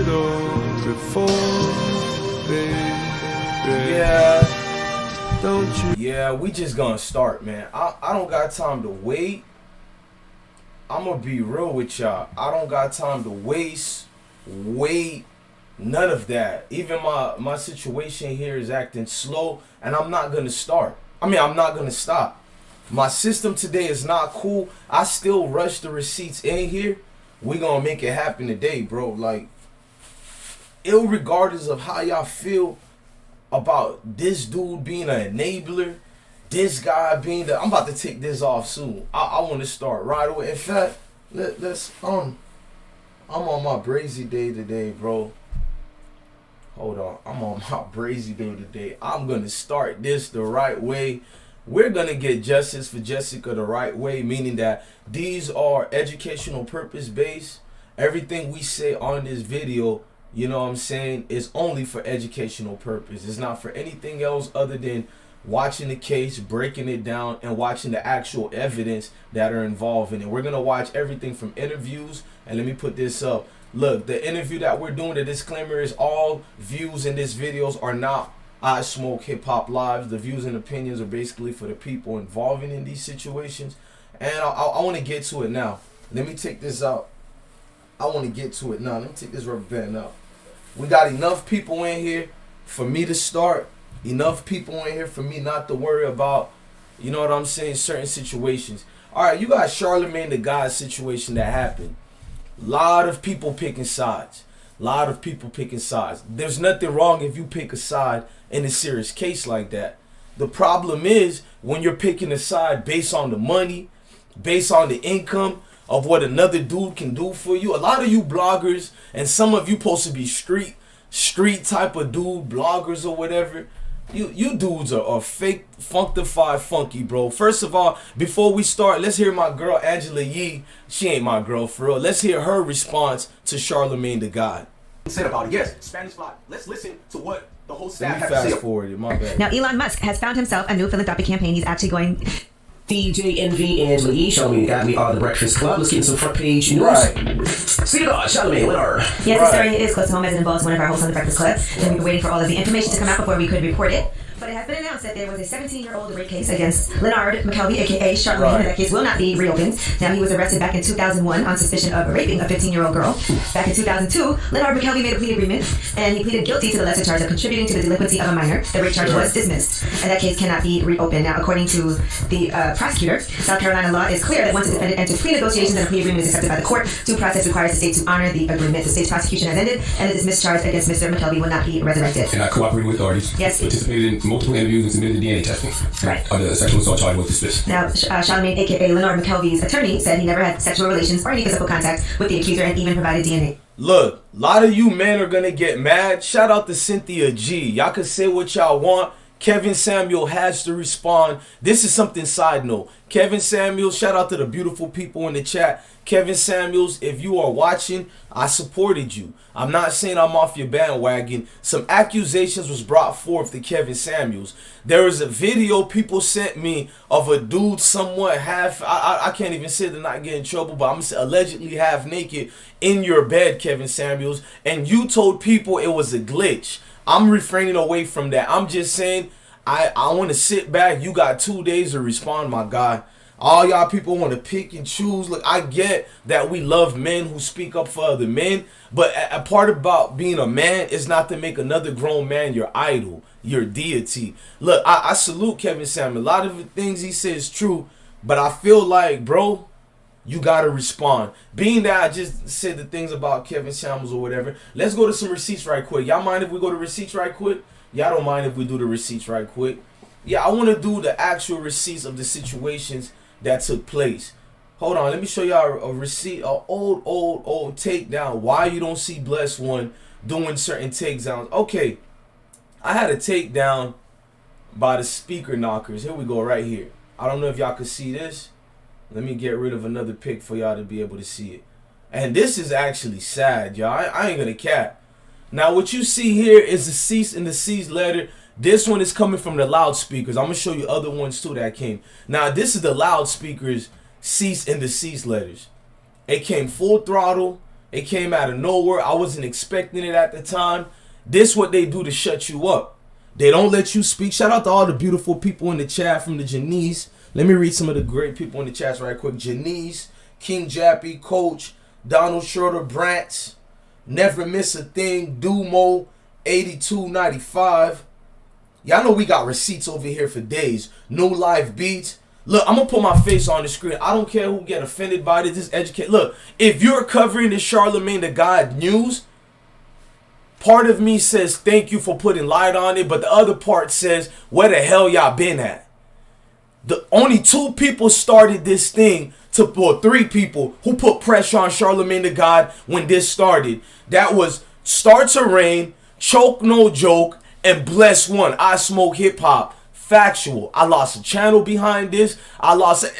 all before, baby. Yeah. Don't you? Yeah, we just gonna start, man. I don't got time to wait. I'm gonna be real with y'all. I don't got time to wait. None of that. Even my situation here is acting slow, and I'm not gonna start. I'm not gonna stop. My system today is not cool. I still rush the receipts in here. We gonna make it happen today, bro. Like, irregardless of how y'all feel about this dude being an enabler, this guy being the, I'm about to take this off soon. I want to start right away. In fact, let's I'm on my brazy day today, bro. Hold on, I'm on my brazy day today. I'm gonna start this the right way. We're gonna get justice for Jessica the right way, meaning that these are educational purpose based. Everything we say on this video, you know what I'm saying, is only for educational purpose. It's not for anything else other than watching the case, breaking it down, and watching the actual evidence that are involved in it. We're gonna watch everything from interviews, and let me put this up. Look, the interview that we're doing, the disclaimer is all views in this videos are not Ismokehiphop lives. The views and opinions are basically for the people involving in these situations. And I want to get to it now. Let me take this out. I want to get to it now. Let me take this rubber band out. We got enough people in here for me to start. Enough people in here for me not to worry about, you know what I'm saying, certain situations. All right, you got Charlemagne the God situation that happened. Lot of people picking sides. There's nothing wrong if you pick a side in a serious case like that. The problem is when you're picking a side based on the money, based on the income of what another dude can do for you. A lot of you bloggers, and some of you supposed to be street type of dude bloggers or whatever. You dudes are fake funkified funky, bro. First of all, before we start, let's hear my girl Angela Yee. She ain't my girl for real. Let's hear her response to Charlemagne the God. Said about it. Yes, Spanish fly. Let's listen to what the whole staff has to say. Fast forward, my bad. Now, Elon Musk has found himself a new philanthropic campaign. He's actually going. DJ Envy and Lee, Charlamagne got me on the Breakfast Club. Let's get into some front page news. Right. See the God, Charlamagne, what are? Yes, the story is close to home as it involves one of our hosts on the Breakfast Club. And we've been waiting for all of the information to come out before we could report it. But it has been announced that there was a 17-year-old rape case against Leonard McKelvey, a.k.a. Charlamagne, and that case will not be reopened. Now, he was arrested back in 2001 on suspicion of raping a 15-year-old girl. Back in 2002, Leonard McKelvey made a plea agreement, and he pleaded guilty to the lesser charge of contributing to the delinquency of a minor. The rape charge was dismissed, and that case cannot be reopened. Now, according to the prosecutor, South Carolina law is clear that once a defendant enters plea negotiations and a plea agreement is accepted by the court, due process requires the state to honor the agreement. The state's prosecution has ended, and the dismissed charge against Mr. McKelvey will not be resurrected. And I cooperated with authorities. Yes. Participated in multiple interviews and submitted the DNA testing. Right. The sexual assault charge was dismissed. Now, Charlamagne, a.k.a. Leonard McKelvey's attorney, said he never had sexual relations or any physical contact with the accuser and even provided DNA. Look, a lot of you men are gonna get mad. Shout out to Cynthia G. Y'all can say what y'all want. Kevin Samuel has to respond. This is something side note. Kevin Samuels, shout out to the beautiful people in the chat. Kevin Samuels, if you are watching, I supported you. I'm not saying I'm off your bandwagon. Some accusations was brought forth to Kevin Samuels. There was a video people sent me of a dude somewhat half, I can't even say to not get in trouble, but I'm allegedly half naked in your bed, Kevin Samuels. And you told people it was a glitch. I'm refraining away from that. I'm just saying, I want to sit back. You got 2 days to respond, my guy. All y'all people want to pick and choose. Look, I get that we love men who speak up for other men, but a part about being a man is not to make another grown man your idol, your deity. Look, I salute Kevin Samuel. A lot of the things he says is true, but I feel like, bro, you gotta respond. Being that I just said the things about Kevin Samuels or whatever, let's go to some receipts right quick. Y'all mind if we go to receipts right quick? Y'all don't mind if we do the receipts right quick? Yeah, I want to do the actual receipts of the situations that took place. Hold on, let me show y'all a receipt, an old takedown. Why you don't see Bless One doing certain takedowns. Okay, I had a takedown by the speaker knockers. Here we go, right here. I don't know if y'all can see this. Let me get rid of another pic for y'all to be able to see it. And this is actually sad, y'all. I ain't gonna cap. Now, what you see here is the cease and desist letter. This one is coming from the loudspeakers. I'm gonna show you other ones too that came. Now, this is the loudspeakers cease and desist letters. It came full throttle. It came out of nowhere. I wasn't expecting it at the time. This what they do to shut you up. They don't let you speak. Shout out to all the beautiful people in the chat from the Janice. Let me read some of the great people in the chats right quick. Janice, King Jappy, Coach, Donald Schroeder, Brant, Never Miss a Thing, Dumo, 8295. Y'all know we got receipts over here for days. No live beats. Look, I'm going to put my face on the screen. I don't care who get offended by this. Just educate. Look, if you're covering the Charlamagne the God news, part of me says thank you for putting light on it, but the other part says, where the hell y'all been at? The only 2 people started this thing, or 3 people who put pressure on Charlamagne the God when this started. That was Start to Rain, Choke No Joke, and Bless One. Ismokehiphop. Factual. I lost a channel behind this.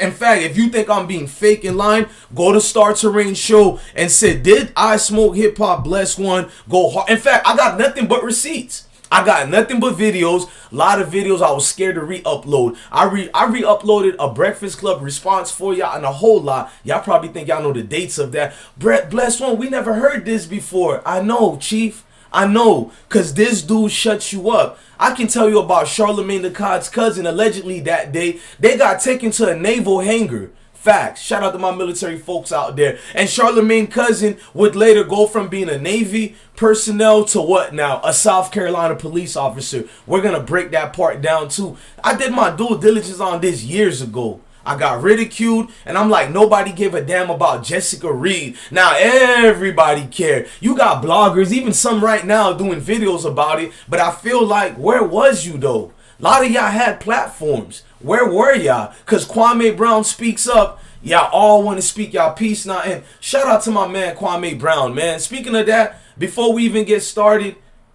In fact, if you think I'm being fake in line, go to Start to Rain show and say, did Ismokehiphop Bless One go hard? In fact, I got nothing but receipts. I got nothing but videos. A lot of videos I was scared to re-upload. I re-uploaded a Breakfast Club response for y'all and a whole lot. Y'all probably think y'all know the dates of that. Bless One, we never heard this before. I know, Chief. I know, because this dude shuts you up. I can tell you about Charlemagne the God's cousin. Allegedly that day, they got taken to a naval hangar. Facts. Shout out to my military folks out there. And Charlemagne cousin would later go from being a Navy personnel to what now? A South Carolina police officer. We're going to break that part down too. I did my due diligence on this years ago. I got ridiculed, and I'm like, nobody gave a damn about Jessica Reid. Now everybody care. You got bloggers, even some right now doing videos about it, but I feel like, where was you though? A lot of y'all had platforms. Where were y'all? Because Kwame Brown speaks up. Y'all all want to speak y'all piece now. And shout out to my man Kwame Brown, man. Speaking of that, before we even get started,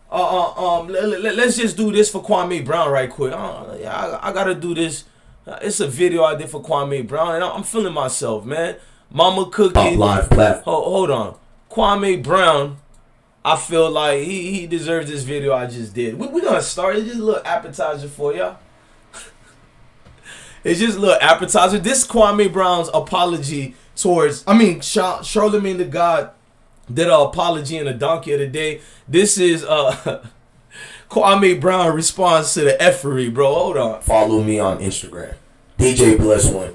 let's just do this for Kwame Brown right quick. I gotta do this. It's a video I did for Kwame Brown, and I'm feeling myself, man. Mama Cookie. Live platform. Hold on. Kwame Brown, I feel like he deserves this video I just did. We're going to start. It's just a little appetizer for y'all. It's just a little appetizer. This Kwame Brown's apology towards, Charlamagne the God did an apology in a donkey of the day. This is Kwame Brown responds to the effery, bro. Hold on. Follow me on Instagram. DJ Bless One.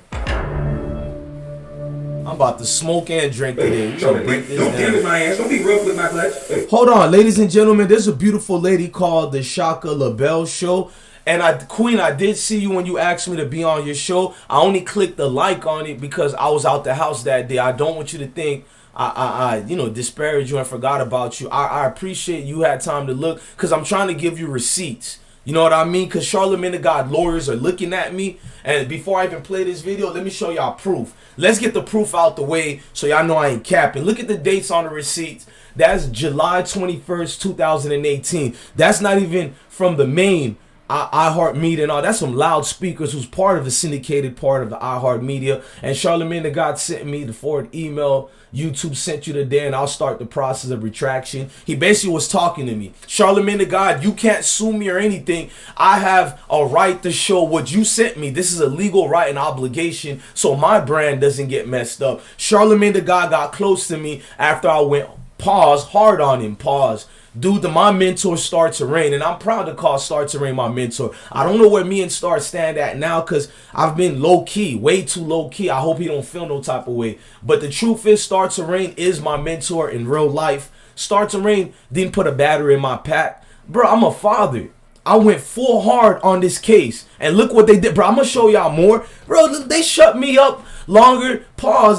I'm about to smoke and drink today. We gonna break this Don't down. my ass. Don't be rough with my clutch. Hey. Hold on, ladies and gentlemen. There's a beautiful lady called the Shaka LaBelle Show. And Queen, I did see you when you asked me to be on your show. I only clicked the like on it because I was out the house that day. I don't want you to think I disparaged you and forgot about you. I appreciate you had time to look because I'm trying to give you receipts. You know what I mean? Because Charlamagne the God lawyers are looking at me. And before I even play this video, let me show y'all proof. Let's get the proof out the way so y'all know I ain't capping. Look at the dates on the receipts. That's July 21st, 2018. That's not even from the main iHeartMedia and all. That's some loudspeakers who's part of the syndicated part of the iHeartMedia. And Charlamagne the God sent me the forward email. YouTube sent you today, and I'll start the process of retraction. He basically was talking to me. Charlamagne the God, you can't sue me or anything. I have a right to show what you sent me. This is a legal right and obligation, so my brand doesn't get messed up. Charlamagne the God got close to me after I went hard on him. Dude, my mentor Start to Rain, and I'm proud to call Start to Rain my mentor. I don't know where me and Start stand at now because I've been low-key, way too low-key. I hope he don't feel no type of way. But the truth is, Start to Rain is my mentor in real life. Start to Rain didn't put a battery in my pack. Bro, I'm a father. I went full hard on this case. And look what they did. Bro, I'm going to show y'all more. Bro, they shut me up longer,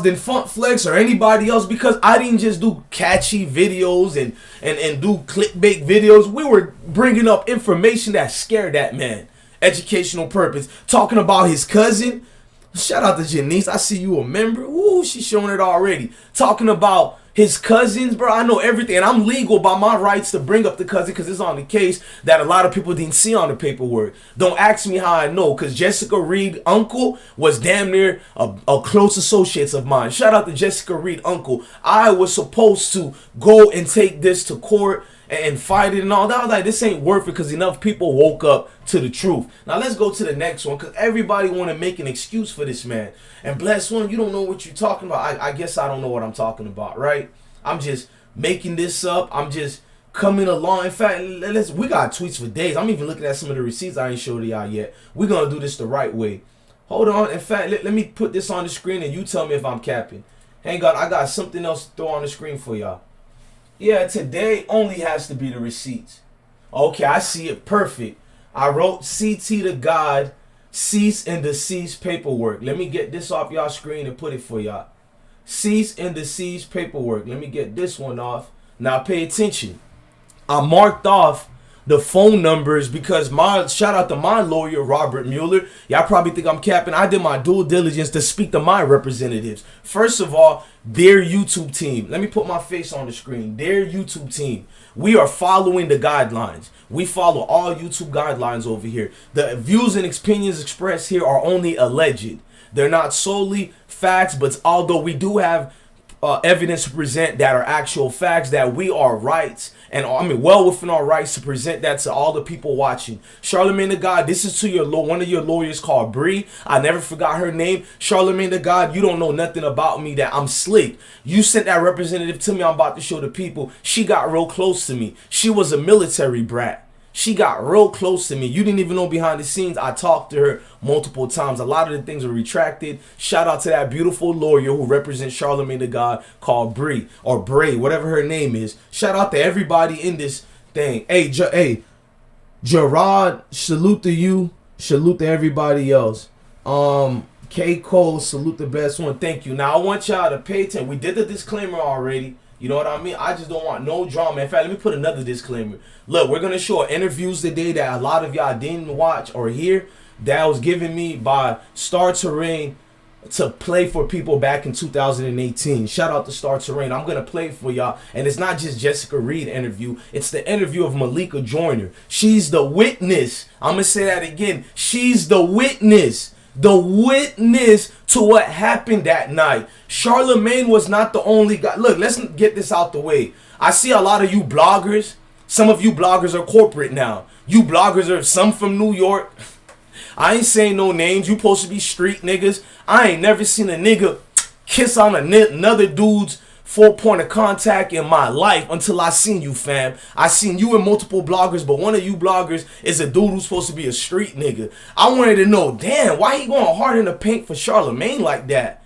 than Funk Flex or anybody else because I didn't just do catchy videos and do clickbait videos. We were bringing up information that scared that man. Educational purpose. Talking about his cousin. Shout out to Janice. I see you a member. Ooh, she's showing it already. Talking about his cousins, bro. I know everything. And I'm legal by my rights to bring up the cousin because it's on the case that a lot of people didn't see on the paperwork. Don't ask me how I know because Jessica Reid uncle was damn near a close associate of mine. Shout out to Jessica Reid uncle. I was supposed to go and take this to court and fight it and all that. I was like, this ain't worth it because enough people woke up to the truth. Now let's go to the next one because everybody want to make an excuse for this man. And Bless One, you don't know what you're talking about. I guess I don't know what I'm talking about, right? I'm just making this up. I'm just coming along. In fact, we got tweets for days. I'm even looking at some of the receipts I ain't showed to y'all yet. We're going to do this the right way. Hold on. In fact, let me put this on the screen and you tell me if I'm capping. Hang on. I got something else to throw on the screen for y'all. Yeah, today only has to be the receipts. Okay, I see it. Perfect. I wrote CT to God, cease and desist paperwork. Let me get this off y'all screen and put it for y'all. Cease and desist paperwork. Let me get this one off. Now pay attention. I marked off the phone numbers because shout out to my lawyer, Robert Mueller. Y'all probably think I'm capping. I did my due diligence to speak to my representatives. First of all, their YouTube team. Let me put my face on the screen. Their YouTube team. We are following the guidelines. We follow all YouTube guidelines over here. The views and opinions expressed here are only alleged. They're not solely facts, but although we do have evidence to present that are actual facts, that we are right, and I mean well within our rights to present that to all the people watching. Charlemagne the God, this is to your one of your lawyers called Bree. I never forgot her name. Charlemagne the God, you don't know nothing about me, that I'm slick. You sent that representative to me. I'm about to show the people. She got real close to me. She was a military brat. She got real close to me. You didn't even know behind the scenes. I talked to her multiple times. A lot of the things were retracted. Shout out to that beautiful lawyer who represents Charlemagne the God called Bree or Bray, whatever her name is. Shout out to everybody in this thing. Hey, Gerard, salute to you. Salute to everybody else. K. Cole, salute the best one. Thank you. Now I want y'all to pay attention. We did the disclaimer already. You know what I mean? I just don't want no drama. In fact, let me put another disclaimer. Look, we're going to show interviews today that a lot of y'all didn't watch or hear that was given me by Star Terrain to play for people back in 2018. Shout out to Star Terrain. I'm going to play for y'all. And it's not just Jessica Reid interview. It's the interview of Malika Joyner. She's the witness. I'm going to say that again. She's the witness. The witness to what happened that night. Charlemagne was not the only guy. Look, let's get this out the way. I see a lot of you bloggers. Some of you bloggers are corporate now. You bloggers are some from New York. I ain't saying no names. You supposed to be street niggas. I ain't never seen a nigga kiss on another dude's 4-point of contact in my life until I seen you, fam. I seen you and multiple bloggers, but one of you bloggers is a dude who's supposed to be a street nigga. I wanted to know, damn, why he going hard in the paint for Charlemagne like that?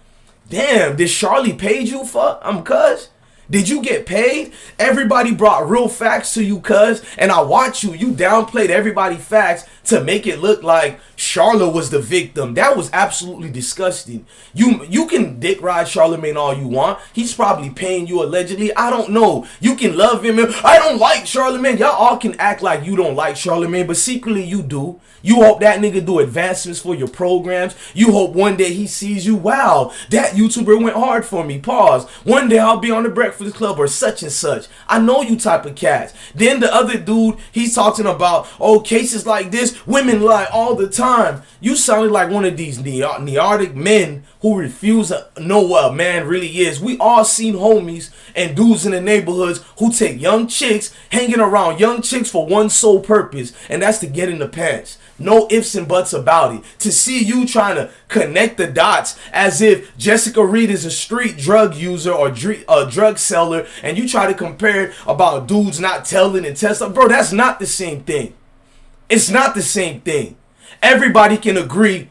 Damn, did Charlie pay you for? Cuz? Did you get paid? Everybody brought real facts to you, cuz. And I watch you. You downplayed everybody's facts to make it look like Charla was the victim. That was absolutely disgusting. You can dick ride Charlemagne all you want. He's probably paying you allegedly. I don't know. You can love him. I don't like Charlemagne. Y'all all can act like you don't like Charlemagne, but secretly you do. You hope that nigga do advancements for your programs. You hope one day he sees you. Wow, that YouTuber went hard for me. Pause. One day I'll be on the Breakfast Club or such and such. I know you type of cats. Then the other dude, he's talking about, oh, cases like this, women lie all the time. You sounded like one of these neurotic men who refuse to know what a man really is. We all seen homies and dudes in the neighborhoods who take young chicks, hanging around young chicks for one sole purpose, and that's to get in the pants. No ifs and buts about it. To see you trying to connect the dots as if Jessica Reid is a street drug user or a drug seller, and you try to compare it about dudes not telling and testing. Bro, that's not the same thing. It's not the same thing. Everybody can agree.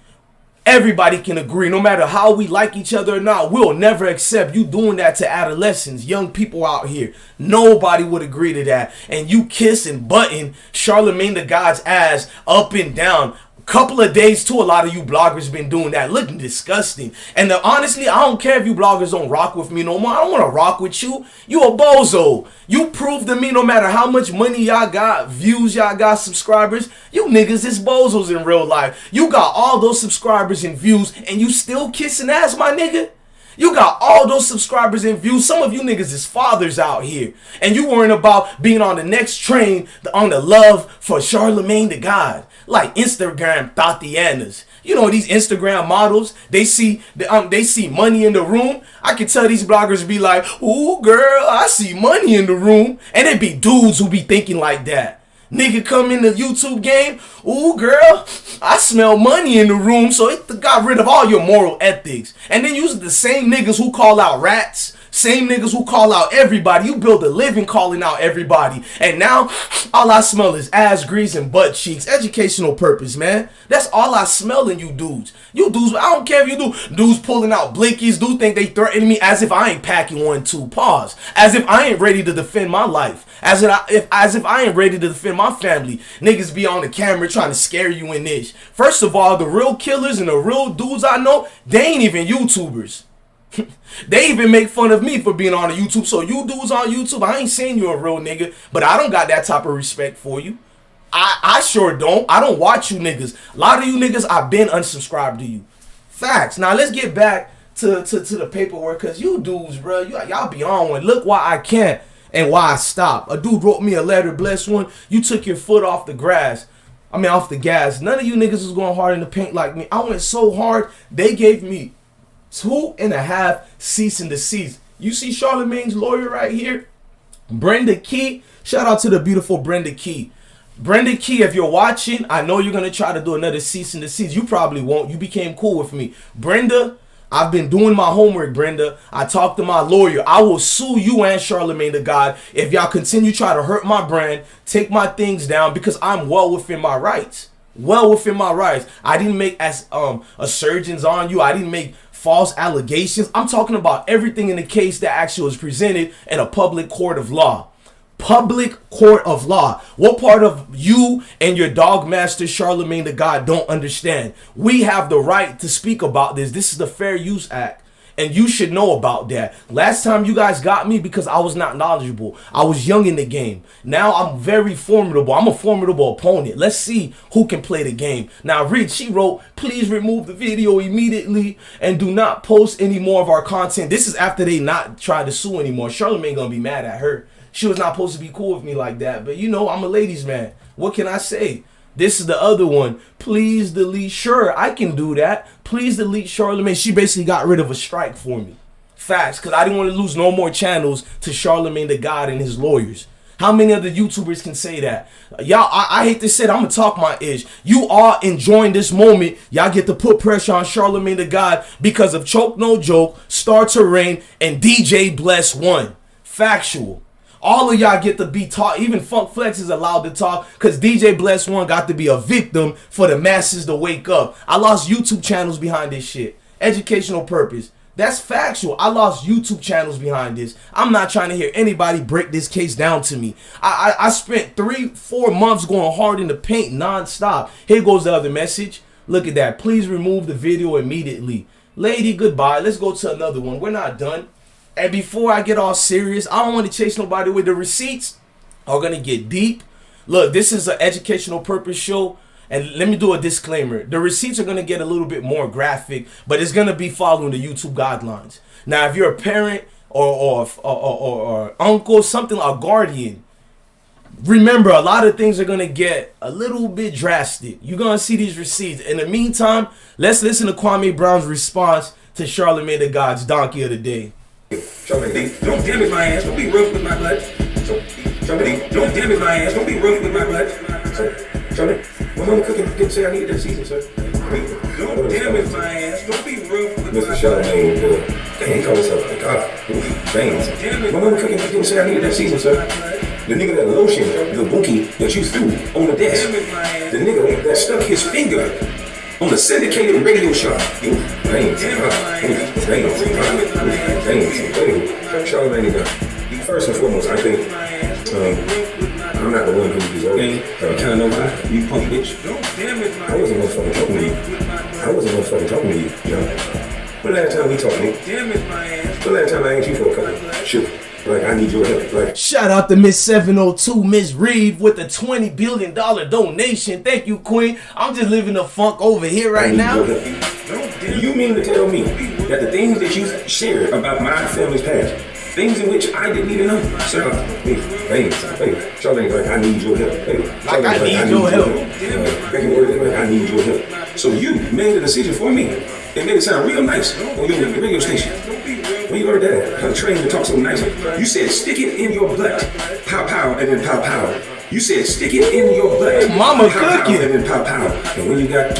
Everybody can agree. No matter how we like each other or not, we'll never accept you doing that to adolescents, young people out here. Nobody would agree to that. And you kiss and button Charlemagne the God's ass up and down. Couple of days too, a lot of you bloggers been doing that, looking disgusting. And honestly, I don't care if you bloggers don't rock with me no more. I don't want to rock with you. You a bozo. You prove to me no matter how much money y'all got, views y'all got, subscribers, you niggas is bozos in real life. You got all those subscribers and views and you still kissing ass, my nigga. You got all those subscribers and views. Some of you niggas is fathers out here. And you worrying about being on the next train on the love for Charlemagne the God. Like Instagram Tatianas. You know, these Instagram models, they see money in the room. I can tell these bloggers be like, ooh, girl, I see money in the room. And it be dudes who be thinking like that. Nigga come in the YouTube game, ooh, girl, I smell money in the room, so it got rid of all your moral ethics. And then use the same niggas who call out rats Same niggas who call out everybody. You build a living calling out everybody. And now, all I smell is ass grease and butt cheeks. Educational purpose, man. That's all I smell in you dudes. You dudes, I don't care if you do. Dudes pulling out blinkies. Dudes think they threatening me as if I ain't packing 1-2. Pause. As if I ain't ready to defend my life. As if I ain't ready to defend my family. Niggas be on the camera trying to scare you in this. First of all, the real killers and the real dudes I know, they ain't even YouTubers. They even make fun of me for being on the YouTube. So you dudes on YouTube, I ain't saying you a real nigga, but I don't got that type of respect for you. I sure don't. I don't watch you niggas. A lot of you niggas, I've been unsubscribed to you. Facts. Now let's get back to the paperwork, cause you dudes, bro, y'all be on one. Look why I can't and why I stopped. A dude wrote me a letter, bless one. You took your foot off the grass. I mean, off the gas. None of you niggas was going hard in the paint like me. I went so hard, they gave me 2.5 cease and desist. You see Charlemagne's lawyer right here? Brenda Key. Shout out to the beautiful Brenda Key. Brenda Key, if you're watching, I know you're going to try to do another cease and desist. You probably won't. You became cool with me. Brenda, I've been doing my homework, Brenda. I talked to my lawyer. I will sue you and Charlemagne the God if y'all continue try to hurt my brand, take my things down, because I'm well within my rights. Well within my rights. I didn't make assertions on you. I didn't make false allegations. I'm talking about everything in the case that actually was presented in a public court of law. Public court of law. What part of you and your dog master Charlemagne the God don't understand? We have the right to speak about this. This is the Fair Use Act, and you should know about that. Last time you guys got me because I was not knowledgeable. I was young in the game. Now I'm very formidable. I'm a formidable opponent. Let's see who can play the game. Now Reid, she wrote, please remove the video immediately and do not post any more of our content. This is after they not tried to sue anymore. Charlemagne gonna be mad at her. She was not supposed to be cool with me like that. But you know, I'm a ladies man. What can I say? This is the other one. Please delete. Sure, I can do that. Please delete Charlemagne. She basically got rid of a strike for me. Facts. Because I didn't want to lose no more channels to Charlemagne the God and his lawyers. How many other YouTubers can say that? Y'all, I hate to say it. I'm going to talk my ish. You are enjoying this moment. Y'all get to put pressure on Charlemagne the God because of Choke No Joke, Star to Reign, and DJ Bless One. Factual. All of y'all get to be taught. Even Funk Flex is allowed to talk because DJ Bless One got to be a victim for the masses to wake up. I lost YouTube channels behind this shit. Educational purpose. That's factual. I lost YouTube channels behind this. I'm not trying to hear anybody break this case down to me. I spent 3-4 months going hard in the paint non-stop. Here goes the other message. Look at that. Please remove the video immediately. Lady, goodbye. Let's go to another one. We're not done. And before I get all serious, I don't want to chase nobody with the receipts. Are going to get deep. Look, this is an educational purpose show. And let me do a disclaimer. The receipts are going to get a little bit more graphic, but it's going to be following the YouTube guidelines. Now, if you're a parent or uncle, something, a guardian, remember, a lot of things are going to get a little bit drastic. You're going to see these receipts. In the meantime, let's listen to Kwame Brown's response to Charlemagne the God's donkey of the day. Charlemagne, don't damage my ass. Don't be rough with my blood. Charlemagne, don't damage my ass. Don't be rough with my blood. Charlemagne, my mama cooking didn't say I needed that season, sir. Don't damage my ass. Don't be rough with my blood. Mr. Charlemagne, he called himself like God. Veins. My mama cooking didn't say I needed that season, sir. The nigga that lotion, the bookie that you threw on the desk. The nigga that stuck his finger on the syndicated radio show. Veins. Charlemagne, first and foremost, I think I'm not the one who deserves it. Kind of know why. You punk bitch. I wasn't motherfucking talking to you. I wasn't motherfucking talking to you, you know. When last time we talked, nigga? When last time I asked you for a couple? Shoot. Like, I need your help. Like, shout out to Miss 702, Miss Reid, with the $20 billion donation. Thank you, Queen. I'm just living the funk over here right now. You mean to tell me that the things that you shared about my family's past, things in which I didn't even know, sir, Charlemagne, like, I need your help. Like, I need your help. I need your help. So you made a decision for me and made it sound real nice on your radio station. When you heard that, how trained to talk so nice, you said stick it in your butt, pow pow, and then pow pow. You said stick it in your butt. Mama Pow, cooking. and then pow, pow. And when you got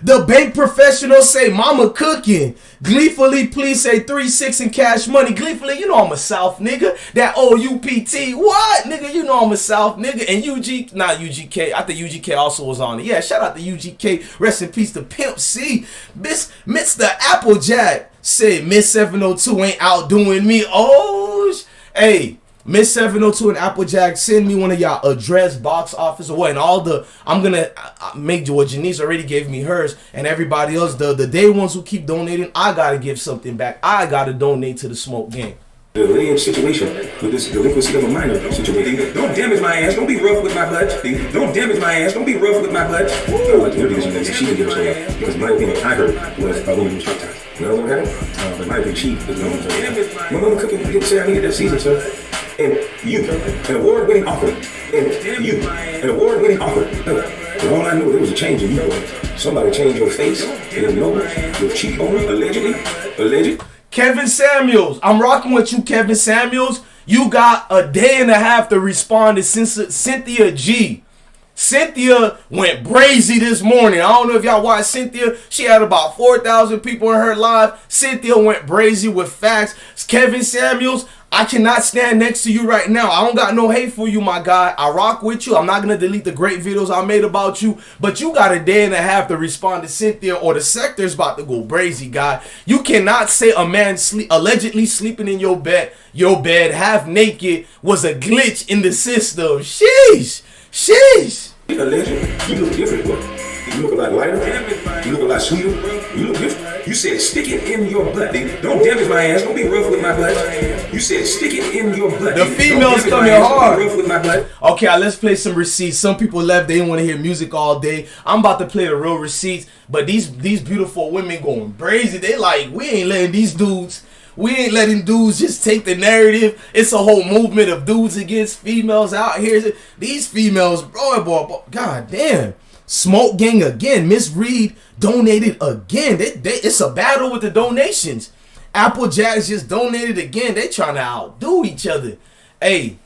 The bank professionals say mama cooking. Gleefully, please say 3-6 and cash money. Gleefully, you know I'm a South nigga. That OUPT. What? Nigga, you know I'm a South nigga. And not UGK. I think UGK also was on it. Yeah, shout out to UGK. Rest in peace to Pimp C. Mr. Applejack said Miss 702 ain't outdoing me. Oh, hey. Miss 702 and Applejack, send me one of y'all address, box office, or what. And all the, I'm gonna make what Janice already gave me hers, and everybody else, the day ones who keep donating, I gotta give something back. I gotta donate to the smoke game. the lineage situation with this delinquency of a minor situation. Don't damage my ass. Don't be rough with my blood. Don't damage my ass. Don't be rough with my blood. I don't like to interview this young lady. She didn't give a shit. Because my opinion, I heard was a woman was baptized. You know what happened? But my opinion, she is no one's my mama cooking didn't say I needed that season, sir. And you, an award-winning author. And you, an award-winning author. And all I knew, there was a change in you. Somebody changed your face, your nose, your cheekbone, allegedly. Kevin Samuels, I'm rocking with you, Kevin Samuels. You got a day and a half to respond to Cynthia G. Cynthia went brazy this morning. I don't know if y'all watched Cynthia. She had about 4,000 people in her live. Cynthia went brazy with facts. Kevin Samuels, I cannot stand next to you right now. I don't got no hate for you, my guy. I rock with you. I'm not going to delete the great videos I made about you. But you got a day and a half to respond to Cynthia or the sector's about to go brazy, guy. You cannot say a man allegedly sleeping in your bed half naked was a glitch in the system. Sheesh. Sheesh. Allegedly, you look different, bro. You look a lot lighter. You look a lot sweeter. You look different. You said stick it in your butt. Don't damage my ass. Don't be rough with my butt. You said stick it in your butt. The females coming hard. Don't be rough with my butt. Okay, let's play some receipts. Some people left. They didn't want to hear music all day. I'm about to play the real receipts. But these beautiful women going brazy. They like, we ain't letting these dudes. We ain't letting dudes just take the narrative. It's a whole movement of dudes against females out here. These females, boy, god damn. Smoke gang again. Miss Reid donated again. It's a battle with the donations. Applejack's just donated again. They trying to outdo each other. Hey,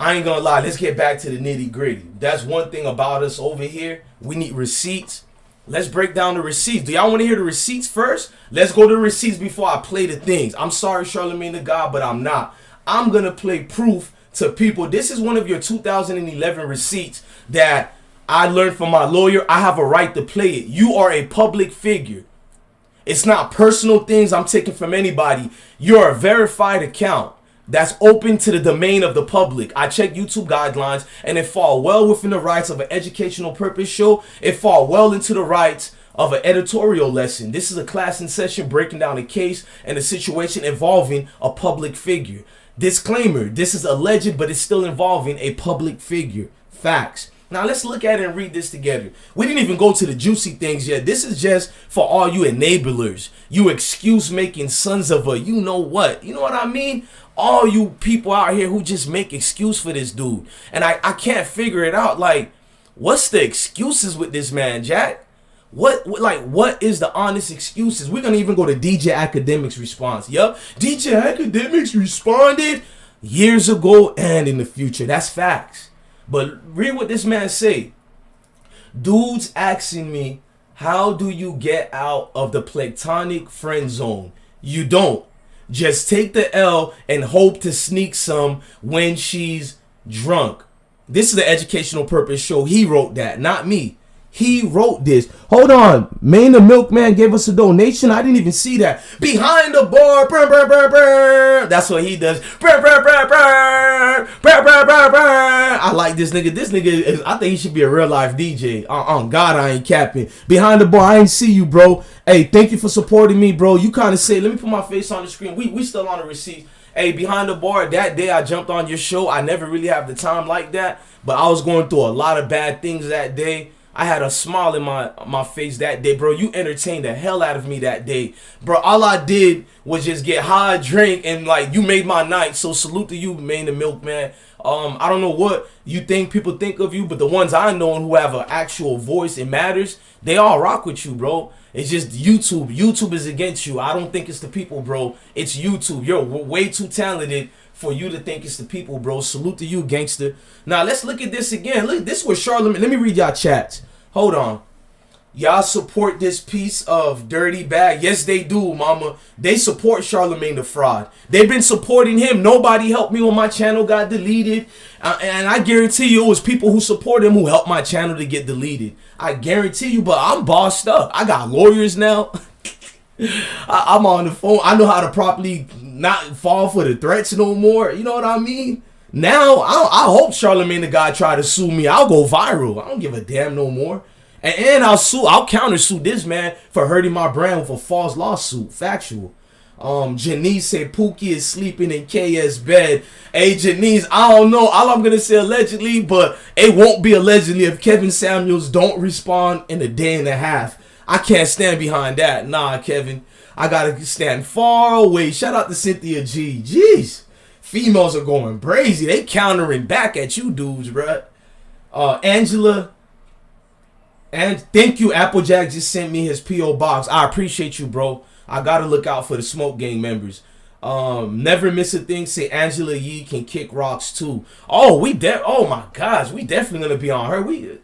I ain't gonna lie. Let's get back to the nitty gritty. That's one thing about us over here. We need receipts. Let's break down the receipts. Do y'all want to hear the receipts first? Let's go to the receipts before I play the things. I'm sorry, Charlamagne the God, but I'm not. I'm going to play proof to people. This is one of your 2011 receipts that I learned from my lawyer. I have a right to play it. You are a public figure. It's not personal things I'm taking from anybody. You're a verified account that's open to the domain of the public. I check YouTube guidelines and it fall well within the rights of an educational purpose show. It fall well into the rights of an editorial lesson. This is a class in session breaking down a case and a situation involving a public figure. Disclaimer, this is alleged, but it's still involving a public figure. Facts. Now let's look at it and read this together. We didn't even go to the juicy things yet. This is just for all you enablers, you excuse making sons of a you know what. You know what I mean? All you people out here who just make excuse for this dude. And I can't figure it out. Like, what's the excuses with this man, Jack? What is the honest excuses? We're gonna even go to DJ Academics' response. Yup, DJ Academics responded years ago and in the future. That's facts. But read what this man say. Dudes asking me, how do you get out of the platonic friend zone? You don't. Just take the L and hope to sneak some when she's drunk. This is the educational purpose show. He wrote that, not me. He wrote this. Hold on. Maine the Milkman gave us a donation. I didn't even see that. Behind the bar. Brr, brr, brr, brr. That's what he does. Brr, brr, brr, brr. Brr, brr, brr, brr. I like this nigga. This nigga is, I think he should be a real life DJ. On God, I ain't capping. Behind the bar. I ain't see you, bro. Hey, thank you for supporting me, bro. You kind of say, let me put my face on the screen. We still on the receipt. Hey, Behind the Bar, that day I jumped on your show. I never really have the time like that. But I was going through a lot of bad things that day. I had a smile in my face that day, bro. You entertained the hell out of me that day. Bro, all I did was just get high, drink, and like you made my night. So salute to you, Maine the Milkman. I don't know what you think people think of you, but the ones I know and who have an actual voice and matters, they all rock with you, bro. It's just YouTube. YouTube is against you. I don't think it's the people, bro. It's YouTube. You're way too talented for you to think it's the people, bro. Salute to you, gangster. Now, let's look at this again. Look, this was Charlamagne. Let me read y'all chats. Hold on. Y'all support this piece of dirty bag. Yes, they do, mama. They support Charlamagne the fraud. They've been supporting him. Nobody helped me when my channel got deleted. And I guarantee you it was people who support him who helped my channel to get deleted. I guarantee you, but I'm bossed up. I got lawyers now. I'm on the phone. I know how to properly not fall for the threats no more. You know what I mean? Now, I hope Charlamagne the God try to sue me. I'll go viral. I don't give a damn no more. And I'll countersue this man for hurting my brand with a false lawsuit. Factual. Janice said Pookie is sleeping in KS bed. Hey Janice, I don't know. All I'm gonna say allegedly, but it won't be allegedly if Kevin Samuels don't respond in a day and a half. I can't stand behind that. Nah, Kevin. I gotta stand far away. Shout out to Cynthia G. Jeez. Females are going crazy. They countering back at you dudes, bruh. Angela. And thank you, Applejack just sent me his P.O. box. I appreciate you, bro. I gotta look out for the Smoke Gang members. Never miss a thing. Say Angela Yee can kick rocks too. Oh, oh my gosh, we definitely gonna be on her.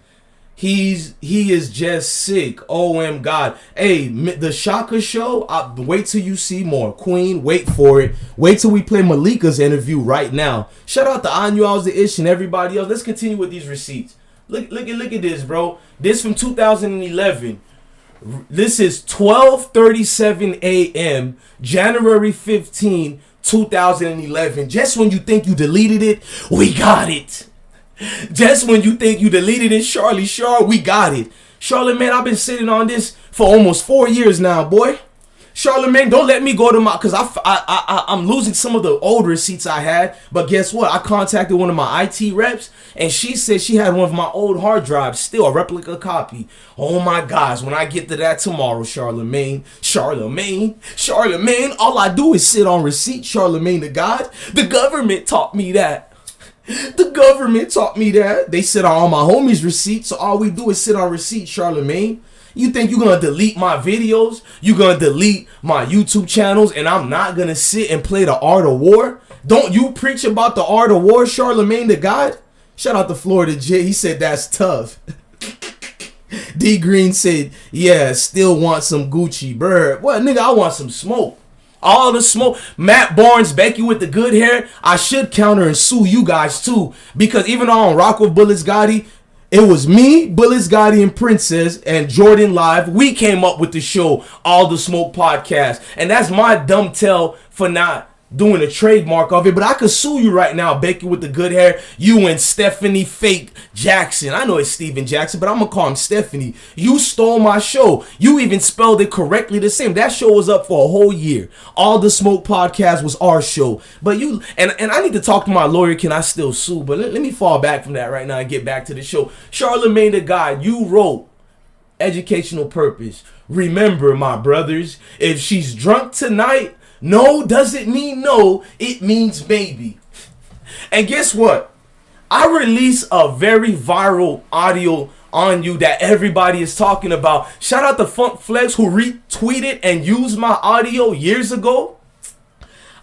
He is just sick. OM God. Hey, the Shaka show. Wait till you see more. Queen, wait for it. Wait till we play Malika's interview right now. Shout out to Anuals, the Ish, and everybody else. Let's continue with these receipts. Look at this, bro. This from 2011. This is 12:37 a.m. January 15, 2011. Just when you think you deleted it, we got it. Just when you think you deleted it, Charlie Char, we got it. Charlamagne, I've been sitting on this for almost 4 years now, boy. Charlamagne, don't let me go to my, because I'm losing some of the old receipts I had. But guess what? I contacted one of my IT reps, and she said she had one of my old hard drives, still a replica copy. Oh my gosh, when I get to that tomorrow, Charlamagne, all I do is sit on receipts, Charlamagne the God. The government taught me that. The government taught me that. They sit on all my homies' receipts, so all we do is sit on receipts, Charlamagne. You think you're going to delete my videos? You're going to delete my YouTube channels and I'm not going to sit and play the art of war? Don't you preach about the art of war, Charlamagne the God? Shout out to Florida J. He said that's tough. D Green said, yeah, still want some Gucci bird. What, nigga, I want some smoke. All the smoke. Matt Barnes, Becky with the good hair. I should counter and sue you guys too. Because even though I don't rock with Bullets Gotti, it was me, Bullets Gotti, and Princess, and Jordan Live. We came up with the show, All the Smoke Podcast. And that's my dumb tell for not doing a trademark of it. But I could sue you right now, Becky with the good hair. You and Stephanie Fake Jackson. I know it's Steven Jackson, but I'm going to call him Stephanie. You stole my show. You even spelled it correctly the same. That show was up for a whole year. All the Smoke Podcast was our show. But you, and I need to talk to my lawyer. Can I still sue? But let me fall back from that right now and get back to the show. Charlamagne the God, you wrote educational purpose. Remember, my brothers, if she's drunk tonight, no doesn't mean no, it means maybe. And guess what? I released a very viral audio on you that everybody is talking about. Shout out to Funk Flex who retweeted and used my audio years ago.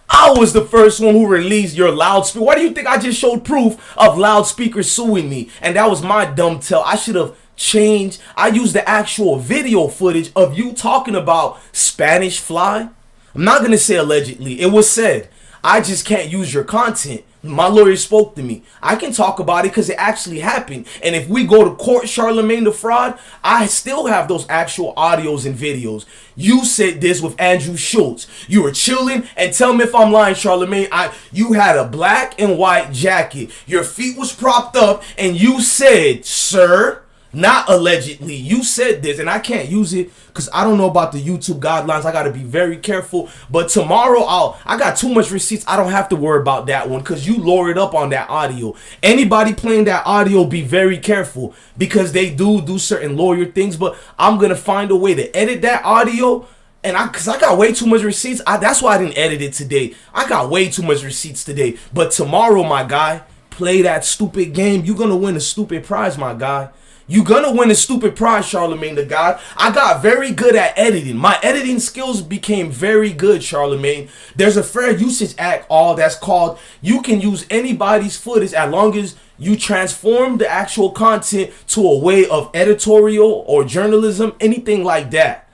I was the first one who released your loudspeaker. Why do you think I just showed proof of loudspeakers suing me? And that was my dumb tell. I should have changed. I used the actual video footage of you talking about Spanish Fly. I'm not going to say allegedly. It was said. I just can't use your content. My lawyer spoke to me. I can talk about it because it actually happened. And if we go to court, Charlamagne the fraud, I still have those actual audios and videos. You said this with Andrew Schultz. You were chilling, and tell me if I'm lying, Charlamagne. You had a black and white jacket. Your feet was propped up, and you said, sir, not allegedly, you said this, and I can't use it because I don't know about the YouTube guidelines. I got to be very careful. But tomorrow, I got too much receipts. I don't have to worry about that one because you lawyered up on that audio. Anybody playing that audio, be very careful because they do certain lawyer things. But I'm going to find a way to edit that audio. And because I got way too much receipts, that's why I didn't edit it today. I got way too much receipts today. But tomorrow, my guy, play that stupid game. You're going to win a stupid prize, my guy. You gonna win a stupid prize, Charlemagne the God. I got very good at editing. My editing skills became very good, Charlemagne. There's a Fair Usage Act, that's called, you can use anybody's footage as long as you transform the actual content to a way of editorial or journalism, anything like that.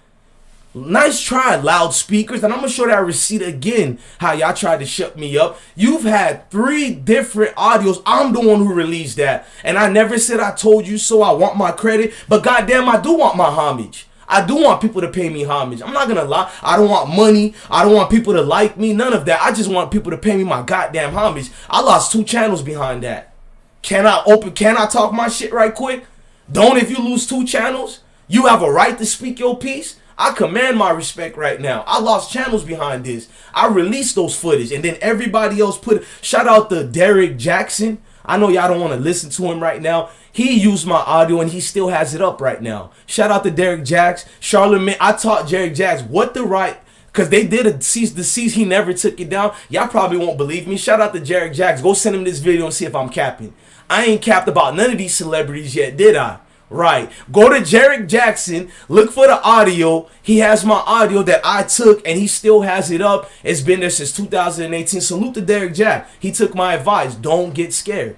Nice try, loudspeakers. And I'm going to show that receipt again, how y'all tried to shut me up. You've had 3 different audios. I'm the one who released that. And I never said I told you so. I want my credit. But goddamn, I do want my homage. I do want people to pay me homage. I'm not going to lie. I don't want money. I don't want people to like me. None of that. I just want people to pay me my goddamn homage. I lost 2 channels behind that. Can I talk my shit right quick? Don't if you lose 2 channels. You have a right to speak your piece. I command my respect right now. I lost channels behind this. I released those footage, and then everybody else shout out to Derek Jackson. I know y'all don't want to listen to him right now. He used my audio, and he still has it up right now. Shout out to Derek Jacks. Charlamagne, I taught Derek Jacks what the right, because they did a cease the cease. He never took it down. Y'all probably won't believe me. Shout out to Derek Jacks. Go send him this video and see if I'm capping. I ain't capped about none of these celebrities yet, did I? Right. Go to Jarek Jackson. Look for the audio. He has my audio that I took, and he still has it up. It's been there since 2018. Salute to Derek Jack. He took my advice. Don't get scared.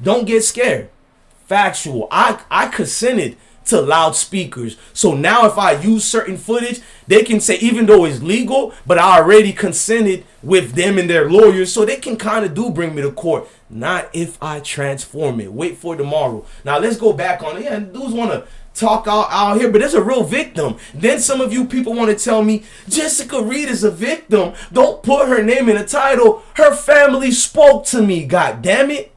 Don't get scared. Factual. I consented to loudspeakers. So now if I use certain footage, they can say, even though it's legal, but I already consented with them and their lawyers, so they can kind of do bring me to court. Not if I transform it. Wait for tomorrow. Now let's go back on it. Yeah, dudes want to talk out here, but there's a real victim. Then some of you people want to tell me Jessica Reid is a victim. Don't put her name in the title. Her family spoke to me. God damn it.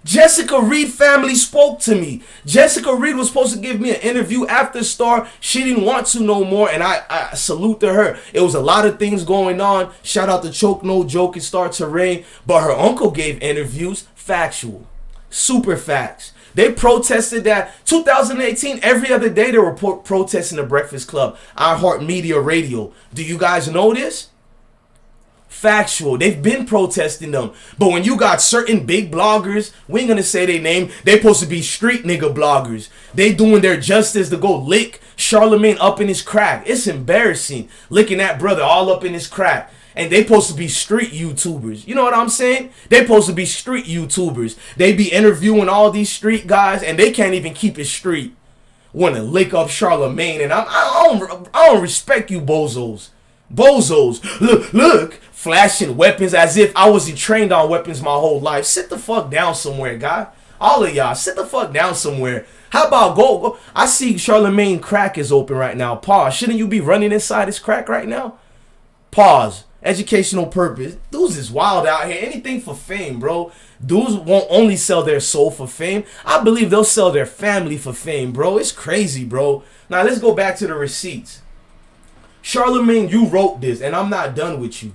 Jessica Reid family spoke to me. Jessica Reid was supposed to give me an interview after Star. She didn't want to no more, and I salute to her. It was a lot of things going on. Shout out to Choke No Joke and Star Terrain. But her uncle gave interviews. Factual. Super facts. They protested that 2018, every other day they were protesting the Breakfast Club, iHeartMedia Radio. Do you guys know this? Factual. They've been protesting them. But when you got certain big bloggers, we ain't gonna say their name, they supposed to be street nigga bloggers. They doing their justice to go lick Charlemagne up in his crack. It's embarrassing. Licking that brother all up in his crack. And they supposed to be street YouTubers. You know what I'm saying? They supposed to be street YouTubers. They be interviewing all these street guys, and they can't even keep it street. Want to lick up Charlemagne, and I don't respect you bozos. Bozos. Look, flashing weapons as if I wasn't trained on weapons my whole life. Sit the fuck down somewhere, guy. All of y'all, sit the fuck down somewhere. How about go? I see Charlemagne crack is open right now. Pause. Shouldn't you be running inside his crack right now? Pause. Educational purpose. Dudes is wild out here. Anything for fame, bro. Dudes won't only sell their soul for fame. I believe they'll sell their family for fame, bro. It's crazy, bro. Now let's go back to the receipts. Charlemagne, you wrote this, and I'm not done with you.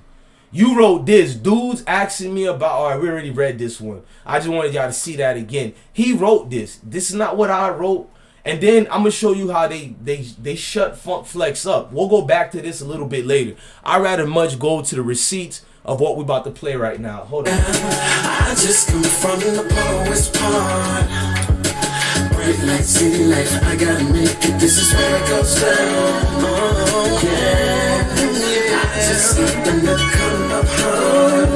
You wrote this. Dudes asking me about, all right, we already read this one. I just wanted y'all to see that again. He wrote this. This is not what I wrote. And then I'm going to show you how they shut Funk Flex up. We'll go back to this a little bit later. I'd rather much go to the receipts of what we're about to play right now. Hold on. I just come from the poet's part. Bright light, city life, I gotta make it. This is where it goes down. Oh, yeah. I just see the come up hard.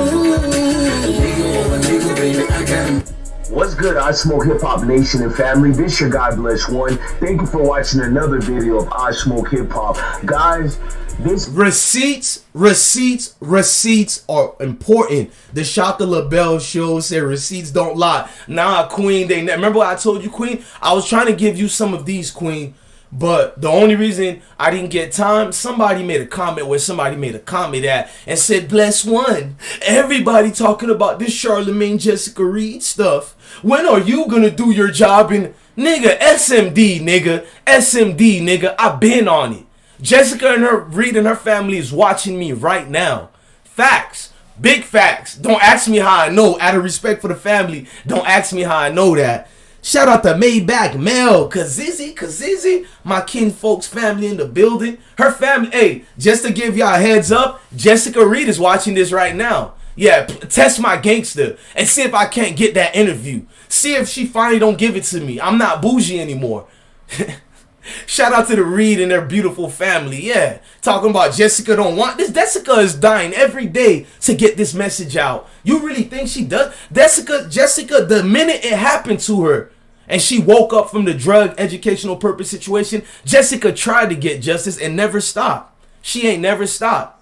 Illegal, baby, I gotta. What's good, Ismokehiphop Nation and family? This your God Bless One. Thank you for watching another video of Ismokehiphop. Guys, this receipts are important. The Shaka LaBelle show said receipts don't lie. Nah, Queen, remember what I told you, Queen? I was trying to give you some of these, Queen. But the only reason I didn't get time, somebody made a comment where somebody made a comment at and said, Bless One, everybody talking about this Charlamagne Jessica Reid stuff. When are you gonna do your job in, nigga, SMD, nigga, I've been on it. Jessica and her Reid and her family is watching me right now. Facts. Big facts. Don't ask me how I know. Out of respect for the family, don't ask me how I know that. Shout out to Maybach Mel, Kazizi, my kinfolk's family in the building. Her family, hey, just to give y'all a heads up, Jessica Reid is watching this right now. Yeah, test my gangster and see if I can't get that interview. See if she finally don't give it to me. I'm not bougie anymore. Shout out to the Reid and their beautiful family. Yeah, talking about Jessica don't want this. Jessica is dying every day to get this message out. You really think she does? Jessica, the minute it happened to her and she woke up from the drug educational purpose situation, Jessica tried to get justice and never stopped. She ain't never stopped.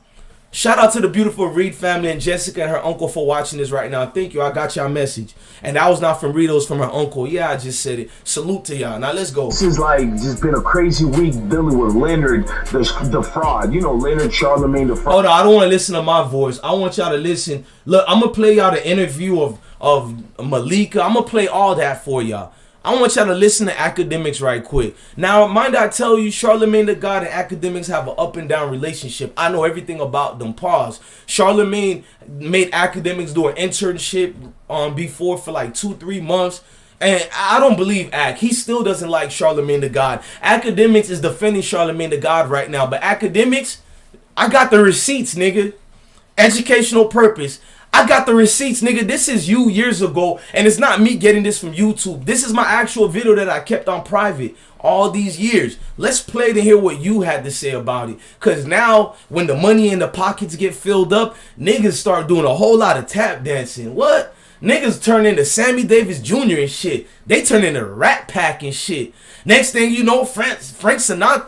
Shout out to the beautiful Reid family and Jessica and her uncle for watching this right now. Thank you. I got y'all message. And that was not from Reid, it was from her uncle. Yeah, I just said it. Salute to y'all. Now let's go. This is like just been a crazy week dealing with Leonard, the fraud. You know, Leonard Charlemagne, the fraud. Hold on, I don't want to listen to my voice. I want y'all to listen. Look, I'm going to play y'all the interview of Malika. I'm going to play all that for y'all. I want y'all to listen to Academics right quick. Now, mind I tell you, Charlemagne the God and Academics have an up and down relationship. I know everything about them. Pause. Charlemagne made Academics do an internship before for like 2-3 months. And I don't believe he still doesn't like Charlemagne the God. Academics is defending Charlemagne the God right now. But Academics, I got the receipts, nigga. Educational purpose. I got the receipts, nigga. This is you years ago, and it's not me getting this from YouTube. This is my actual video that I kept on private all these years. Let's play to hear what you had to say about it. Because now, when the money in the pockets get filled up, niggas start doing a whole lot of tap dancing. What? Niggas turn into Sammy Davis Jr. and shit. They turn into Rat Pack and shit. Next thing you know, Frank Sinatra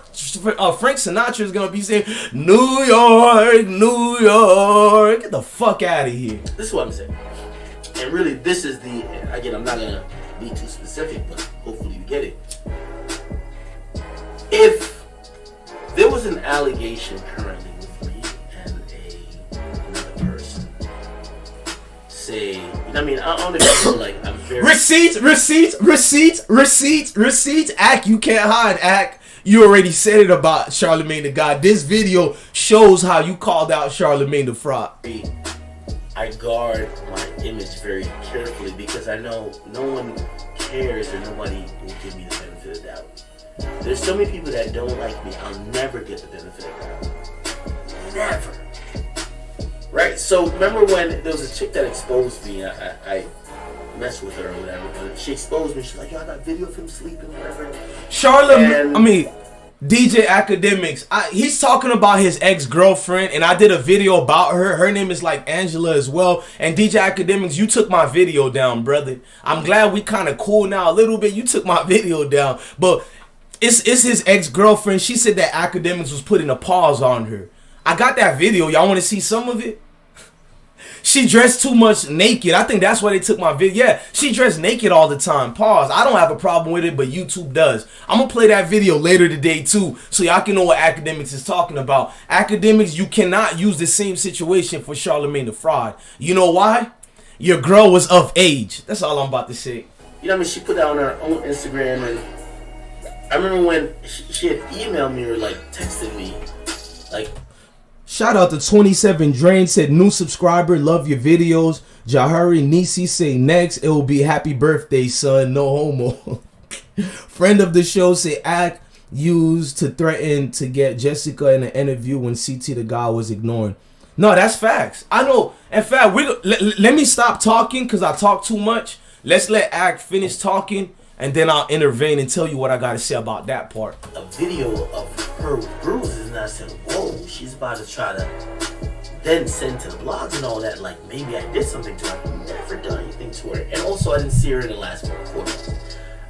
is gonna be saying, New York, New York. Get the fuck out of here. This is what I'm saying. And really, this is the, again, I'm not gonna be too specific, but hopefully you get it. If there was an allegation currently with me and another person, say, you know what I mean? I don't even feel like I'm very... Receipts. Act, you can't hide, Act. You already said it about Charlemagne the God. This video shows how you called out Charlemagne the fraud. I guard my image very carefully because I know no one cares and nobody will give me the benefit of the doubt. There's so many people that don't like me, I'll never get the benefit of the doubt. Never. Right? So remember when there was a chick that exposed me, I messed with her or whatever, but she exposed me, she's like, yo, I got video of him sleeping or whatever. DJ Academics, he's talking about his ex-girlfriend, and I did a video about her. Her name is like Angela as well. And DJ Academics, you took my video down, brother. I'm glad we kind of cool now a little bit. You took my video down, but it's his ex-girlfriend. She said that Academics was putting a pause on her. I got that video. Y'all want to see some of it? She dressed too much naked. I think that's why they took my video. Yeah, she dressed naked all the time. Pause. I don't have a problem with it, but YouTube does. I'm going to play that video later today, too, so y'all can know what Academics is talking about. Academics, you cannot use the same situation for Charlemagne the fraud. You know why? Your girl was of age. That's all I'm about to say. You know what I mean? She put that on her own Instagram, and I remember when she had emailed me or, like, texted me, like... Shout out to 27 Drain, said new subscriber, love your videos. Jahari Nisi say next, it will be happy birthday, son, no homo. Friend of the show say Act used to threaten to get Jessica in an interview when CT the guy was ignoring. No, that's facts. I know. In fact, let me stop talking because I talk too much. Let's let Act finish talking, and then I'll intervene and tell you what I got to say about that part. A video of her bruises, and I said, whoa, she's about to try to then send to the blogs and all that. Like, maybe I did something to her. I've never done anything to her. And also, I didn't see her in the last 4 months.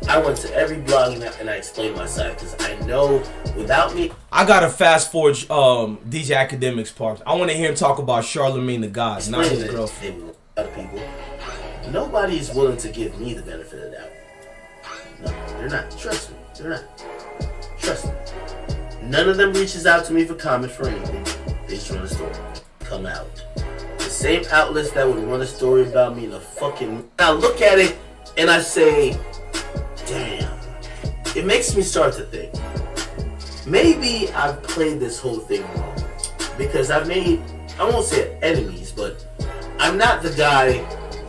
I went to every blog and I explained my side because I know without me. I got to fast forward DJ Academics part. I want to hear him talk about Charlemagne the God, not his girlfriend. Other people, nobody's willing to give me the benefit of the doubt. No, they're not. Trust me. They're not. Trust me. None of them reaches out to me for comment for anything. They just run a story. Come out. The same outlets that would run a story about me in a fucking... I look at it and I say, damn. It makes me start to think. Maybe I've played this whole thing wrong. Because I've made, I won't say enemies, but I'm not the guy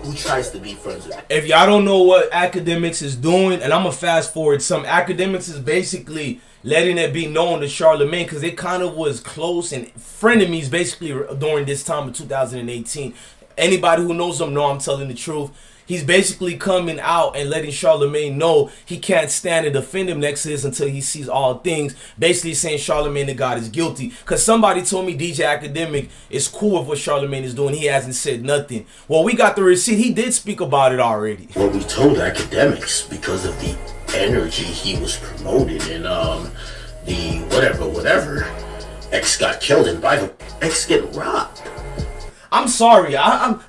who tries to be friends with me. If y'all don't know what Academics is doing, and I'm going to fast forward some, Academics is basically letting it be known to Charlemagne because they kind of was close and frenemies basically during this time of 2018. Anybody who knows him know I'm telling the truth. He's basically coming out and letting Charlamagne know he can't stand and defend him next to this until he sees all things. Basically saying Charlamagne the God is guilty. Because somebody told me DJ Academic is cool with what Charlamagne is doing. He hasn't said nothing. Well, we got the receipt. He did speak about it already. Well, we told academics because of the energy he was promoting and the whatever. X got killed and by the X get robbed. I'm sorry.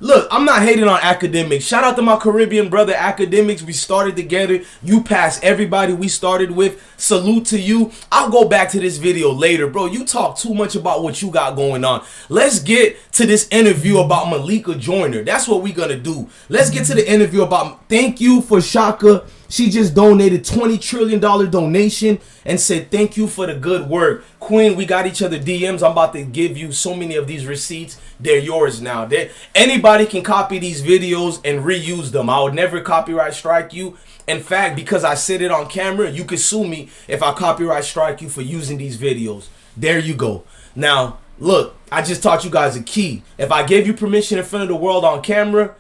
Look, I'm not hating on Academics. Shout out to my Caribbean brother Academics. We started together. You passed everybody we started with. Salute to you. I'll go back to this video later, bro. You talk too much about what you got going on. Let's get to this interview about Malika Joyner. That's what we're gonna do. Let's get to the interview about. Thank you for Shaka. She just donated $20 trillion donation and said thank you for the good work. Queen, we got each other DMs. I'm about to give you so many of these receipts. They're yours now. Anybody can copy these videos and reuse them. I would never copyright strike you. In fact, because I said it on camera, you can sue me if I copyright strike you for using these videos. There you go. Now, look, I just taught you guys a key. If I gave you permission in front of the world on camera,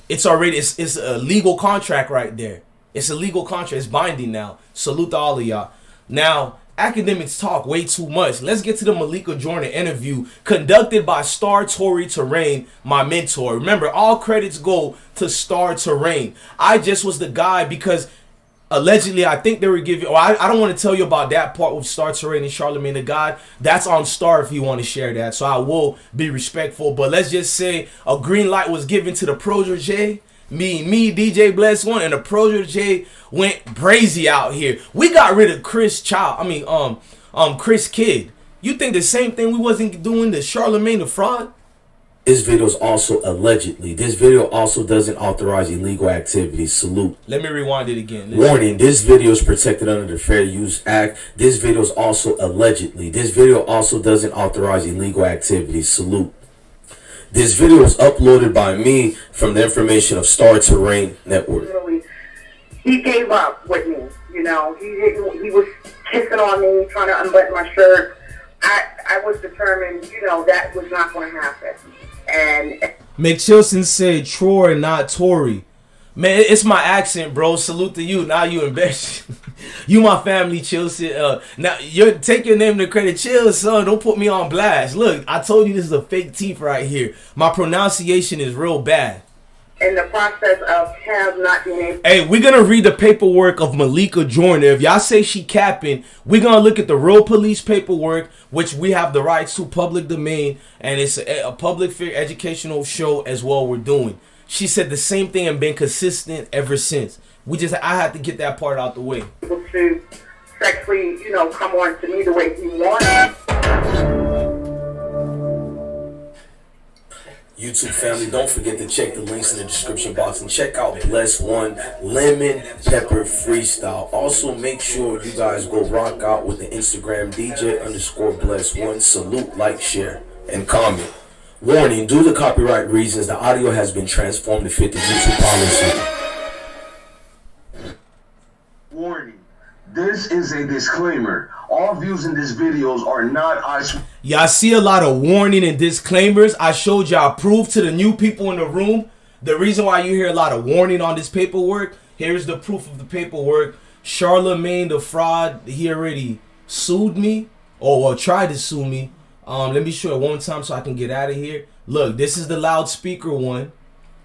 it's a legal contract right there. It's a legal contract. It's binding now. Salute to all of y'all. Now, Academics talk way too much. Let's get to the Malika Joyner interview conducted by Star Tory Terrain, my mentor. Remember, all credits go to Star Terrain. I just was the guy because allegedly I think they were giving... I don't want to tell you about that part with Star Terrain and Charlemagne the God. That's on Star if you want to share that. So I will be respectful. But let's just say a green light was given to the protege. Me, DJ Bless One, and the protege went brazy out here. We got rid of Chris Kidd. You think the same thing we wasn't doing to Charlamagne the fraud? This video is also allegedly. This video also doesn't authorize illegal activities. Salute. Let me rewind it again. Listen. Warning, this video is protected under the Fair Use Act. This video is also allegedly. This video also doesn't authorize illegal activities. Salute. This video was uploaded by me from the information of Star Terrain Network. He gave up with me, you know. He was kissing on me, trying to unbutton my shirt. I was determined, you know, that was not going to happen. And McChilson said Troy, not Tory. Man, it's my accent, bro. Salute to you. Now you embarrassed. You my family, Chilson. Now you take your name to credit. Chill, son. Don't put me on blast. Look, I told you this is a fake teeth right here. My pronunciation is real bad. In the process of him not being able... Hey, we're going to read the paperwork of Malika Joyner. If y'all say she capping, we're going to look at the real police paperwork, which we have the rights to public domain, and it's a public fair educational show as well we're doing. She said the same thing and been consistent ever since. I had to get that part out the way. Able to sexually, you know, come on to me the way he wanted. YouTube family, don't forget to check the links in the description box and check out Bless One Lemon Pepper Freestyle. Also, make sure you guys go rock out with the Instagram DJ_Bless One. Salute, like, share, and comment. Warning, due to copyright reasons, the audio has been transformed to fit the YouTube policy. Warning, this is a disclaimer. All views in this videos are not Y'all see a lot of warning and disclaimers. I showed y'all proof to the new people in the room. The reason why you hear a lot of warning on this paperwork, here's the proof of the paperwork. Charlamagne the fraud, he already sued me, or tried to sue me. Let me show it one time so I can get out of here. Look, this is the loudspeaker one.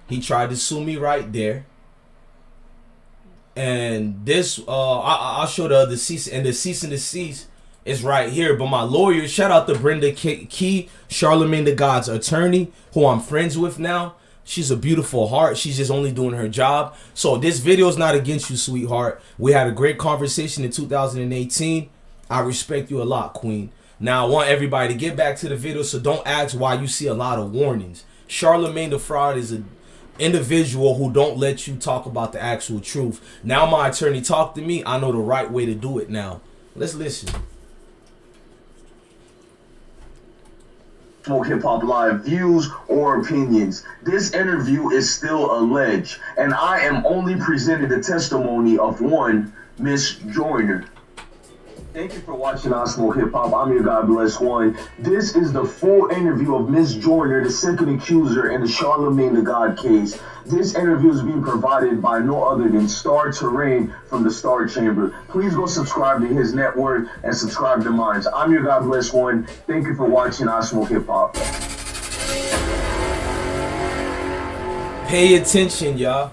He tried to sue me right there. And this, I'll show the other cease, and the cease and desist is right here. But my lawyer, shout out to Brenda Key, Charlemagne the God's attorney, who I'm friends with now. She's a beautiful heart. She's just only doing her job. So this video is not against you, sweetheart. We had a great conversation in 2018. I respect you a lot, Queen. Now, I want everybody to get back to the video, so don't ask why you see a lot of warnings. Charlamagne the fraud is an individual who don't let you talk about the actual truth. Now my attorney talked to me. I know the right way to do it now. Let's listen. Smoke Hip Hop Live views or opinions. This interview is still alleged, and I am only presenting the testimony of one Miss Joyner. Thank you for watching Ismokehiphop. I'm your God Bless One. This is the full interview of Miss Joyner, the second accuser in the Charlemagne the God case. This interview is being provided by no other than Star Terrain from the Star Chamber. Please go subscribe to his network and subscribe to mine. I'm your God Bless One. Thank you for watching Ismokehiphop. Pay attention, y'all.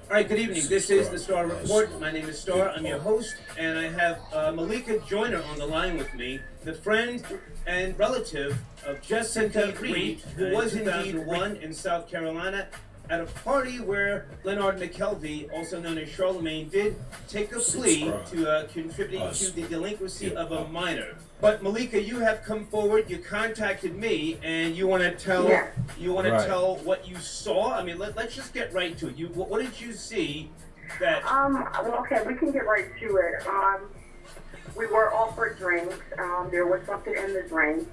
All right, good evening. This is the Star Report. My name is Star. I'm your host, and I have Malika Joyner on the line with me, the friend and relative of Jessica Reid, who was indeed one in South Carolina at a party where Leonard McKelvey, also known as Charlamagne, did take a plea to contributing to the delinquency of a minor. But Malika, you have come forward. You contacted me, and you want to tell tell what you saw. I mean, let's just get right to it. What did you see? That well, okay, we can get right to it. We were offered drinks. There was something in the drink.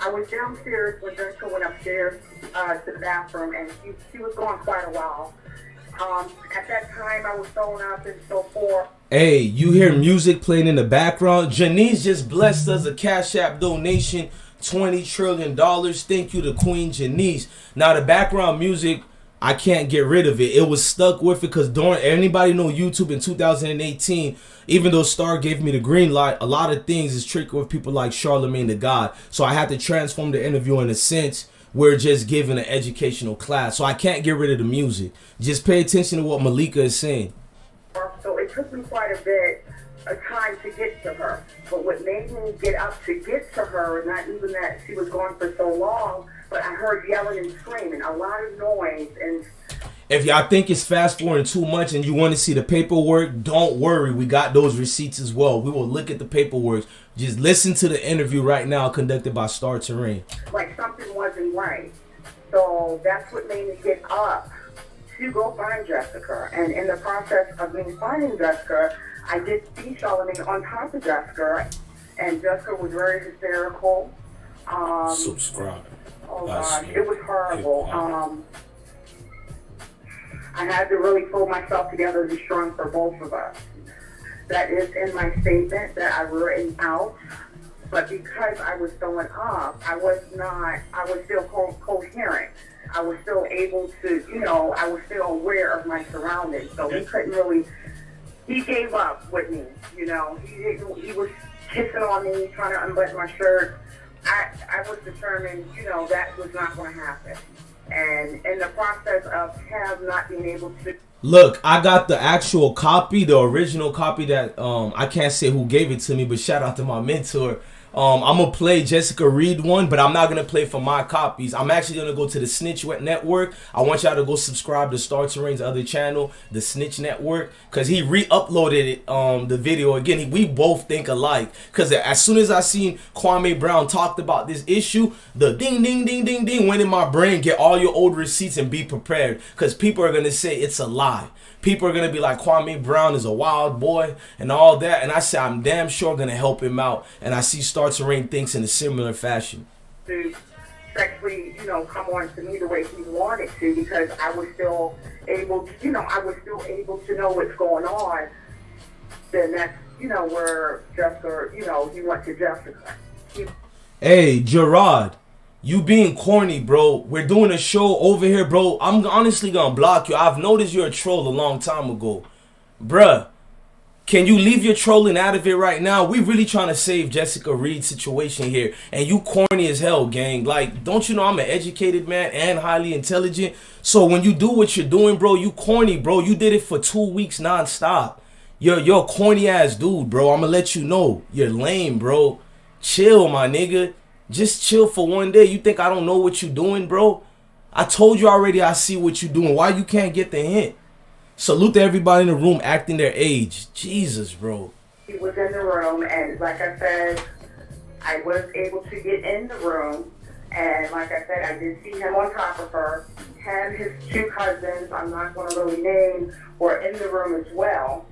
I was downstairs when Jessica went upstairs to the bathroom, and she was gone quite a while. At that time, I was throwing up and so forth. Hey, you hear music playing in the background? Janice just blessed us a Cash App donation, $20 trillion. Thank you to Queen Janice. Now, the background music, I can't get rid of it. It was stuck with it because during, anybody know YouTube in 2018, even though Star gave me the green light, a lot of things is tricky with people like Charlemagne the God. So I had to transform the interview in a sense. We're just giving an educational class. So I can't get rid of the music. Just pay attention to what Malika is saying. So it took me quite a bit of time to get to her. But what made me get up to get to her, not even that she was gone for so long, but I heard yelling and screaming, a lot of noise. And if y'all think it's fast forwarding too much and you want to see the paperwork, don't worry. We got those receipts as well. We will look at the paperwork. Just listen to the interview right now conducted by Star Terrain. Like something wasn't right. So that's what made me get up to go find Jessica. And in the process of me finding Jessica, I did see Charlamagne on top of Jessica. And Jessica was very hysterical. Subscribe. Oh God, it was horrible. I had to really pull myself together to be strong for both of us. That is in my statement that I've written out. But because I was throwing up, I was still coherent. I was still able to, I was still aware of my surroundings. So he gave up with me, he was kissing on me, trying to unbutton my shirt. I was determined, that was not going to happen. And in the process of him not being able to... Look, I got the actual copy, the original copy that I can't say who gave it to me, but shout out to my mentor. I'm going to play Jessica Reid one, but I'm not going to play for my copies. I'm actually going to go to the Snitch Network. I want y'all to go subscribe to Star Terrain's other channel, the Snitch Network, because he re-uploaded it, the video again. We both think alike, because as soon as I seen Kwame Brown talked about this issue, the ding, ding, ding, ding, ding went in my brain. Get all your old receipts and be prepared, because people are going to say it's a lie. People are going to be like, Kwame Brown is a wild boy and all that. And I said, I'm damn sure going to help him out. And I see Star Terrain thinks in a similar fashion. To sexually, come on to me the way he wanted to, because I was still able to, know what's going on. Then that's, where Jessica, he went to Jessica. Hey, Gerard. You being corny, bro. We're doing a show over here, bro. I'm honestly gonna block you. I've noticed you're a troll a long time ago. Bruh, can you leave your trolling out of it right now? We really trying to save Jessica Reid's situation here. And you corny as hell, gang. Like, don't you know I'm an educated man and highly intelligent? So when you do what you're doing, bro, you corny, bro. You did it for 2 weeks nonstop. You're a corny ass dude, bro. I'm gonna let you know. You're lame, bro. Chill, my nigga. Just chill for one day. You think I don't know what you're doing, bro? I told you already I see what you're doing. Why you can't get the hint? Salute to everybody in the room acting their age. Jesus, bro. He was in the room, and like I said, I was able to get in the room. And like I said, I did see him on top of her. Him, his two cousins, I'm not going to really name, were in the room as well.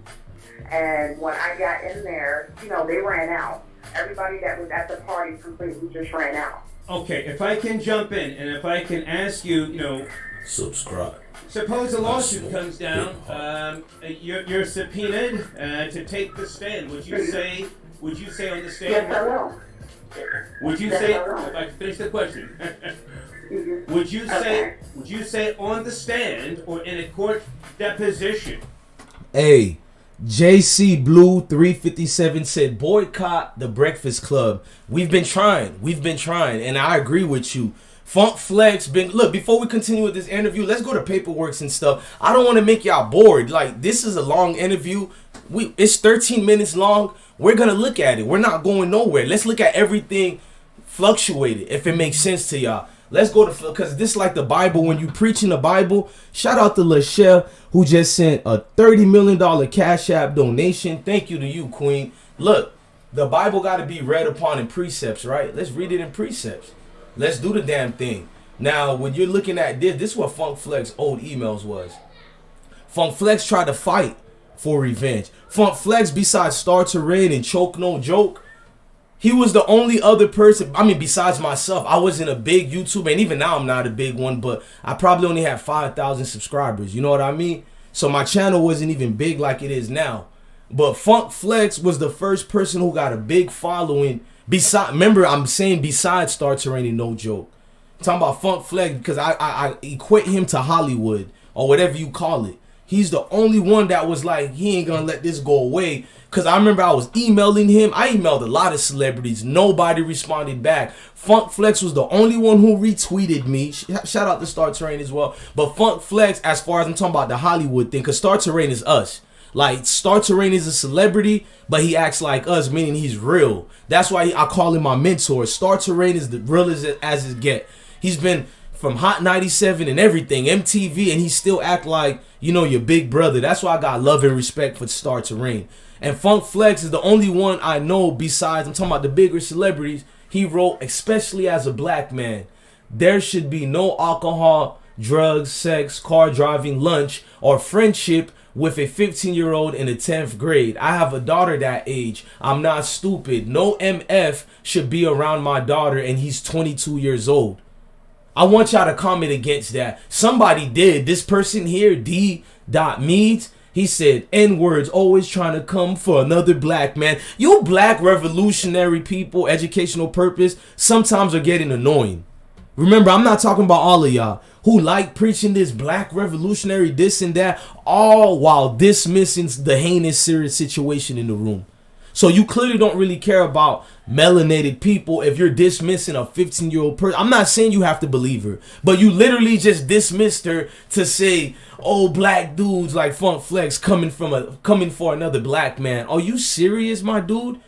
And when I got in there, they ran out. Everybody that was at the party completely just ran out. Okay, if I can jump in and if I can ask you, subscribe. Suppose a lawsuit comes down, you're subpoenaed to take the stand. Would you say on the stand? Yes, I will. Would you say? If I can finish the question. Would you say on the stand or in a court deposition? Hey, JC Blue 357 said boycott the Breakfast Club. We've been trying, and I agree with you. Funk Flex been look. Before we continue with this interview, let's go to paperwork and stuff. I don't want to make y'all bored. Like, this is a long interview. It's 13 minutes long. We're gonna look at it. We're not going nowhere. Let's look at everything fluctuated if it makes sense to y'all. Let's go to, because this is like the Bible. When you preaching the Bible, shout out to Lachelle who just sent a $30 million Cash App donation. Thank you to you, Queen. Look, the Bible got to be read upon in precepts, right? Let's read it in precepts. Let's do the damn thing. Now, when you're looking at this is what Funk Flex old emails was. Funk Flex tried to fight for revenge. Funk Flex, besides Star to Reid and Choke No Joke, he was the only other person, I mean, besides myself. I wasn't a big YouTuber, and even now I'm not a big one, but I probably only had 5,000 subscribers. You know what I mean? So my channel wasn't even big like it is now. But Funk Flex was the first person who got a big following. Remember, I'm saying besides Star Terrain and No Joke. I'm talking about Funk Flex because I equate him to Hollywood or whatever you call it. He's the only one that was like, he ain't gonna let this go away. Because I remember I was emailing him. I emailed a lot of celebrities. Nobody responded back. Funk Flex was the only one who retweeted me. Shout out to Star Terrain as well. But Funk Flex, as far as I'm talking about the Hollywood thing, because Star Terrain is us. Like, Star Terrain is a celebrity, but he acts like us, meaning he's real. That's why I call him my mentor. Star Terrain is the real as it get. He's been from Hot 97 and everything, MTV, and he still act like, you know, your big brother. That's why I got love and respect for Star Terrain. And Funk Flex is the only one I know besides, I'm talking about the bigger celebrities, he wrote, especially as a black man, there should be no alcohol, drugs, sex, car driving, lunch, or friendship with a 15-year-old in the 10th grade. I have a daughter that age. I'm not stupid. No MF should be around my daughter, and he's 22 years old. I want y'all to comment against that. Somebody did. This person here, D.Meads, he said, N-words always trying to come for another black man. You black revolutionary people, educational purpose, sometimes are getting annoying. Remember, I'm not talking about all of y'all who like preaching this black revolutionary this and that, all while dismissing the heinous serious situation in the room. So you clearly don't really care about melanated people if you're dismissing a 15-year-old person. I'm not saying you have to believe her, but you literally just dismissed her to say, oh, black dudes like Funk Flex coming for another black man. Are you serious, my dude?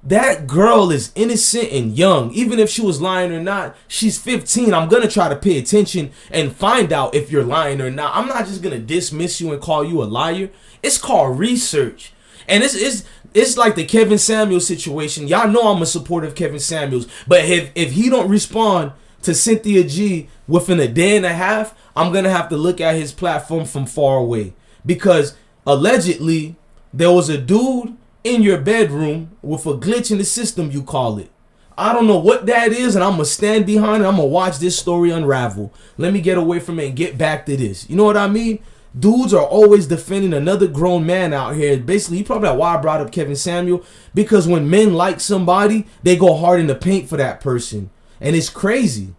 That girl is innocent and young. Even if she was lying or not, she's 15. I'm going to try to pay attention and find out if you're lying or not. I'm not just going to dismiss you and call you a liar. It's called research. And it's like the Kevin Samuels situation. Y'all know I'm a supporter of Kevin Samuels. But if he don't respond to Cynthia G within a day and a half, I'm going to have to look at his platform from far away. Because allegedly, there was a dude in your bedroom with a glitch in the system, you call it. I don't know what that is, and I'm going to stand behind it. I'm going to watch this story unravel. Let me get away from it and get back to this. You know what I mean? Dudes are always defending another grown man out here. Basically, you probably know why I brought up Kevin Samuel. Because when men like somebody, they go hard in the paint for that person. And it's crazy.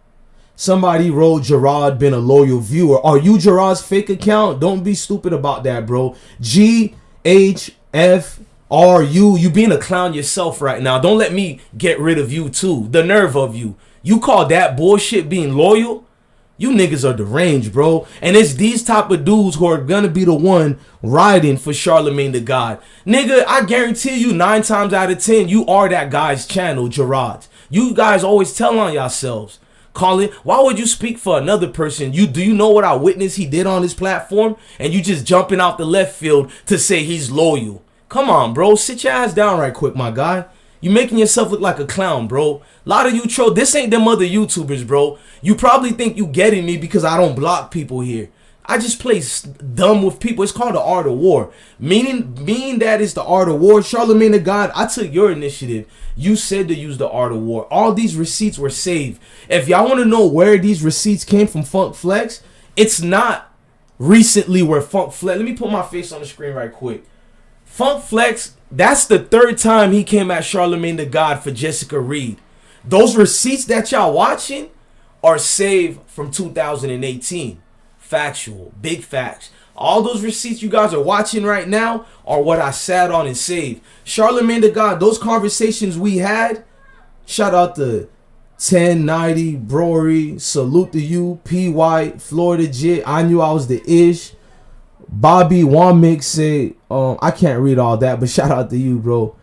Somebody wrote Gerard been a loyal viewer. Are you Gerard's fake account? Don't be stupid about that, bro. GHF you being a clown yourself right now. Don't let me get rid of you too. The nerve of you. You call that bullshit being loyal? You niggas are deranged, bro. And it's these type of dudes who are gonna be the one riding for Charlemagne the God. Nigga, I guarantee you 9 times out of 10, you are that guy's channel, Gerard. You guys always tell on yourselves. Colin, why would you speak for another person? Do you know what I witnessed he did on his platform? And you just jumping out the left field to say he's loyal. Come on, bro. Sit your ass down right quick, my guy. You making yourself look like a clown, bro. A lot of you troll. This ain't them other YouTubers, bro. You probably think you getting me because I don't block people here. I just play dumb with people. It's called the art of war. Meaning that it's the art of war. Charlemagne the God, I took your initiative. You said to use the art of war. All these receipts were saved. If y'all want to know where these receipts came from Funk Flex, It's not recently where Funk Flex. Let me put my face on the screen right quick. Funk Flex, that's the third time he came at Charlamagne the God for Jessica Reid. Those receipts that y'all watching are saved from 2018. Factual. Big facts. All those receipts you guys are watching right now are what I sat on and saved. Charlamagne the God, those conversations we had, shout out to 1090, Brory, salute to you, P. White, Florida Jit, I knew I was the ish. Bobby Wamik say, I can't read all that, but shout out to you, bro.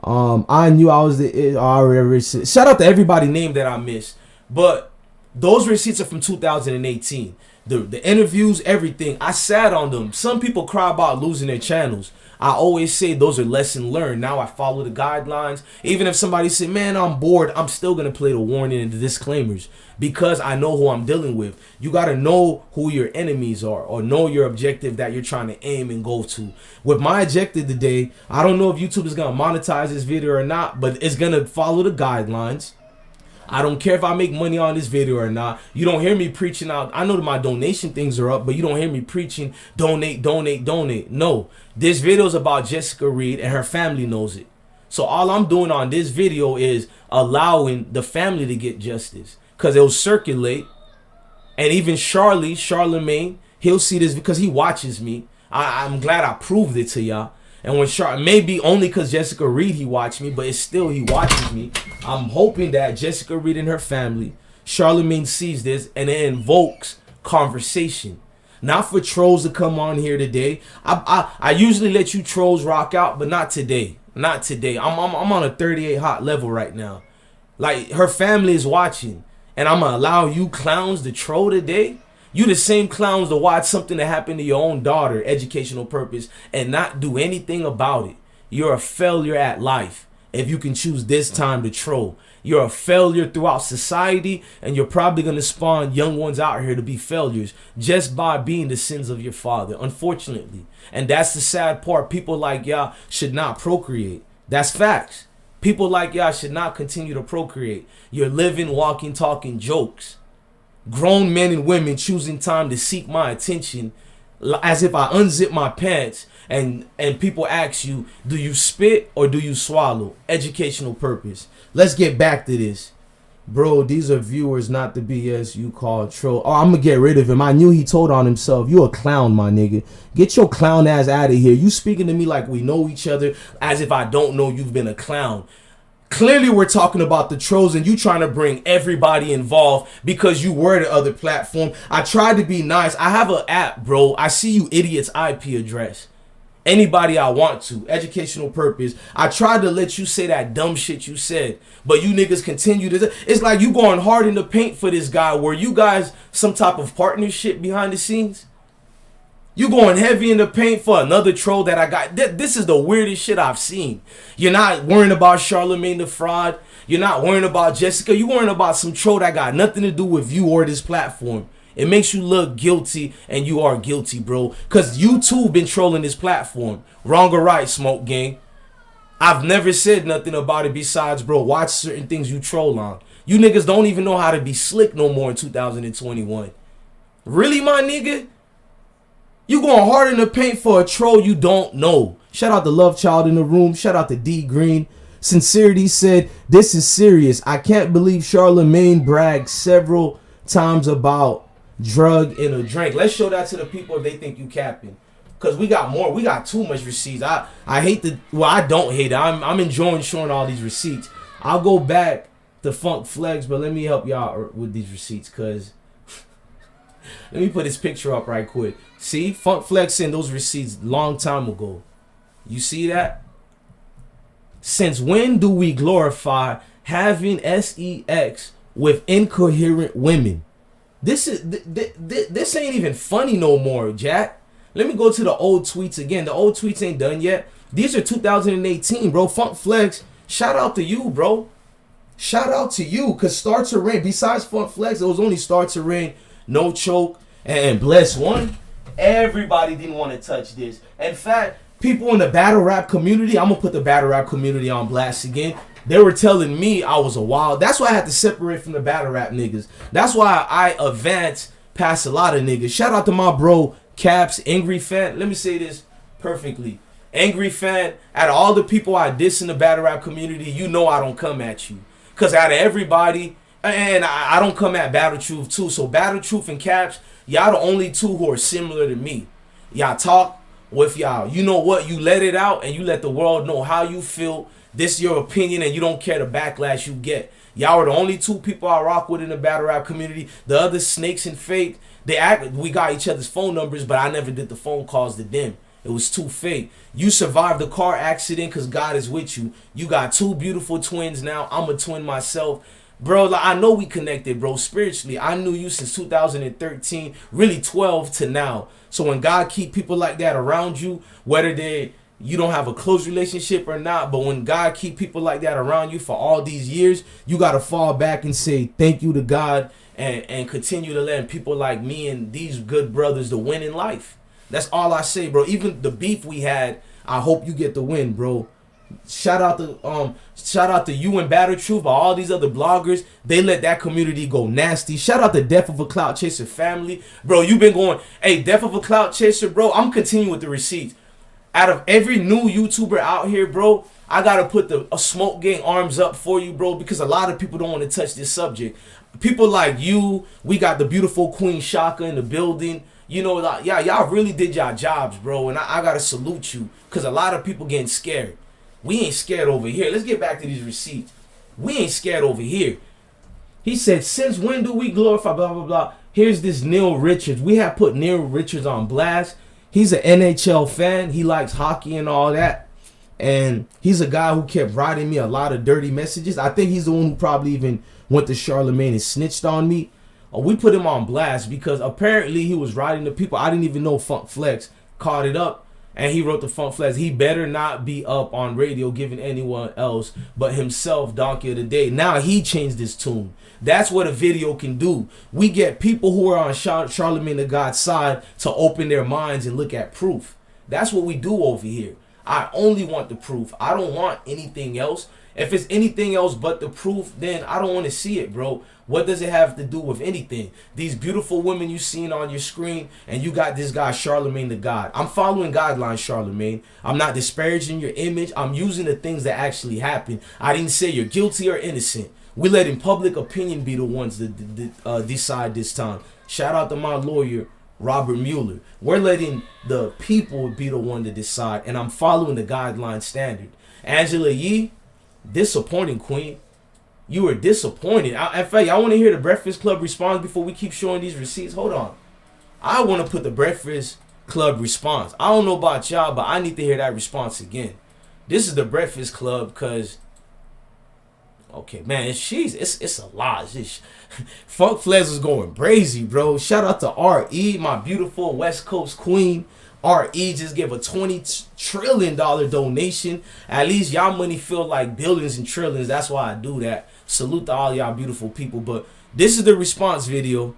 I knew I was the ish. Shout out to everybody named that I missed. But those receipts are from 2018. The interviews, everything, I sat on them. Some people cry about losing their channels. I always say those are lesson learned. Now I follow the guidelines. Even if somebody said, man, I'm bored, I'm still going to play the warning and the disclaimers because I know who I'm dealing with. You got to know who your enemies are or know your objective that you're trying to aim and go to. With my objective today, I don't know if YouTube is going to monetize this video or not, but it's going to follow the guidelines. I don't care if I make money on this video or not. You don't hear me preaching out. I know that my donation things are up, but you don't hear me preaching donate, donate, donate. No, this video is about Jessica Reid and her family knows it. So all I'm doing on this video is allowing the family to get justice because it'll circulate. And even Charlemagne, he'll see this because he watches me. I'm glad I proved it to y'all. And when maybe only because Jessica Reid he watched me, but it's still he watches me. I'm hoping that Jessica Reid and her family, Charlemagne sees this and it invokes conversation. Not for trolls to come on here today. I usually let you trolls rock out, but not today. Not today. I'm on a 38 hot level right now. Like her family is watching, and I'm gonna allow you clowns to troll today. You the same clowns to watch something that happened to your own daughter, educational purpose, and not do anything about it. You're a failure at life if you can choose this time to troll. You're a failure throughout society, and you're probably going to spawn young ones out here to be failures just by being the sins of your father, unfortunately. And that's the sad part. People like y'all should not procreate. That's facts. People like y'all should not continue to procreate. You're living, walking, talking jokes. Grown men and women choosing time to seek my attention as if I unzip my pants and people ask you, do you spit or do you swallow? Educational purpose. Let's get back to this. Bro, these are viewers, not the BS you call troll. Oh, I'm gonna get rid of him. I knew he told on himself. You a clown, my nigga. Get your clown ass out of here. You speaking to me like we know each other as if I don't know you've been a clown. Clearly, we're talking about the trolls and you trying to bring everybody involved because you were the other platform. I tried to be nice. I have an app, bro. I see you idiots' IP address. Anybody I want to. Educational purpose. I tried to let you say that dumb shit you said, but you niggas continue to. It's like you going hard in the paint for this guy. Were you guys some type of partnership behind the scenes? You going heavy in the paint for another troll that I got. This is the weirdest shit I've seen. You're not worrying about Charlamagne the fraud. You're not worrying about Jessica. You're worrying about some troll that got nothing to do with you or this platform. It makes you look guilty, and you are guilty, bro. Because you too been trolling this platform. Wrong or right, Smoke Gang. I've never said nothing about it besides, bro, watch certain things you troll on. You niggas don't even know how to be slick no more in 2021. Really, my nigga? You going hard in the paint for a troll you don't know. Shout out to Love Child in the room. Shout out to D Green. Sincerity said, this is serious. I can't believe Charlamagne bragged several times about drug in a drink. Let's show that to the people if they think you capping. Because we got more. We got too much receipts. I hate the... Well, I don't hate it. I'm enjoying showing all these receipts. I'll go back to Funk Flex, but let me help y'all with these receipts because... Let me put this picture up right quick. See? Funk Flex sent those receipts long time ago. You see that? Since when do we glorify having sex with incoherent women? This ain't even funny no more, Jack. Let me go to the old tweets again. The old tweets ain't done yet. These are 2018, bro. Funk Flex, shout out to you, bro. Shout out to you, because Start to Rain, besides Funk Flex, it was only Start to Rain, No Choke, and Bless One. Everybody didn't want to touch this. In fact, people in the battle rap community, I'm going to put the battle rap community on blast again. They were telling me I was a wild. That's why I had to separate from the battle rap niggas. That's why I advanced past a lot of niggas. Shout out to my bro Caps, Angry Fan. Let me say this perfectly. Angry Fan, out of all the people I diss in the battle rap community, you know I don't come at you. Because out of everybody, and I don't come at Battle Truth too. So Battle Truth and Caps, y'all the only two who are similar to me. Y'all talk with y'all. You know what? You let it out and you let the world know how you feel. This is your opinion and you don't care the backlash you get. Y'all are the only two people I rock with in the battle rap community. The other Snakes and Fake, we got each other's phone numbers, but I never did the phone calls to them. It was too fake. You survived the car accident because God is with you. You got two beautiful twins now. I'm a twin myself. Bro, like, I know we connected, bro, spiritually. I knew you since 2013, really 12 to now. So when God keep people like that around you, whether you don't have a close relationship or not, but when God keep people like that around you for all these years, you got to fall back and say thank you to God and continue to let people like me and these good brothers to win in life. That's all I say, bro. Even the beef we had, I hope you get the win, bro. Shout out to you and Battle Truth, but all these other bloggers, they let that community go nasty. Shout out to Death of a Clout Chaser family. Bro, you've been going, hey, Death of a Clout Chaser, bro, I'm continuing with the receipts. Out of every new YouTuber out here, bro, I gotta put a Smoke Gang arms up for you, bro, because a lot of people don't want to touch this subject. People like you, we got the beautiful Queen Shaka in the building. You know, like, yeah, y'all really did y'all jobs, bro, and I gotta salute you, because a lot of people getting scared. We ain't scared over here. Let's get back to these receipts. We ain't scared over here. He said, since when do we glorify blah, blah, blah. Here's this Neil Richards. We have put Neil Richards on blast. He's an NHL fan. He likes hockey and all that. And he's a guy who kept writing me a lot of dirty messages. I think he's the one who probably even went to Charlamagne and snitched on me. We put him on blast because apparently he was writing to people. I didn't even know Funk Flex caught it up. And he wrote the Funk Flex. He better not be up on radio giving anyone else but himself Donkey of the Day. Now he changed his tune. That's what a video can do. We get people who are on Charlemagne the God's side to open their minds and look at proof. That's what we do over here. I only want the proof. I don't want anything else. If it's anything else but the proof, then I don't want to see it, bro. What does it have to do with anything? These beautiful women you seen on your screen, and you got this guy Charlemagne the God. I'm following guidelines, Charlemagne. I'm not disparaging your image. I'm using the things that actually happened. I didn't say you're guilty or innocent. We're letting public opinion be the ones that decide this time. Shout out to my lawyer, Robert Mueller. We're letting the people be the one to decide, and I'm following the guideline standard. Angela Yee, disappointing, queen. You were disappointed. In fact, I want to hear the Breakfast Club response before we keep showing these receipts. Hold on. I want to put the Breakfast Club response. I don't know about y'all, but I need to hear that response again. This is the Breakfast Club because, okay, man, it's a lot. Funk Flex is going crazy, bro. Shout out to R.E., my beautiful West Coast queen. R.E. just gave a $20 trillion donation. At least y'all money feel like billions and trillions. That's why I do that. Salute to all y'all beautiful people. But this is the response video.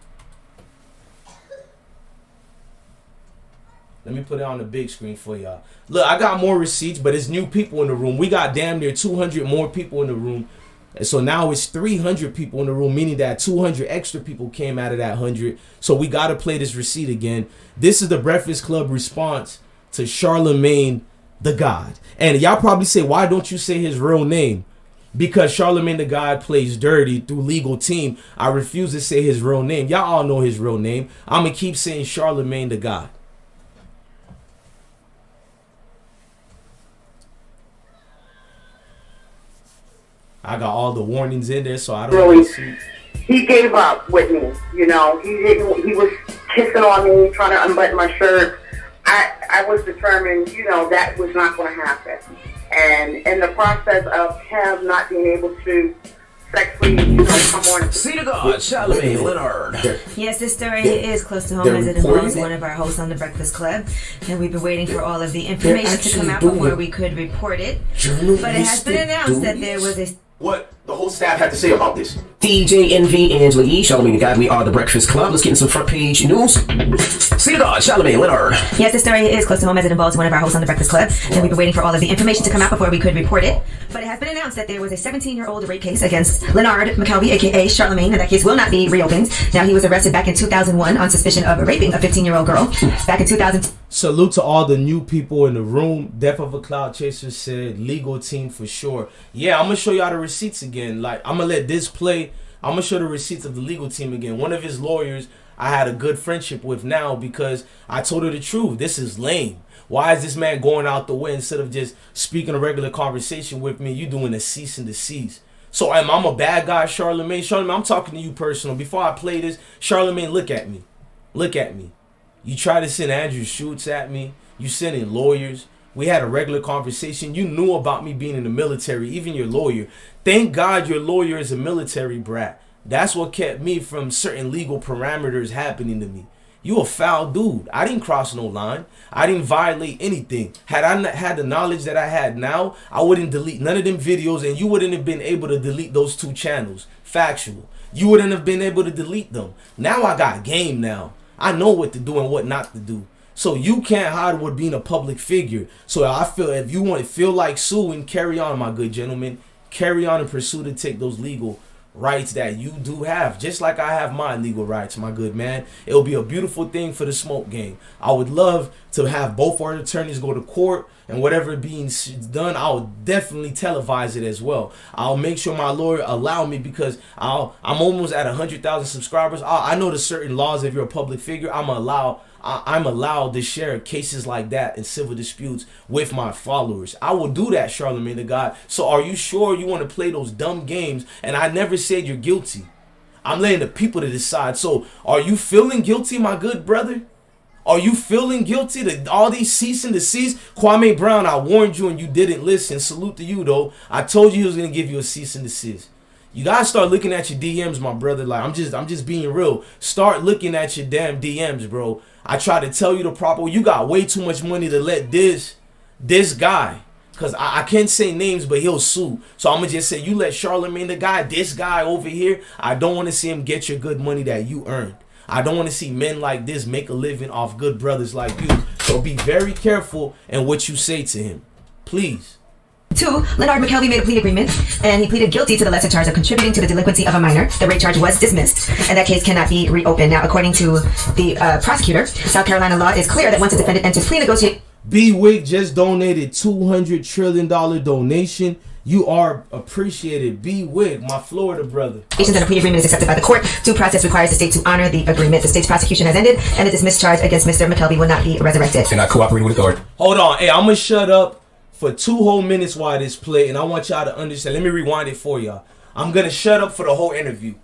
Let me put it on the big screen for y'all. Look, I got more receipts, but it's new people in the room. We got damn near 200 more people in the room. And so now it's 300 people in the room, meaning that 200 extra people came out of that 100. So we got to play this receipt again. This is the Breakfast Club response to Charlemagne the God. And y'all probably say, why don't you say his real name? Because Charlemagne the God plays dirty through legal team. I refuse to say his real name. Y'all all know his real name. I'm going to keep saying Charlemagne the God. I got all the warnings in there, so I don't really see. He gave up with me, you know. He was kissing on me, trying to unbutton my shirt. I was determined, you know, that was not going to happen. And in the process of him not being able to sexually, you know, come on. See the God, Charlemagne Leonard. Yes, this story is close to home as it involves one of our hosts on the Breakfast Club, and we've been waiting for all of the information to come out before we could report it. But it has been announced that there was a what the whole staff had to say about this. DJ Envy and Lee, Charlamagne God, we are the Breakfast Club. Let's get in some front page news. See the God, Charlemagne Leonard. Yes, this story is close to home as it involves one of our hosts on the Breakfast Club, and we've been waiting for all of the information to come out before we could report it. But it has been announced that there was a 17-year-old rape case against Leonard McKelvey, aka Charlemagne, and that case will not be reopened. Now, he was arrested back in 2001 on suspicion of raping a 15-year-old girl. Back in 2000. Salute to all the new people in the room. Death of a Cloud Chaser said legal team for sure. Yeah, I'm gonna show y'all the receipts again. Like, I'm gonna let this play. I'm gonna show the receipts of the legal team again. One of his lawyers I had a good friendship with now because I told her the truth. This is lame. Why is this man going out the way instead of just speaking a regular conversation with me? You doing a cease and desist. So I'm a bad guy, Charlemagne. Charlemagne, I'm talking to you personal. Before I play this, Charlemagne, look at me. Look at me. You try to send Andrew Schutz at me. You send in lawyers. We had a regular conversation. You knew about me being in the military, even your lawyer. Thank God your lawyer is a military brat. That's what kept me from certain legal parameters happening to me. You a foul dude. I didn't cross no line. I didn't violate anything. Had I not had the knowledge that I had now, I wouldn't delete none of them videos, and you wouldn't have been able to delete those 2 channels. Factual. You wouldn't have been able to delete them. Now I got game now. I know what to do and what not to do. So you can't hide with being a public figure. So I feel if you want to feel like suing, carry on, my good gentleman. Carry on and pursue to take those legal rights that you do have, just like I have my legal rights, my good man. It'll be a beautiful thing for the smoke game. I would love to have both our attorneys go to court, and whatever being done, I'll definitely televise it as well. I'll make sure my lawyer allow me, because I'm almost at 100,000 subscribers. I know the certain laws. If you're a public figure, I'm allowed to share cases like that in civil disputes with my followers. I will do that, Charlamagne the God. So are you sure you want to play those dumb games? And I never said you're guilty. I'm letting the people to decide. So are you feeling guilty, my good brother? Are you feeling guilty to all these cease and desist? Kwame Brown, I warned you and you didn't listen. Salute to you, though. I told you he was going to give you a cease and desist. You gotta start looking at your DMs, my brother. Like, I'm just being real. Start looking at your damn DMs, bro. I try to tell you the proper way. You got way too much money to let this guy, because I can't say names, but he'll sue. So I'm gonna just say, you let Charlamagne the guy, this guy over here, I don't want to see him get your good money that you earned. I don't want to see men like this make a living off good brothers like you. So be very careful in what you say to him, please. 2, Leonard McKelvey made a plea agreement, and he pleaded guilty to the lesser charge of contributing to the delinquency of a minor. The rape charge was dismissed, and that case cannot be reopened. Now, according to the prosecutor, South Carolina law is clear that once a defendant enters plea negotiations... B-Wig just donated $200 trillion donation. You are appreciated. B-Wig, my Florida brother. And a plea agreement is accepted by the court. Due process requires the state to honor the agreement. The state's prosecution has ended, and the dismissed charge against Mr. McKelvey will not be resurrected. And I cooperated with authority. Hold on. Hey, I'm going to shut up for 2 whole minutes while this play, and I want y'all to understand. Let me rewind it for y'all. I'm going to shut up for the whole interview.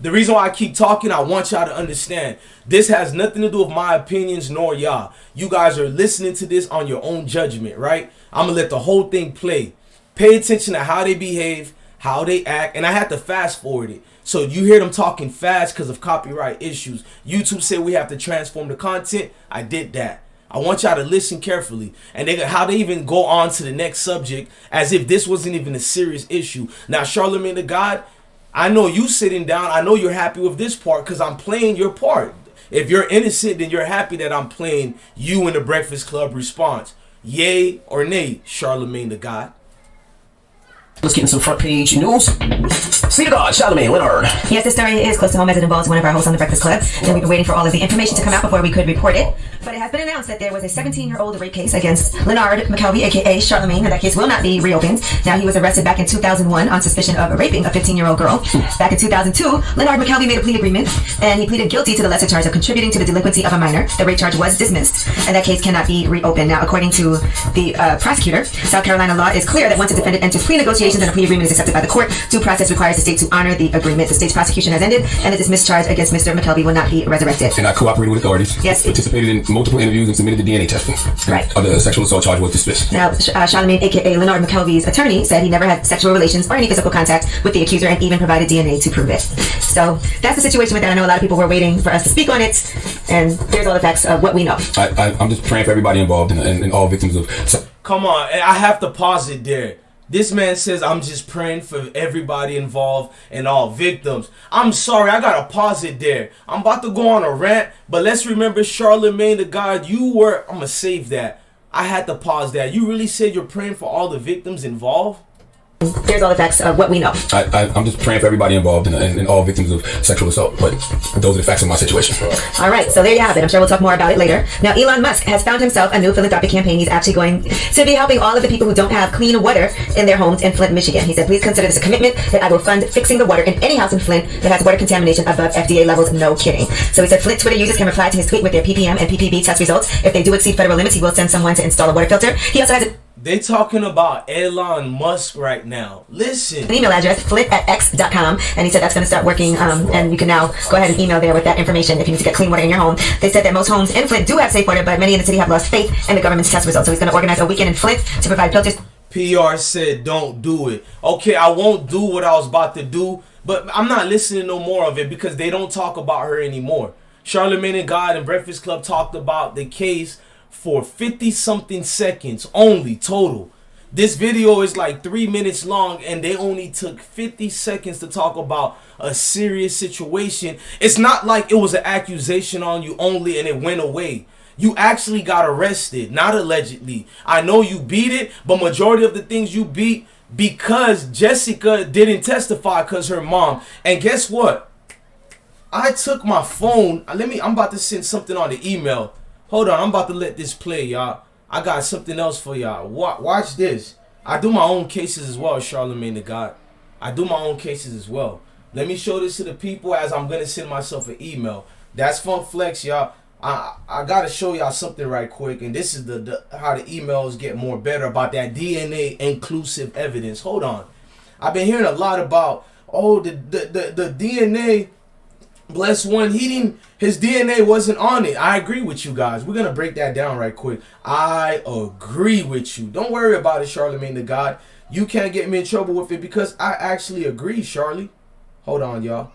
The reason why I keep talking, I want y'all to understand. This has nothing to do with my opinions nor y'all. You guys are listening to this on your own judgment, right? I'm going to let the whole thing play. Pay attention to how they behave, how they act, and I had to fast forward it. So you hear them talking fast because of copyright issues. YouTube said we have to transform the content. I did that. I want y'all to listen carefully. And how they even go on to the next subject as if this wasn't even a serious issue. Now, Charlamagne the God, I know you sitting down. I know you're happy with this part because I'm playing your part. If you're innocent, then you're happy that I'm playing you in the Breakfast Club response. Yay or nay, Charlamagne the God? Let's get in some front page news. See the God, Charlemagne Leonard. Yes, this story is close to home as it involves one of our hosts on the Breakfast Club, and we've been waiting for all of the information to come out before we could report it. But it has been announced that there was a 17-year-old rape case against Leonard McKelvey, aka Charlemagne, and that case will not be reopened. Now, he was arrested back in 2001 on suspicion of raping a 15-year-old girl. Back in 2002, Leonard McKelvey made a plea agreement, and he pleaded guilty to the lesser charge of contributing to the delinquency of a minor. The rape charge was dismissed, and that case cannot be reopened. Now, according to the prosecutor, South Carolina law is clear that once a defendant enters plea negotiations and a plea agreement is accepted by the court, due process requires the state to honor the agreement. The state's prosecution has ended, and the dismissed charge against Mr. McKelvey will not be resurrected. And I cooperated with authorities. Yes. Participated in multiple interviews and submitted the DNA testing. Right. The sexual assault charge was dismissed. Now, Charlamagne, aka Leonard McKelvey's attorney, said he never had sexual relations or any physical contact with the accuser and even provided DNA to prove it. So that's the situation with that. I know a lot of people were waiting for us to speak on it, and here's all the facts of what we know. I'm just praying for everybody involved and all victims of... Come on, I have to pause it there. This man says, I'm just praying for everybody involved and all victims. I'm sorry, I gotta pause it there. I'm about to go on a rant, but let's remember Charlemagne the God, I'm gonna save that. I had to pause that. You really said you're praying for all the victims involved? Here's all the facts of what we know. I'm just praying for everybody involved and all victims of sexual assault, but those are the facts of my situation. All right, so there you have it. I'm sure we'll talk more about it later. Now, Elon Musk has found himself a new philanthropic campaign. He's actually going to be helping all of the people who don't have clean water in their homes in Flint, Michigan. He said, please consider this a commitment that I will fund fixing the water in any house in Flint that has water contamination above FDA levels. No kidding. So he said Flint Twitter users can reply to his tweet with their ppm and ppb test results. If they do exceed federal limits, he will send someone to install a water filter. He also has a They talking about Elon Musk right now. Listen. an email address, flint@x.com, and he said that's going to start working, and you can now go ahead and email there with that information if you need to get clean water in your home. They said that most homes in Flint do have safe water, but many in the city have lost faith in the government's test results. So he's going to organize a weekend in Flint to provide filters. PR said don't do it. Okay, I won't do what I was about to do, but I'm not listening no more of it because they don't talk about her anymore. Charlamagne and God and Breakfast Club talked about the case for 50 something seconds only total. This video is like 3 minutes long and they only took 50 seconds to talk about a serious situation. It's not like it was an accusation on you only and it went away. You actually got arrested, not allegedly. I know you beat it, but majority of the things you beat because Jessica didn't testify because her mom. And guess what? I took my phone. I'm about to send something on the email. Hold on, I'm about to let this play, y'all. I got something else for y'all. Watch this. I do my own cases as well, Charlemagne the God. I do my own cases as well. Let me show this to the people as I'm going to send myself an email. That's Fun Flex, y'all. I got to show y'all something right quick. And this is how the emails get more better about that DNA inclusive evidence. Hold on. I've been hearing a lot about, the DNA... Bless one, his DNA wasn't on it. I agree with you guys. We're going to break that down right quick. I agree with you. Don't worry about it, Charlemagne the God. You can't get me in trouble with it because I actually agree, Charlie. Hold on, y'all.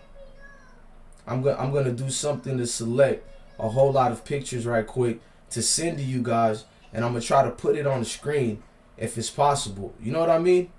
I'm going to do something to select a whole lot of pictures right quick to send to you guys. And I'm going to try to put it on the screen if it's possible. You know what I mean?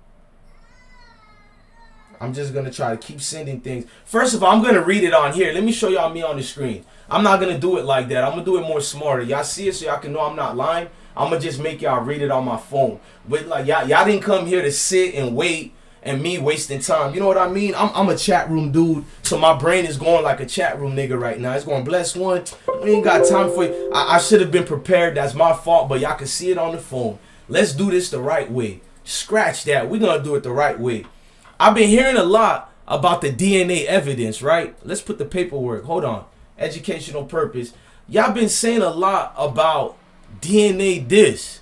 I'm just going to try to keep sending things. First of all, I'm going to read it on here. Let me show y'all me on the screen. I'm not going to do it like that. I'm going to do it more smarter. Y'all see it so y'all can know I'm not lying. I'm going to just make y'all read it on my phone. But like y'all didn't come here to sit and wait and me wasting time. You know what I mean? I'm a chat room dude. So my brain is going like a chat room nigga right now. It's going, bless one. We ain't got time for it. I should have been prepared. That's my fault. But y'all can see it on the phone. Let's do this the right way. Scratch that. We're going to do it the right way. I've been hearing a lot about the DNA evidence, right? Let's put the paperwork. Hold on. Educational purpose. Y'all been saying a lot about DNA this,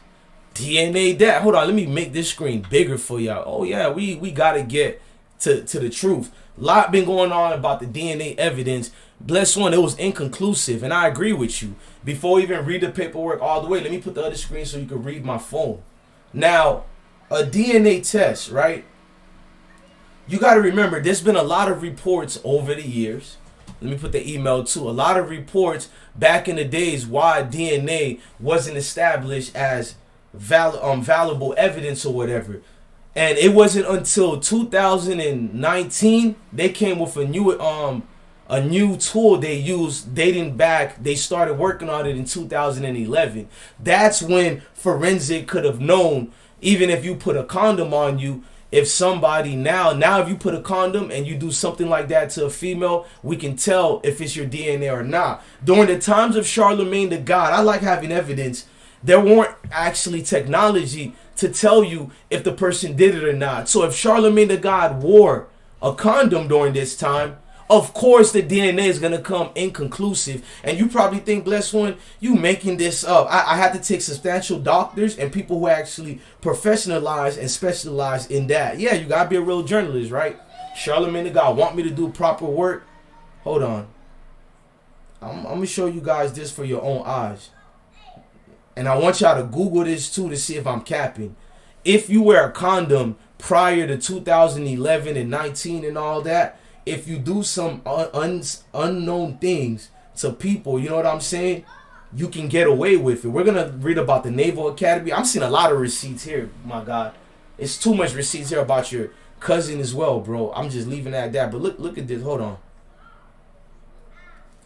DNA that. Hold on. Let me make this screen bigger for y'all. Oh, yeah. We got to get to the truth. A lot been going on about the DNA evidence. Bless one, it was inconclusive. And I agree with you. Before we even read the paperwork all the way, let me put the other screen so you can read my phone. Now, a DNA test, right? You got to remember, there's been a lot of reports over the years. Let me put the email too. A lot of reports back in the days why DNA wasn't established as valuable evidence or whatever. And it wasn't until 2019 they came with a new tool they used dating back. They started working on it in 2011. That's when forensic could have known, even if you put a condom on you, if somebody now if you put a condom and you do something like that to a female, we can tell if it's your DNA or not. During the times of Charlemagne the God, I like having evidence. There weren't actually technology to tell you if the person did it or not. So if Charlemagne the God wore a condom during this time, of course the DNA is going to come inconclusive. And you probably think, bless one, you making this up. I had to take substantial doctors and people who actually professionalize and specialize in that. Yeah, you got to be a real journalist, right? Charlemagne the God want me to do proper work. Hold on. I'm going to show you guys this for your own eyes. And I want y'all to Google this too to see if I'm capping. If you wear a condom prior to 2011 and 19 and all that, if you do some unknown things to people, you know what I'm saying? You can get away with it. We're going to read about the Naval Academy. I'm seeing a lot of receipts here, my God. It's too much receipts here about your cousin as well, bro. I'm just leaving it at that. But look at this. Hold on.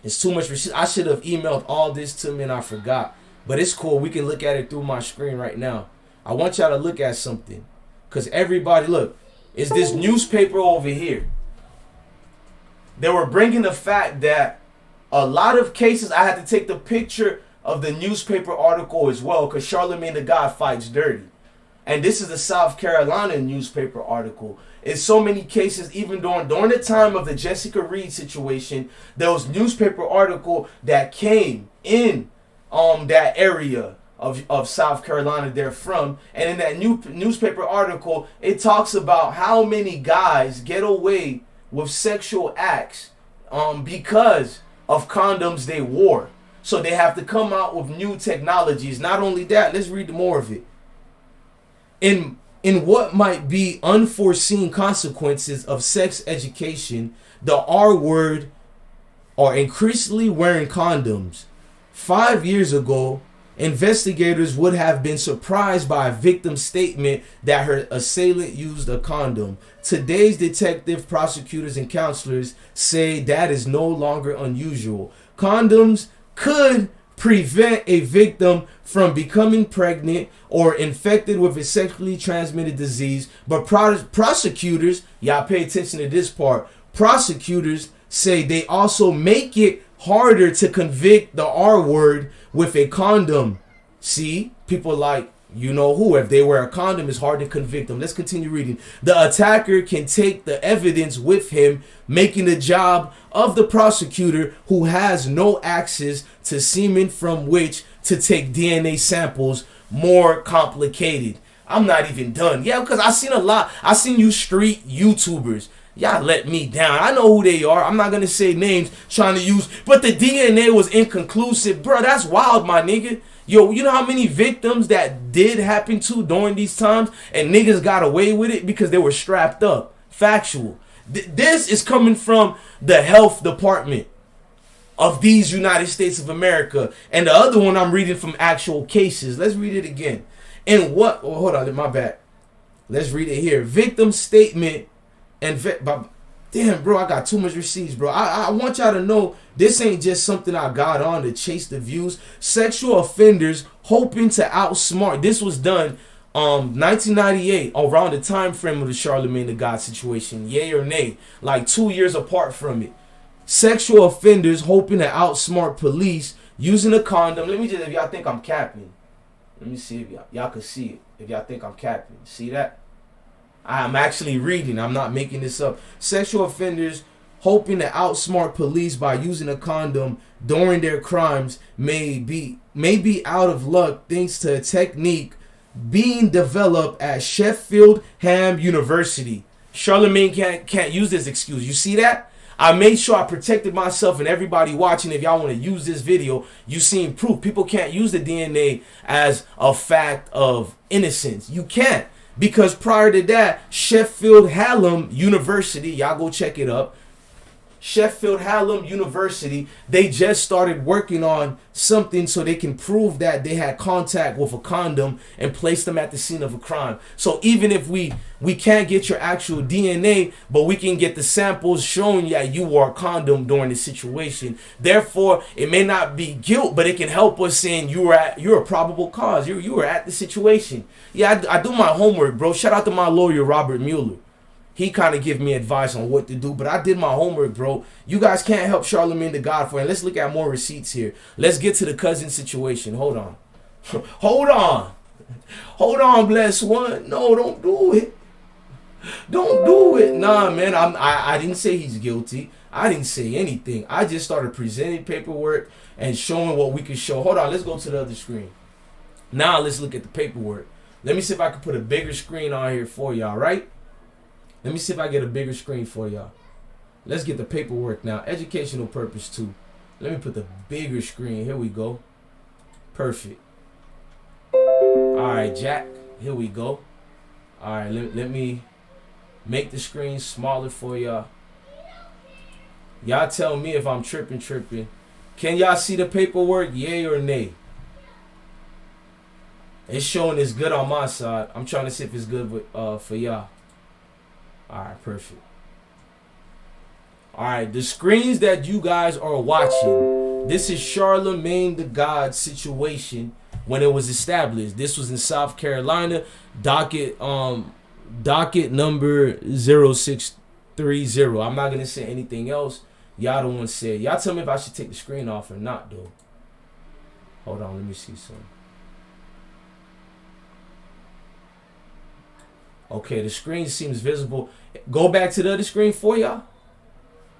It's too much receipts. I should have emailed all this to me and I forgot. But it's cool. We can look at it through my screen right now. I want y'all to look at something. Because everybody, look. It's this newspaper over here. They were bringing the fact that a lot of cases, I had to take the picture of the newspaper article as well, because Charlamagne the God fights dirty. And this is the South Carolina newspaper article. In so many cases, even during the time of the Jessica Reid situation, there was newspaper article that came in that area of South Carolina they're from. And in that newspaper article, it talks about how many guys get away with sexual acts because of condoms they wore. So they have to come out with new technologies. Not only that, let's read more of it. In what might be unforeseen consequences of sex education, the R word are increasingly wearing condoms. 5 years ago, investigators would have been surprised by a victim's statement that her assailant used a condom. Today's detective, prosecutors, and counselors say that is no longer unusual. Condoms could prevent a victim from becoming pregnant or infected with a sexually transmitted disease, but prosecutors, y'all pay attention to this part, prosecutors say they also make it harder to convict the R word with a condom. See, people like, you know who, if they wear a condom, it's hard to convict them. Let's continue reading. The attacker can take the evidence with him, making the job of the prosecutor, who has no access to semen from which to take DNA samples, more complicated. I'm not even done. Yeah, because I seen you street YouTubers. Y'all let me down. I know who they are. I'm not going to say names trying to use, but the DNA was inconclusive. Bro, that's wild, my nigga. Yo, you know how many victims that did happen to during these times and niggas got away with it because they were strapped up? Factual. This is coming from the health department of these United States of America. And the other one I'm reading from actual cases. Let's read it again. And what? Oh, hold on, my bad. Let's read it here. Victim statement and damn, bro, I got too much receipts, bro. I want y'all to know this ain't just something I got on to chase the views. Sexual offenders hoping to outsmart. This was done 1998, around the time frame of the Charlemagne the God situation. Yay or nay? Like 2 years apart from it. Sexual offenders hoping to outsmart police using a condom. Let me just, if y'all think I'm capping. Let me see if y'all can see it. If y'all think I'm capping. See that? I'm actually reading. I'm not making this up. Sexual offenders hoping to outsmart police by using a condom during their crimes may be out of luck thanks to a technique being developed at Sheffield Ham University. Charlemagne can't use this excuse. You see that? I made sure I protected myself and everybody watching. If y'all want to use this video, you seen proof. People can't use the DNA as a fact of innocence. You can't. Because prior to that, Sheffield Hallam University, y'all go check it up. Sheffield Hallam University, they just started working on something so they can prove that they had contact with a condom and place them at the scene of a crime. So even if we can't get your actual DNA, but we can get the samples showing that you wore a condom during the situation. Therefore, it may not be guilt, but it can help us saying you're a probable cause. You were at the situation. Yeah, I do my homework, bro. Shout out to my lawyer, Robert Mueller. He kind of give me advice on what to do, but I did my homework, bro. You guys can't help Charlemagne the God for it. Let's look at more receipts here. Let's get to the cousin situation. Hold on. Hold on, bless one. No, don't do it. Don't do it. Nah, man, I didn't say he's guilty. I didn't say anything. I just started presenting paperwork and showing what we could show. Hold on, let's go to the other screen. Now let's look at the paperwork. Let me see if I can put a bigger screen on here for y'all, right? Let me see if I get a bigger screen for y'all. Let's get the paperwork now. Educational purpose too. Let me put the bigger screen. Here we go. Perfect. Alright, Jack. Here we go. Alright, let me make the screen smaller for y'all. Y'all tell me if I'm tripping. Can y'all see the paperwork? Yay or nay? It's showing it's good on my side. I'm trying to see if it's good with, for y'all. Alright, perfect. Alright, the screens that you guys are watching, this is Charlamagne the God situation when it was established. This was in South Carolina, docket number 0630. I'm not gonna say anything else. Y'all don't want to say it. Y'all tell me if I should take the screen off or not though. Hold on, let me see something. Okay, the screen seems visible. Go back to the other screen for y'all.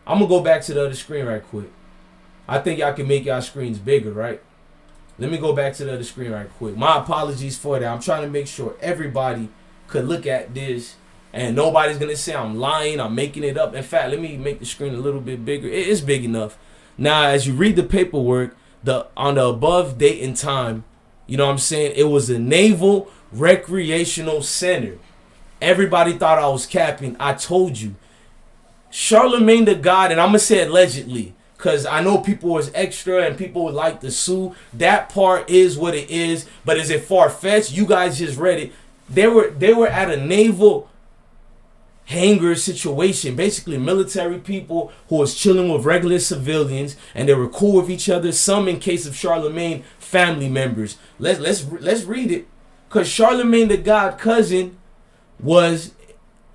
I'm gonna go back to the other screen right quick. I think y'all can make y'all screens bigger, right? Let me go back to the other screen right quick. My apologies for that. I'm trying to make sure everybody could look at this and nobody's gonna say I'm lying, I'm making it up. In fact, let me make the screen a little bit bigger. It is big enough. Now, as you read the paperwork, on the above date and time, you know what I'm saying? It was a Naval Recreational Center. Everybody thought I was capping. I told you. Charlamagne the God, and I'm going to say allegedly, because I know people was extra and people would like to sue. That part is what it is. But is it far-fetched? You guys just read it. They were at a naval hangar situation. Basically, military people who was chilling with regular civilians, and they were cool with each other. Some, in case of Charlamagne, family members. Let's read it. Because Charlamagne the God cousin was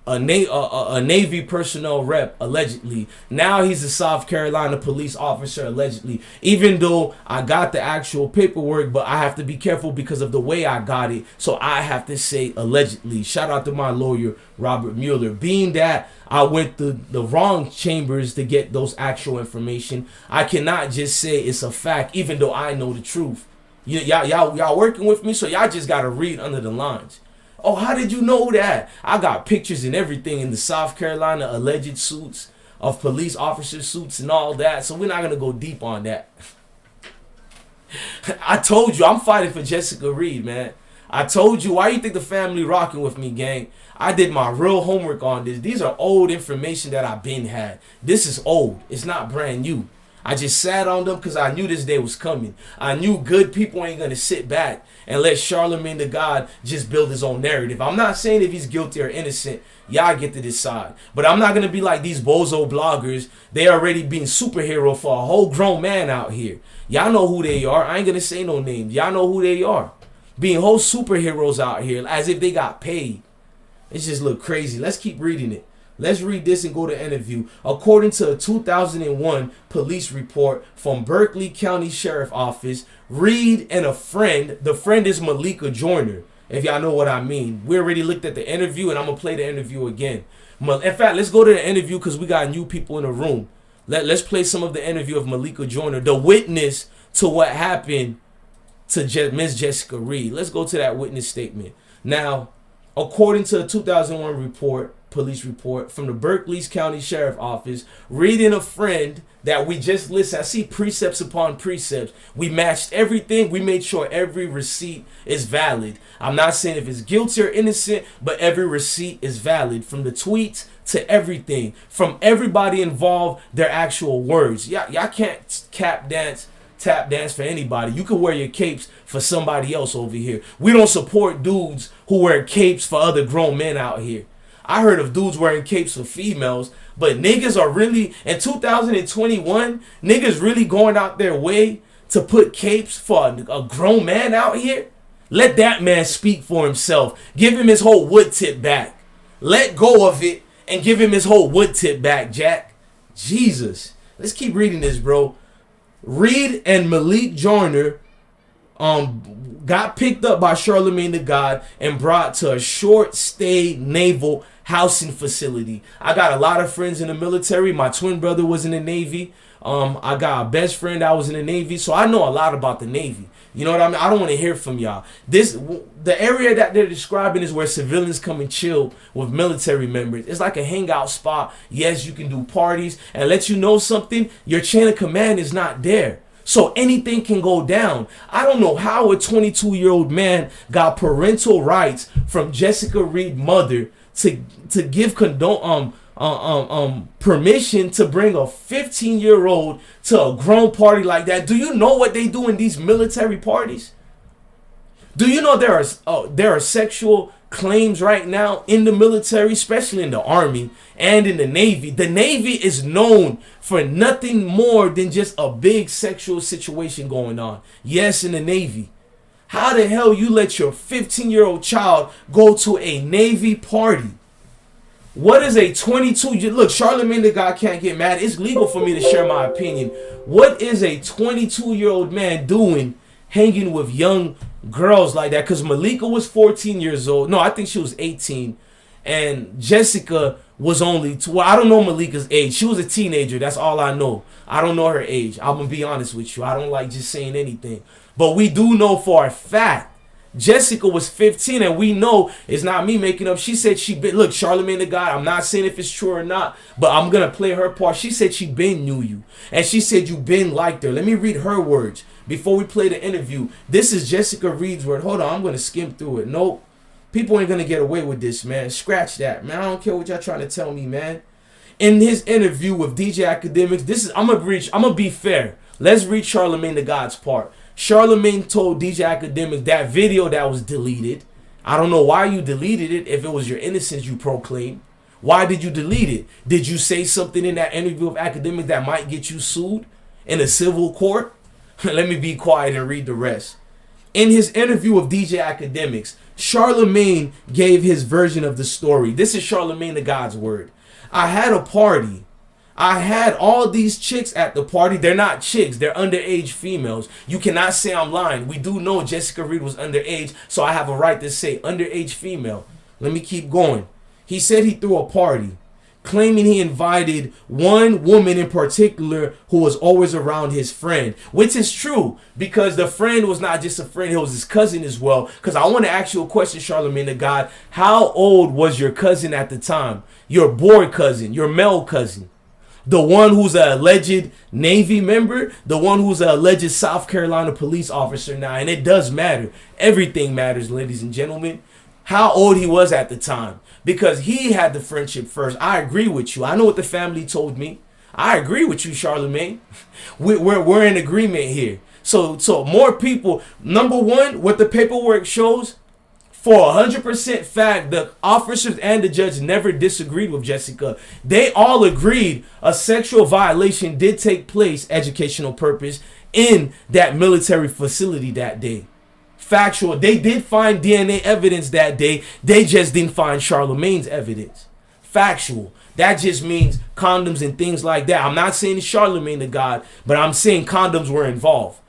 a Navy personnel rep, allegedly. Now he's a South Carolina police officer, allegedly. Even though I got the actual paperwork, but I have to be careful because of the way I got it. So I have to say allegedly. Shout out to my lawyer, Robert Mueller. Being that I went to the wrong chambers to get those actual information, I cannot just say it's a fact, even though I know the truth. Y'all working with me, so y'all just got to read under the lines. Oh, how did you know that? I got pictures and everything in the South Carolina alleged suits of police officer suits and all that. So we're not going to go deep on that. I told you, I'm fighting for Jessica Reid, man. I told you, why you think the family rocking with me, gang? I did my real homework on this. These are old information that I've been had. This is old. It's not brand new. I just sat on them because I knew this day was coming. I knew good people ain't going to sit back and let Charlamagne the God just build his own narrative. I'm not saying if he's guilty or innocent. Y'all get to decide. But I'm not going to be like these bozo bloggers. They already being superhero for a whole grown man out here. Y'all know who they are. I ain't going to say no names. Y'all know who they are. Being whole superheroes out here as if they got paid. It just look crazy. Let's keep reading it. Let's read this and go to interview. According to a 2001 police report from Berkeley County Sheriff Office, Reid and a friend, the friend is Malika Joyner, if y'all know what I mean. We already looked at the interview and I'm going to play the interview again. In fact, let's go to the interview because we got new people in the room. Let's play some of the interview of Malika Joyner, the witness to what happened to Miss Jessica Reid. Let's go to that witness statement. Now, according to a 2001 police report from the Berkeley County Sheriff Office, Reid and a friend that we just listed, I see precepts upon precepts. We matched everything. We made sure every receipt is valid. I'm not saying if it's guilty or innocent, but every receipt is valid. From the tweets to everything. From everybody involved, their actual words. Y'all can't tap dance for anybody. You can wear your capes for somebody else over here. We don't support dudes who wear capes for other grown men out here. I heard of dudes wearing capes for females, but niggas are really, in 2021, niggas really going out their way to put capes for a grown man out here? Let that man speak for himself. Give him his whole wood tip back. Let go of it and give him his whole wood tip back, Jack. Jesus. Let's keep reading this, bro. Reid and Malika Joyner got picked up by Charlamagne the God and brought to a short-stay naval housing facility. I got a lot of friends in the military. My twin brother was in the Navy. I got a best friend that was in the Navy, so I know a lot about the Navy. You know what I mean? I don't want to hear from y'all. The area that they're describing is where civilians come and chill with military members. It's like a hangout spot. Yes, you can do parties, and let you know something, your chain of command is not there. So anything can go down. I don't know how a 22-year-old man got parental rights from Jessica Reid's mother to give permission to bring a 15-year-old to a grown party like that. Do you know what they do in these military parties? Do you know there are sexual claims right now in the military, especially in the Army and in the Navy? The Navy is known for nothing more than just a big sexual situation going on. Yes, in the Navy. How the hell you let your 15-year-old child go to a Navy party? What is a 22? Look, Charlemagne the God can't get mad. It's legal for me to share my opinion. What is a 22-year-old man doing hanging with young girls like that? Because Malika was 14 years old. No, I think she was 18. And Jessica was only 12. I don't know Malika's age. She was a teenager. That's all I know. I don't know her age. I'm going to be honest with you. I don't like just saying anything. But we do know for a fact Jessica was 15, and we know it's not me making up. She said she been, look, Charlemagne the God, I'm not saying if it's true or not, but I'm going to play her part. She said she been knew you, and she said you been liked her. Let me read her words before we play the interview. This is Jessica Reid's word. Hold on, I'm going to skim through it. Nope. People ain't going to get away with this, man. Scratch that, man. I don't care what y'all trying to tell me, man. In his interview with DJ Academics, this is, I'm going to be fair. Let's read Charlemagne the God's part. Charlemagne told DJ Academics that video that was deleted. I don't know why you deleted it if it was your innocence you proclaimed. Why did you delete it? Did you say something in that interview with Academics that might get you sued in a civil court? Let me be quiet and read the rest. In his interview with DJ Academics, Charlemagne gave his version of the story. This is Charlemagne the God's word. I had a party. I had all these chicks at the party. They're not chicks. They're underage females. You cannot say I'm lying. We do know Jessica Reid was underage, so I have a right to say underage female. Let me keep going. He said he threw a party, claiming he invited one woman in particular who was always around his friend, which is true because the friend was not just a friend, it was his cousin as well. Because I want to ask you a question, Charlemagne the God. How old was your cousin at the time? Your boy cousin, your male cousin. The one who's an alleged Navy member, the one who's an alleged South Carolina police officer now. And it does matter. Everything matters, ladies and gentlemen. How old he was at the time. Because he had the friendship first. I agree with you. I know what the family told me. I agree with you, Charlemagne. We're in agreement here. So more people. Number one, what the paperwork shows, for 100% fact, the officers and the judge never disagreed with Jessica. They all agreed a sexual violation did take place, educational purpose, in that military facility that day. Factual. They did find DNA evidence that day. They just didn't find Charlemagne's evidence. Factual. That just means condoms and things like that. I'm not saying Charlemagne the God, but I'm saying condoms were involved.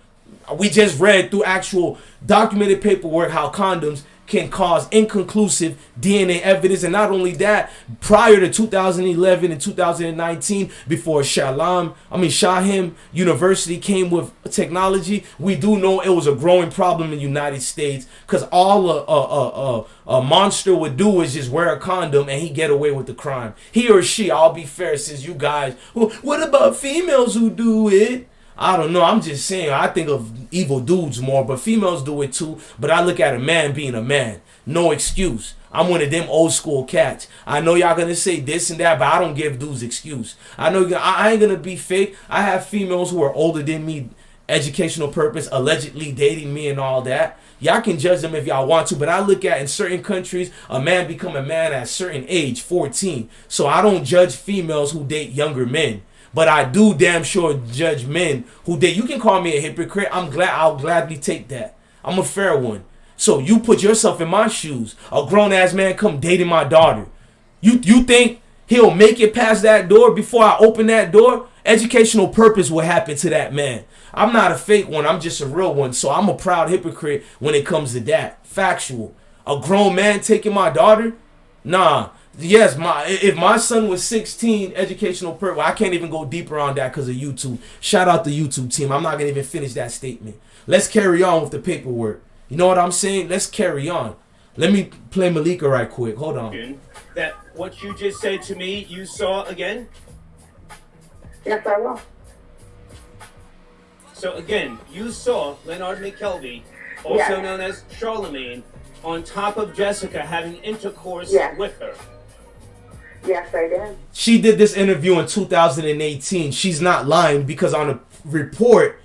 We just read through actual documented paperwork how condoms can cause inconclusive DNA evidence. And not only that, prior to 2011 and 2019, before Shahim University came with technology, we do know it was a growing problem in the United States because all a monster would do is just wear a condom and he get away with the crime. He or she, I'll be fair, since you guys, well, what about females who do it? I don't know. I'm just saying. I think of evil dudes more, but females do it too. But I look at a man being a man. No excuse. I'm one of them old school cats. I know y'all gonna say this and that, but I don't give dudes excuse. I know I ain't gonna be fake. I have females who are older than me, educational purpose, allegedly dating me and all that. Y'all can judge them if y'all want to, but I look at in certain countries, a man become a man at a certain age, 14. So I don't judge females who date younger men. But I do damn sure judge men who date. You can call me a hypocrite. I'll gladly take that. I'm a fair one. So you put yourself in my shoes. A grown ass man come dating my daughter. You think he'll make it past that door before I open that door? Educational purpose will happen to that man. I'm not a fake one. I'm just a real one. So I'm a proud hypocrite when it comes to that. Factual. A grown man taking my daughter? Nah. Yes, if my son was 16, educational purpose. I can't even go deeper on that because of YouTube. Shout out the YouTube team. I'm not going to even finish that statement. Let's carry on with the paperwork. You know what I'm saying? Let's carry on. Let me play Malika right quick. Hold on. That what you just said to me, you saw again? Yes, I will. So again, you saw Leonard McKelvey, also known as Charlemagne, on top of Jessica having intercourse with her. Yes, I did. She did this interview in 2018. She's not lying because on the report,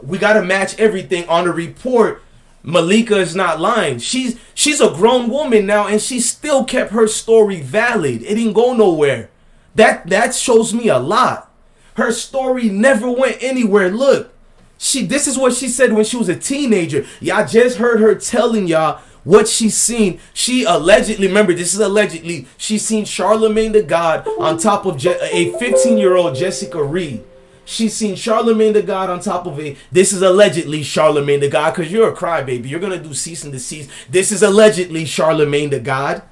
we got to match everything. On the report, Malika is not lying. She's a grown woman now, and she still kept her story valid. It didn't go nowhere. That shows me a lot. Her story never went anywhere. Look, this is what she said when she was a teenager. Y'all just heard her telling y'all what she's seen. She allegedly, remember, this is allegedly, she's seen Charlemagne the God on top of a 15-year-old Jessica Reid. She's seen Charlemagne the God on top of this is allegedly Charlemagne the God, because you're a crybaby. You're going to do cease and desist. This is allegedly Charlemagne the God.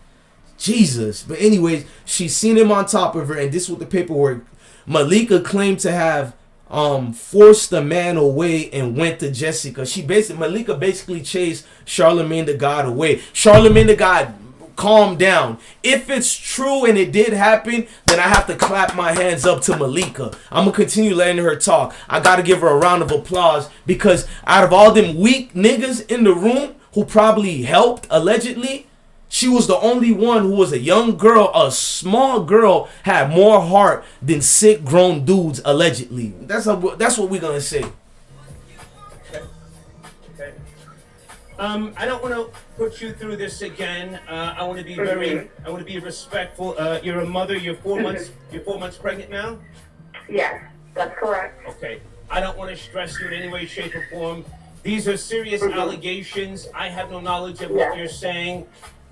Jesus. But anyways, she's seen him on top of her, and this is what the paperwork. Malika claimed to have forced the man away and went to Jessica. Malika basically chased Charlemagne the God away. Charlemagne the God, calm down. If it's true and it did happen, then I have to clap my hands up to Malika. I'm going to continue letting her talk. I got to give her a round of applause, because out of all them weak niggas in the room who probably helped, allegedly, she was the only one who was a young girl, a small girl, had more heart than sick grown dudes, allegedly. That's what we're going to say. Okay. I don't want to put you through this again. I want to be I want to be respectful. You're a mother. You're 4 months. You're 4 months pregnant now. Yes, that's correct. Okay. I don't want to stress you in any way, shape, or form. These are serious allegations. I have no knowledge of what you're saying.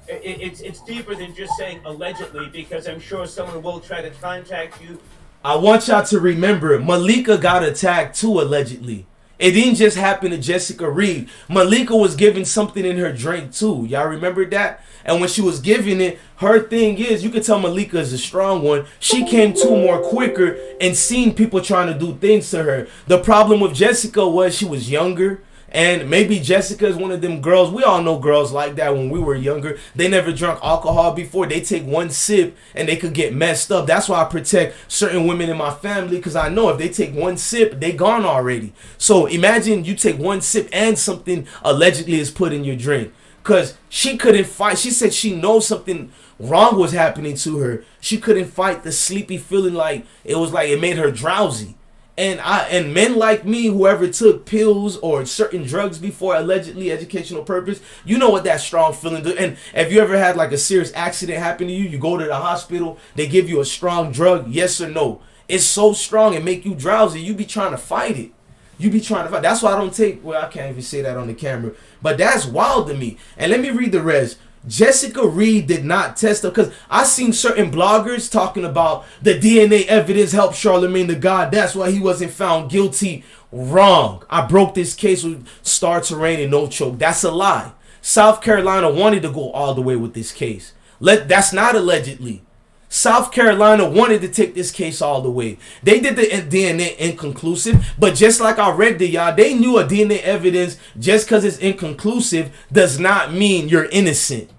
It's deeper than just saying allegedly, because I'm sure someone will try to contact you. I want y'all to remember, Malika got attacked too, allegedly. It didn't just happen to Jessica Reid. Malika was given something in her drink too. Y'all remember that? And when she was giving it, her thing is, you can tell Malika is a strong one. She came to more quicker and seen people trying to do things to her. The problem with Jessica was she was younger. And maybe Jessica is one of them girls. We all know girls like that when we were younger. They never drank alcohol before. They take one sip and they could get messed up. That's why I protect certain women in my family, because I know if they take one sip, they gone already. So imagine you take one sip and something allegedly is put in your drink. Because she couldn't fight. She said she knows something wrong was happening to her. She couldn't fight the sleepy feeling, like it made her drowsy. And men like me, whoever took pills or certain drugs before, allegedly educational purpose, you know what that strong feeling do. And if you ever had like a serious accident happen to you, you go to the hospital, they give you a strong drug, yes or no. It's so strong and make you drowsy, you be trying to fight it. You be trying to fight. That's why I don't take, well, I can't even say that on the camera, but that's wild to me. And let me read the rest. Jessica Reid did not test her, because I seen certain bloggers talking about the DNA evidence helped Charlemagne the God. That's why he wasn't found guilty. Wrong. I broke this case with Star Terrain and No Choke. That's a lie. South Carolina wanted to go all the way with this case. That's not allegedly. South Carolina wanted to take this case all the way. They did the DNA inconclusive, but just like I read to y'all, they knew a DNA evidence just because it's inconclusive does not mean you're innocent.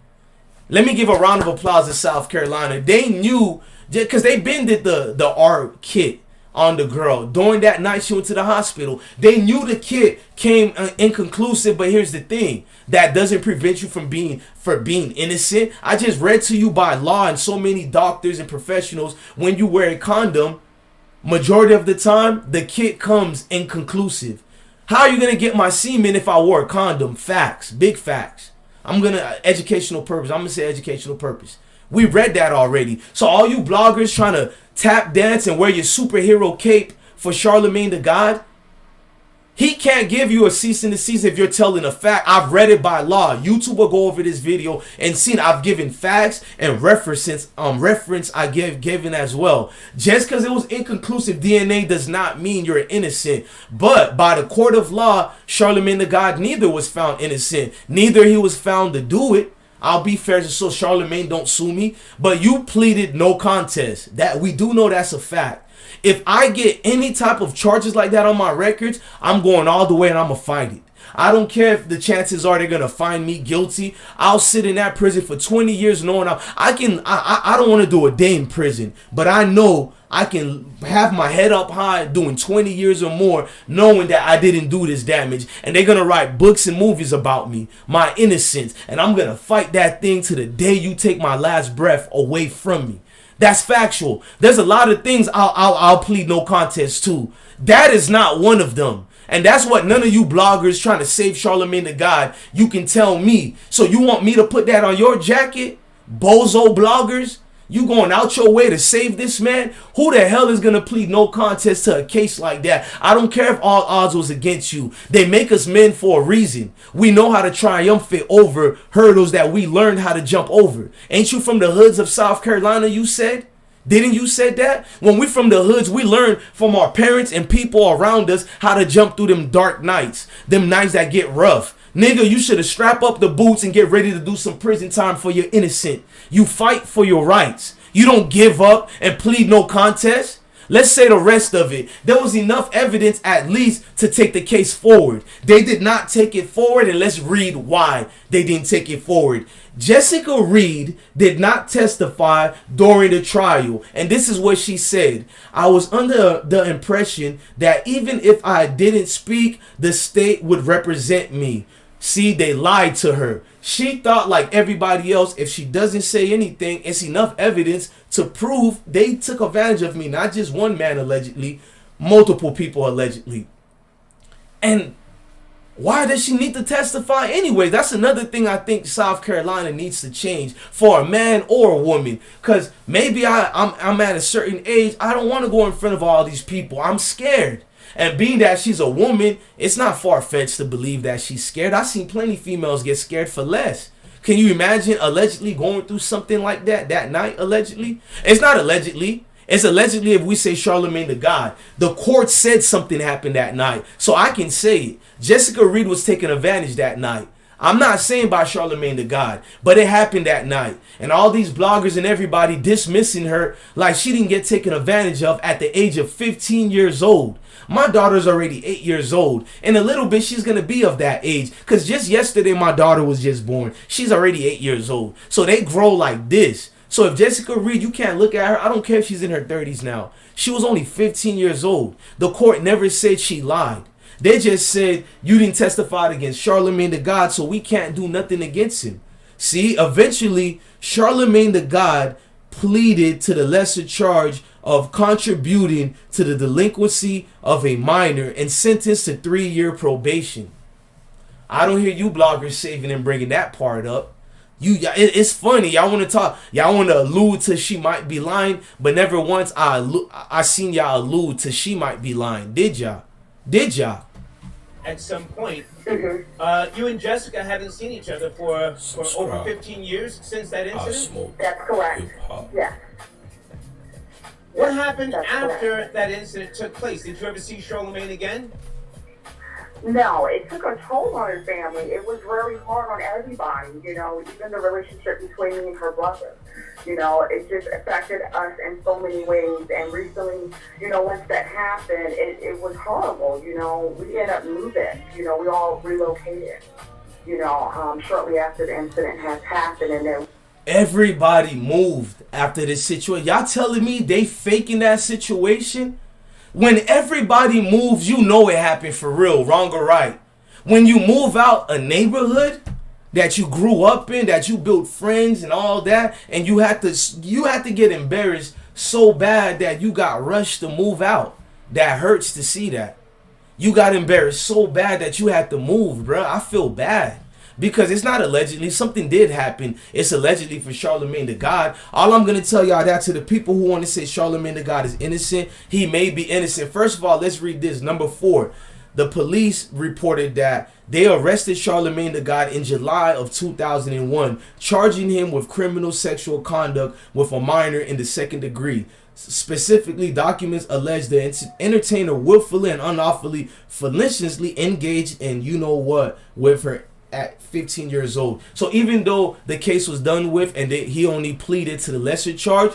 Let me give a round of applause to South Carolina. They knew, because they been did the art kit on the girl. During that night she went to the hospital, they knew the kit came inconclusive, but here's the thing. That doesn't prevent you from being innocent. I just read to you by law and so many doctors and professionals, when you wear a condom, majority of the time, the kit comes inconclusive. How are you going to get my semen if I wore a condom? Facts. Big facts. Educational purpose. I'm going to say educational purpose. We read that already. So all you bloggers trying to tap dance and wear your superhero cape for Charlemagne the God, he can't give you a cease and desist if you're telling a fact. I've read it by law. YouTube will go over this video and seen I've given facts and reference I given as well. Just because it was inconclusive DNA does not mean you're innocent. But by the court of law, Charlemagne the God neither was found innocent. Neither he was found to do it. I'll be fair so Charlemagne don't sue me. But you pleaded no contest. That we do know that's a fact. If I get any type of charges like that on my records, I'm going all the way and I'm going to fight it. I don't care if the chances are they're going to find me guilty. I'll sit in that prison for 20 years knowing I don't want to do a day in prison, but I know I can have my head up high doing 20 years or more knowing that I didn't do this damage. And they're going to write books and movies about me, my innocence. And I'm going to fight that thing to the day you take my last breath away from me. That's factual. There's a lot of things I'll plead no contest to. That is not one of them. And that's what none of you bloggers trying to save Charlemagne the God, you can tell me. So you want me to put that on your jacket? Bozo bloggers? You going out your way to save this man? Who the hell is going to plead no contest to a case like that? I don't care if all odds was against you. They make us men for a reason. We know how to triumphate over hurdles that we learned how to jump over. Ain't you from the hoods of South Carolina, you said? Didn't you said that? When we from the hoods, we learn from our parents and people around us how to jump through them dark nights. Them nights that get rough. Nigga, you should have strapped up the boots and get ready to do some prison time for your innocent. You fight for your rights. You don't give up and plead no contest. Let's say the rest of it. There was enough evidence at least to take the case forward. They did not take it forward, and let's read why they didn't take it forward. Jessica Reid did not testify during the trial, and this is what she said. I was under the impression that even if I didn't speak, the state would represent me. See, they lied to her. She thought like everybody else, if she doesn't say anything, it's enough evidence to prove they took advantage of me. Not just one man allegedly, multiple people allegedly. And why does she need to testify anyway? That's another thing I think South Carolina needs to change for a man or a woman. Because maybe I'm at a certain age. I don't want to go in front of all these people. I'm scared. And being that she's a woman, it's not far-fetched to believe that she's scared. I've seen plenty females get scared for less. Can you imagine allegedly going through something like that night, allegedly? It's not allegedly. It's allegedly if we say Charlemagne the God. The court said something happened that night. So I can say it. Jessica Reid was taking advantage that night. I'm not saying by Charlemagne the God, but it happened that night. And all these bloggers and everybody dismissing her like she didn't get taken advantage of at the age of 15 years old. My daughter's already 8 years old. In a little bit, she's going to be of that age. Because just yesterday, my daughter was just born. She's already 8 years old. So they grow like this. So if Jessica Reid, you can't look at her. I don't care if she's in her 30s now. She was only 15 years old. The court never said she lied. They just said you didn't testify against Charlemagne the God, so we can't do nothing against him. See, eventually, Charlemagne the God pleaded to the lesser charge of contributing to the delinquency of a minor and sentenced to 3-year probation. I don't hear you bloggers saving and bringing that part up. It's funny. Y'all want to talk. Y'all want to allude to she might be lying, but never once I seen y'all allude to she might be lying. Did y'all? Did y'all? At some point, you and Jessica haven't seen each other for over 15 years since that incident? That's correct. Yes. What happened after that incident took place? Did you ever see Charlemagne again? No, it took a toll on his family. It was very hard on everybody, you know, even the relationship between me and her brother. You know, it just affected us in so many ways. And recently, you know, once that happened, it was horrible. You know, we ended up moving. You know, we all relocated, you know, shortly after the incident has happened. And then everybody moved after this situation. Y'all telling me they faking that situation? When everybody moves, you know it happened for real, wrong or right. When you move out a neighborhood that you grew up in, that you built friends and all that, and you had to get embarrassed so bad that you got rushed to move out. That hurts to see that. You got embarrassed so bad that you had to move, bro. I feel bad. Because it's not allegedly. Something did happen. It's allegedly for Charlemagne the God. All I'm going to tell y'all that to the people who want to say Charlemagne the God is innocent, he may be innocent. First of all, let's read this. Number 4. The police reported that they arrested Charlemagne the God in July of 2001, charging him with criminal sexual conduct with a minor in the 2nd degree. Specifically, documents allege the entertainer willfully and unlawfully maliciously engaged in you-know-what with her at 15 years old. So even though the case was done with and he only pleaded to the lesser charge,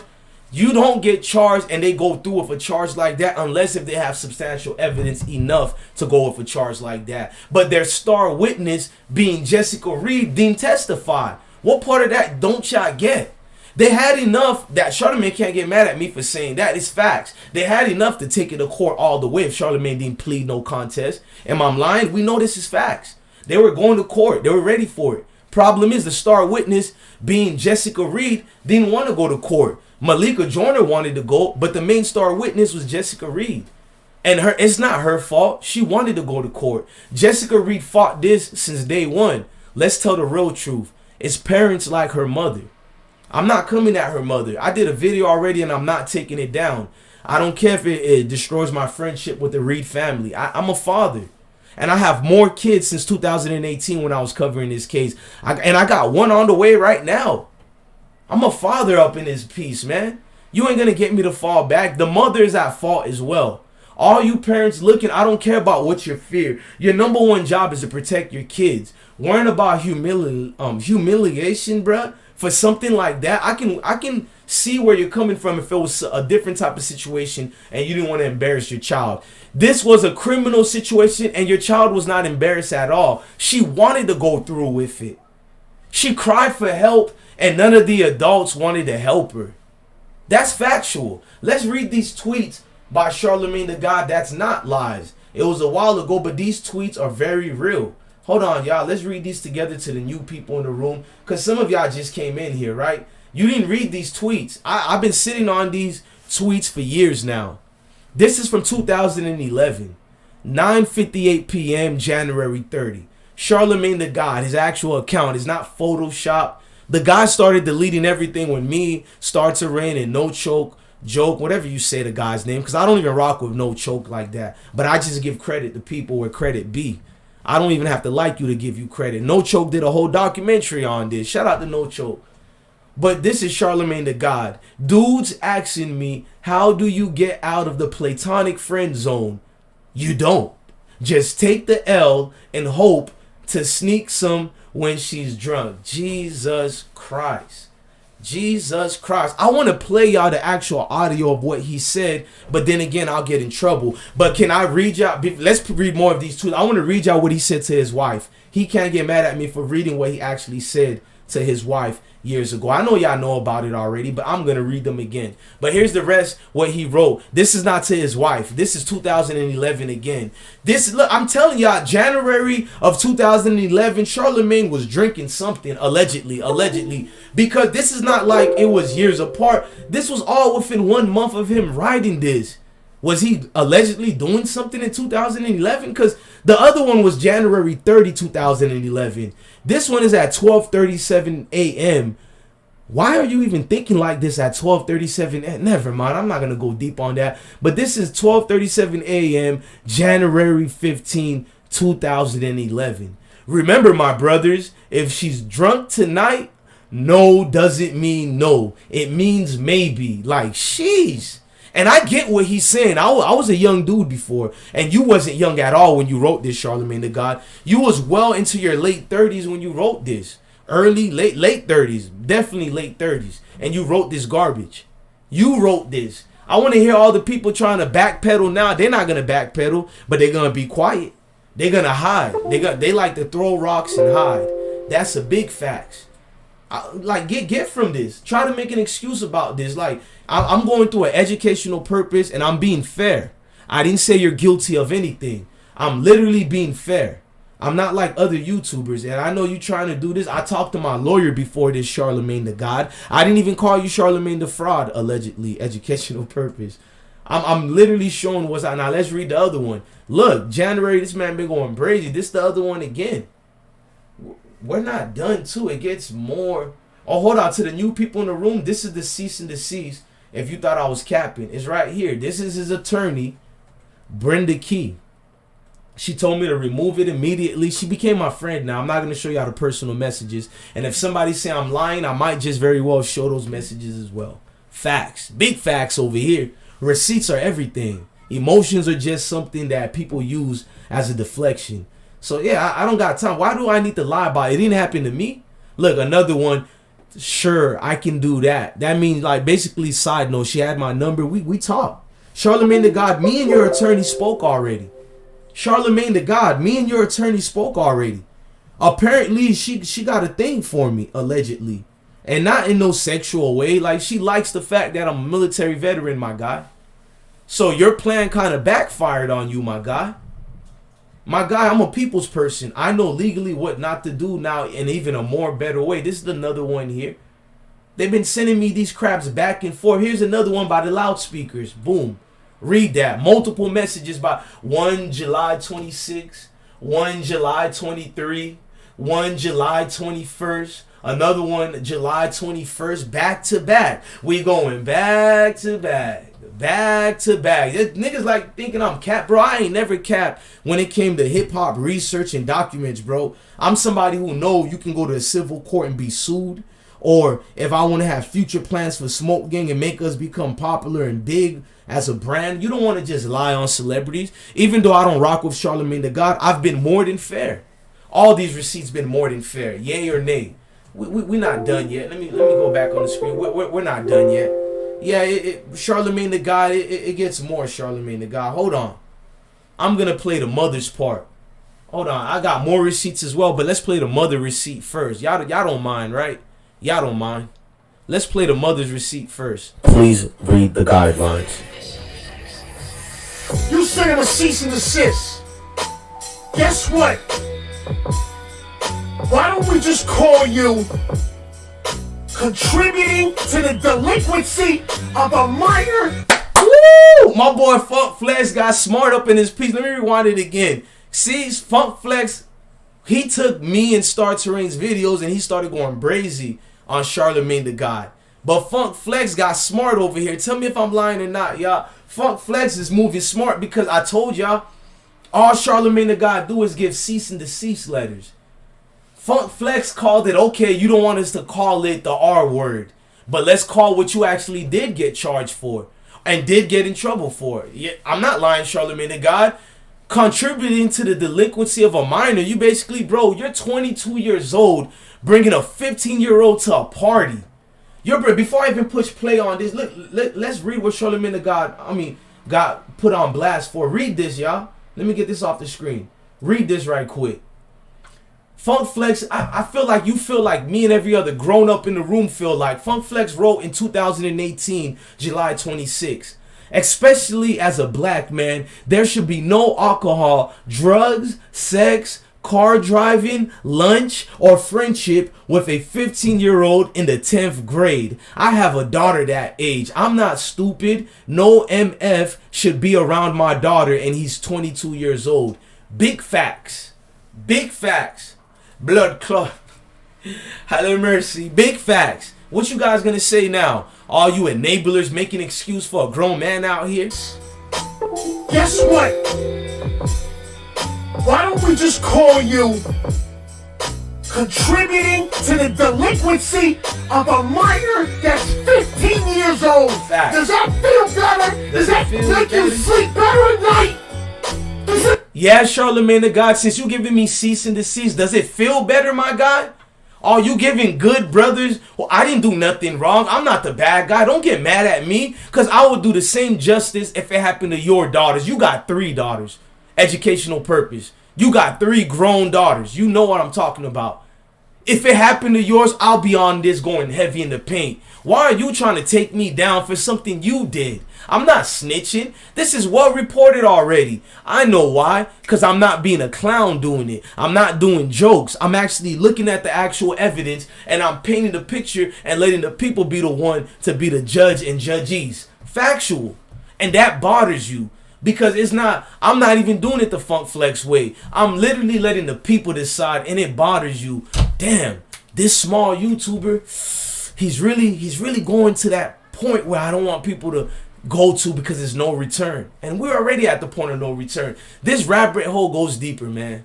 you don't get charged and they go through with a charge like that unless if they have substantial evidence enough to go with a charge like that. But their star witness, being Jessica Reid, didn't testify. What part of that don't y'all get? They had enough that Charlemagne can't get mad at me for saying that. It's facts. They had enough to take it to court all the way if Charlemagne didn't plead no contest. Am I lying? We know this is facts. They were going to court. They were ready for it. Problem is the star witness, being Jessica Reid, didn't want to go to court. Malika Joyner wanted to go, but the main star witness was Jessica Reid. And it's not her fault. She wanted to go to court. Jessica Reid fought this since day one. Let's tell the real truth. It's parents like her mother. I'm not coming at her mother. I did a video already and I'm not taking it down. I don't care if it destroys my friendship with the Reid family. I'm a father. And I have more kids since 2018 when I was covering this case. And I got one on the way right now. I'm a father up in this piece, man. You ain't going to get me to fall back. The mother is at fault as well. All you parents looking, I don't care about what you fear. Your number one job is to protect your kids. Worrying about humiliation, bruh, for something like that, I can see where you're coming from if it was a different type of situation and you didn't want to embarrass your child. This was a criminal situation and your child was not embarrassed at all. She wanted to go through with it. She cried for help and none of the adults wanted to help her. That's factual. Let's read these tweets by Charlamagne the God. That's not lies. It was a while ago, but these tweets are very real. Hold on, y'all. Let's read these together to the new people in the room, because some of y'all just came in here, right? You didn't read these tweets. I've been sitting on these tweets for years now. This is from 2011, 9:58 p.m., January 30. Charlamagne the God, his actual account is not Photoshop. The guy started deleting everything when me, Start to Rain, and No Choke, Joke, whatever you say the guy's name, because I don't even rock with No Choke like that. But I just give credit to people where credit be. I don't even have to like you to give you credit. No Choke did a whole documentary on this. Shout out to No Choke. But this is Charlamagne the God. Dudes asking me, how do you get out of the platonic friend zone? You don't. Just take the L and hope to sneak some when she's drunk. Jesus Christ. Jesus Christ. I want to play y'all the actual audio of what he said, but then again, I'll get in trouble. But can I read y'all? Let's read more of these tweets. I want to read y'all what he said to his wife. He can't get mad at me for reading what he actually said to his wife years ago. I know y'all know about it already, but I'm going to read them again. But here's the rest, what he wrote. This is not to his wife. This is 2011 again. Look, I'm telling y'all, January of 2011, Charlamagne was drinking something, allegedly, because this is not like it was years apart. This was all within 1 month of him writing this. Was he allegedly doing something in 2011? Because the other one was January 30, 2011. This one is at 12:37 a.m. Why are you even thinking like this at 12:37? Never mind. I'm not going to go deep on that. But this is 12:37 a.m. January 15, 2011. Remember, my brothers, if she's drunk tonight, no doesn't mean no. It means maybe. Like, sheesh. And I get what he's saying. I was a young dude before, and you wasn't young at all when you wrote this, Charlamagne the God. You was well into your late 30s when you wrote this. Late 30s. Definitely late 30s. And you wrote this garbage. You wrote this. I want to hear all the people trying to backpedal now. They're not going to backpedal, but they're going to be quiet. They're going to hide. They like to throw rocks and hide. That's a big fact. Like, get from this. Try to make an excuse about this. Like, I'm going through an educational purpose and I'm being fair. I didn't say you're guilty of anything. I'm literally being fair. I'm not like other YouTubers, and I know you trying to do this. I talked to my lawyer before this, Charlamagne the God. I didn't even call you Charlamagne the Fraud, allegedly, educational purpose. I'm literally showing what's out. Now let's read the other one. Look, January, this man been going crazy. This the other one again. We're not done too. It gets more. Oh, hold on. To the new people in the room, this is the cease and desist. If you thought I was capping, it's right here. This is his attorney, Brenda Key. She told me to remove it immediately. She became my friend now. I'm not going to show y'all the personal messages. And if somebody say I'm lying, I might just very well show those messages as well. Facts. Big facts over here. Receipts are everything. Emotions are just something that people use as a deflection. So yeah, I don't got time. Why do I need to lie about it? It didn't happen to me. Look, another one. Sure, I can do that. That means, like, basically, side note, she had my number. We talked. Charlamagne the God, me and your attorney spoke already. Charlamagne the God, me and your attorney spoke already. Apparently, she got a thing for me, allegedly. And not in no sexual way. Like, she likes the fact that I'm a military veteran, my guy. So your plan kind of backfired on you, my guy. My guy, I'm a people's person. I know legally what not to do now in even a more better way. This is another one here. They've been sending me these craps back and forth. Here's another one by the loudspeakers. Boom. Read that. Multiple messages by 1 July 26, 1 July 23, 1 July 21st, another one July 21st, back to back. We going back to back. Back to back. Niggas like thinking I'm cap, bro. I ain't never capped when it came to hip hop research and documents, bro. I'm somebody who know you can go to a civil court and be sued. Or if I want to have future plans for Smoke Gang and make us become popular and big as a brand, you don't want to just lie on celebrities. Even though I don't rock with Charlamagne the God, I've been more than fair. All these receipts been more than fair. Yay or nay? We're not done yet. Let me go back on the screen. We're not done yet. Yeah, Charlamagne the God, it gets more Charlamagne the God. Hold on. I'm going to play the mother's part. Hold on. I got more receipts as well, but let's play the mother receipt first. Y'all don't mind, right? Y'all don't mind. Let's play the mother's receipt first. Please read the guidelines. You sent him a cease and desist. Guess what? Why don't we just call you contributing to the delinquency of a minor? Woo! My boy Funk Flex got smart up in his piece. Let me rewind it again. See, Funk Flex, he took me and Star Terrain's videos and he started going brazy on Charlamagne the God. But Funk Flex got smart over here. Tell me if I'm lying or not, y'all. Funk Flex is moving smart because I told y'all, all Charlamagne the God do is give cease and desist letters. Funk Flex called it, okay, you don't want us to call it the R word, but let's call what you actually did get charged for and did get in trouble for. Yeah, I'm not lying, Charlamagne the God. Contributing to the delinquency of a minor, you basically, bro, you're 22 years old, bringing a 15-year-old to a party. Before I even push play on this, let's read what Charlamagne the God, got put on blast for. Read this, y'all. Let me get this off the screen. Read this right quick. Funk Flex, I feel like you feel like me and every other grown up in the room feel like. Funk Flex wrote in 2018, July 26. Especially as a black man, there should be no alcohol, drugs, sex, car driving, lunch, or friendship with a 15-year-old in the 10th grade. I have a daughter that age. I'm not stupid. No MF should be around my daughter and he's 22 years old. Big facts. Big facts. Blood clot. Have mercy. Big facts. What you guys gonna say now? All you enablers making excuse for a grown man out here? Guess what? Why don't we just call you contributing to the delinquency of a minor that's 15 years old? Facts. Does that feel better? Does that make you sleep better at night? Yeah, Charlamagne the God, since you giving me cease and desist, does it feel better, my God? Are you giving good brothers? Well, I didn't do nothing wrong. I'm not the bad guy. Don't get mad at me, because I would do the same justice if it happened to your daughters. You got 3 daughters. Educational purpose. You got 3 grown daughters. You know what I'm talking about. If it happened to yours, I'll be on this going heavy in the paint. Why are you trying to take me down for something you did? I'm not snitching. This is well reported already. I know why. Because I'm not being a clown doing it. I'm not doing jokes. I'm actually looking at the actual evidence and I'm painting the picture and letting the people be the one to be the judge and judges. Factual. And that bothers you. Because I'm not even doing it the Funk Flex way. I'm literally letting the people decide and it bothers you. Damn, this small YouTuber, he's really going to that point where I don't want people to go to because there's no return. And we're already at the point of no return. This rabbit hole goes deeper, man.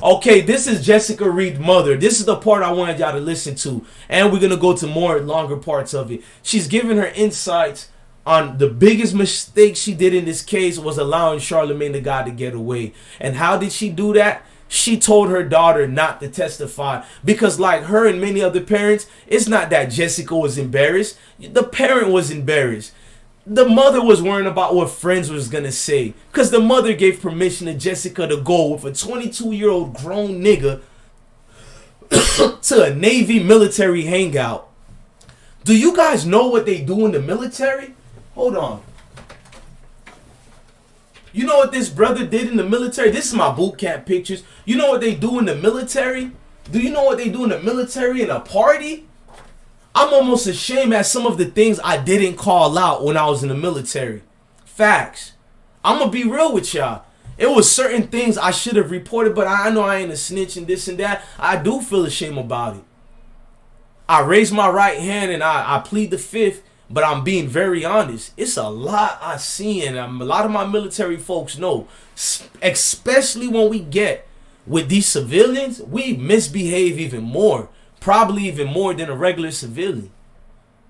Okay, this is Jessica Reid's mother. This is the part I wanted y'all to listen to. And we're going to go to more longer parts of it. She's giving her insights on the biggest mistake she did in this case was allowing Charlamagne the God to get away. And how did she do that? She told her daughter not to testify because like her and many other parents, it's not that Jessica was embarrassed. The parent was embarrassed. The mother was worrying about what friends was going to say because the mother gave permission to Jessica to go with a 22-year-old grown nigga to a Navy military hangout. Do you guys know what they do in the military? Hold on. You know what this brother did in the military? This is my boot camp pictures. You know what they do in the military? Do you know what they do in the military in a party? I'm almost ashamed at some of the things I didn't call out when I was in the military. Facts. I'm going to be real with y'all. It was certain things I should have reported, but I know I ain't a snitch and this and that. I do feel ashamed about it. I raised my right hand and I plead the fifth, but I'm being very honest. It's a lot I see, and a lot of my military folks know, especially when we get with these civilians, we misbehave even more. Probably even more than a regular civilian.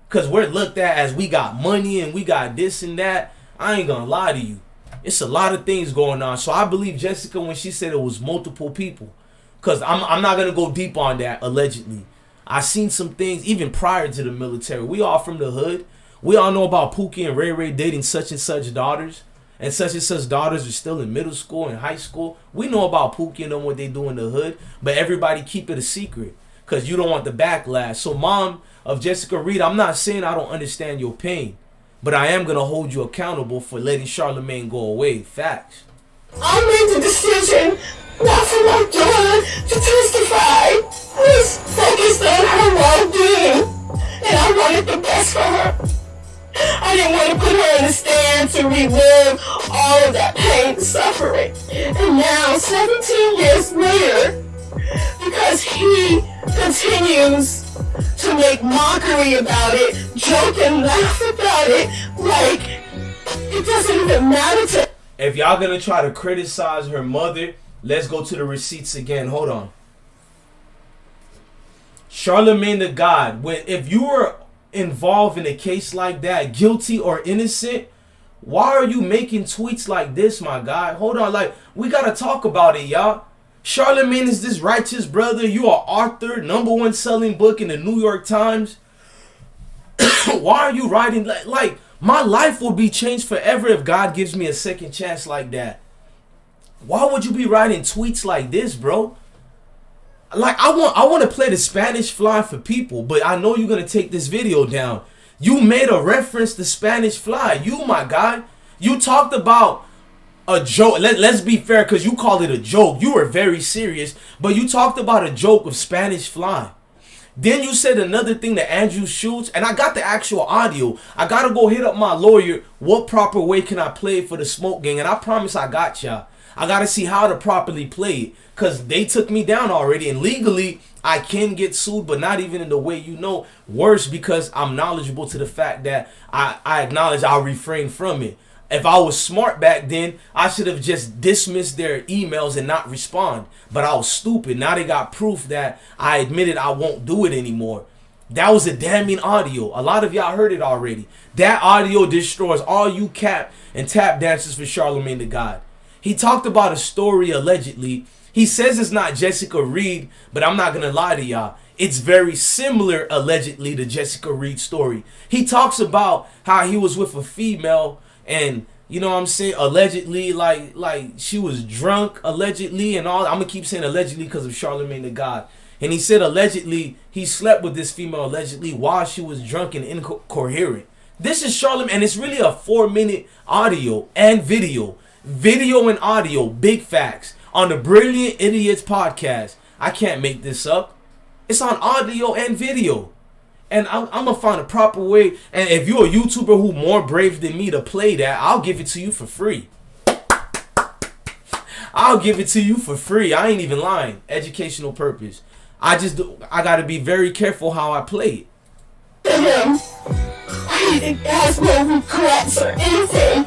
Because we're looked at as we got money and we got this and that. I ain't gonna lie to you. It's a lot of things going on. So I believe Jessica when she said it was multiple people. Because I'm not gonna go deep on that, allegedly. I seen some things even prior to the military. We all from the hood. We all know about Pookie and Ray dating such and such daughters. And such daughters are still in middle school and high school. We know about Pookie and them, what they do in the hood. But everybody keep it a secret. Because you don't want the backlash. So mom of Jessica Reid, I'm not saying I don't understand your pain. But I am going to hold you accountable for letting Charlamagne go away. Facts. I made the decision not for my daughter to testify. I was focused on her well-being. And I wanted the best for her. I didn't want to put her in the stand to relive all of that pain and suffering. And now, 17 years later, because he continues to make mockery about it, joke and laugh about it, like it doesn't even matter to. If y'all gonna try to criticize her mother, let's go to the receipts again. Hold on. Charlemagne the God, if you were involved in a case like that, guilty or innocent, why are you making tweets like this, my guy? Hold on, like we gotta talk about it, y'all. Charlamagne is this righteous brother. You are author, #1 selling book in the New York Times. Why are you writing like my life will be changed forever if God gives me a second chance like that? Why would you be writing tweets like this, bro? Like I want to play the Spanish Fly for people, but I know you're gonna take this video down. You made a reference to Spanish Fly. You, my guy, you talked about a joke. Let's be fair, because you called it a joke. You were very serious, but you talked about a joke of Spanish Fly. Then you said another thing to Andrew Schultz, and I got the actual audio. I gotta go hit up my lawyer. What proper way can I play it for the Smoke Gang? And I promise I got y'all. I gotta see how to properly play it, because they took me down already, and legally I can get sued, but not even in the way you know. Worse, because I'm knowledgeable to the fact that I acknowledge I'll refrain from it. If I was smart back then, I should have just dismissed their emails and not respond. But I was stupid. Now they got proof that I admitted I won't do it anymore. That was a damning audio. A lot of y'all heard it already. That audio destroys all you cap and tap dancers for Charlamagne the God. He talked about a story allegedly. He says it's not Jessica Reid, but I'm not going to lie to y'all. It's very similar allegedly to Jessica Reid's story. He talks about how he was with a female and, you know what I'm saying, allegedly, like she was drunk, allegedly, and all. I'm going to keep saying allegedly because of Charlamagne the God. And he said allegedly he slept with this female allegedly while she was drunk and incoherent. This is Charlamagne, and it's really a 4-minute audio and video. Video and audio, big facts. On the Brilliant Idiots podcast. I can't make this up. It's on audio and video. And I'm going to find a proper way. And if you're a YouTuber who more brave than me to play that, I'll give it to you for free. I'll give it to you for free. I ain't even lying. Educational purpose. I got to be very careful how I play it. He has no regrets or anything.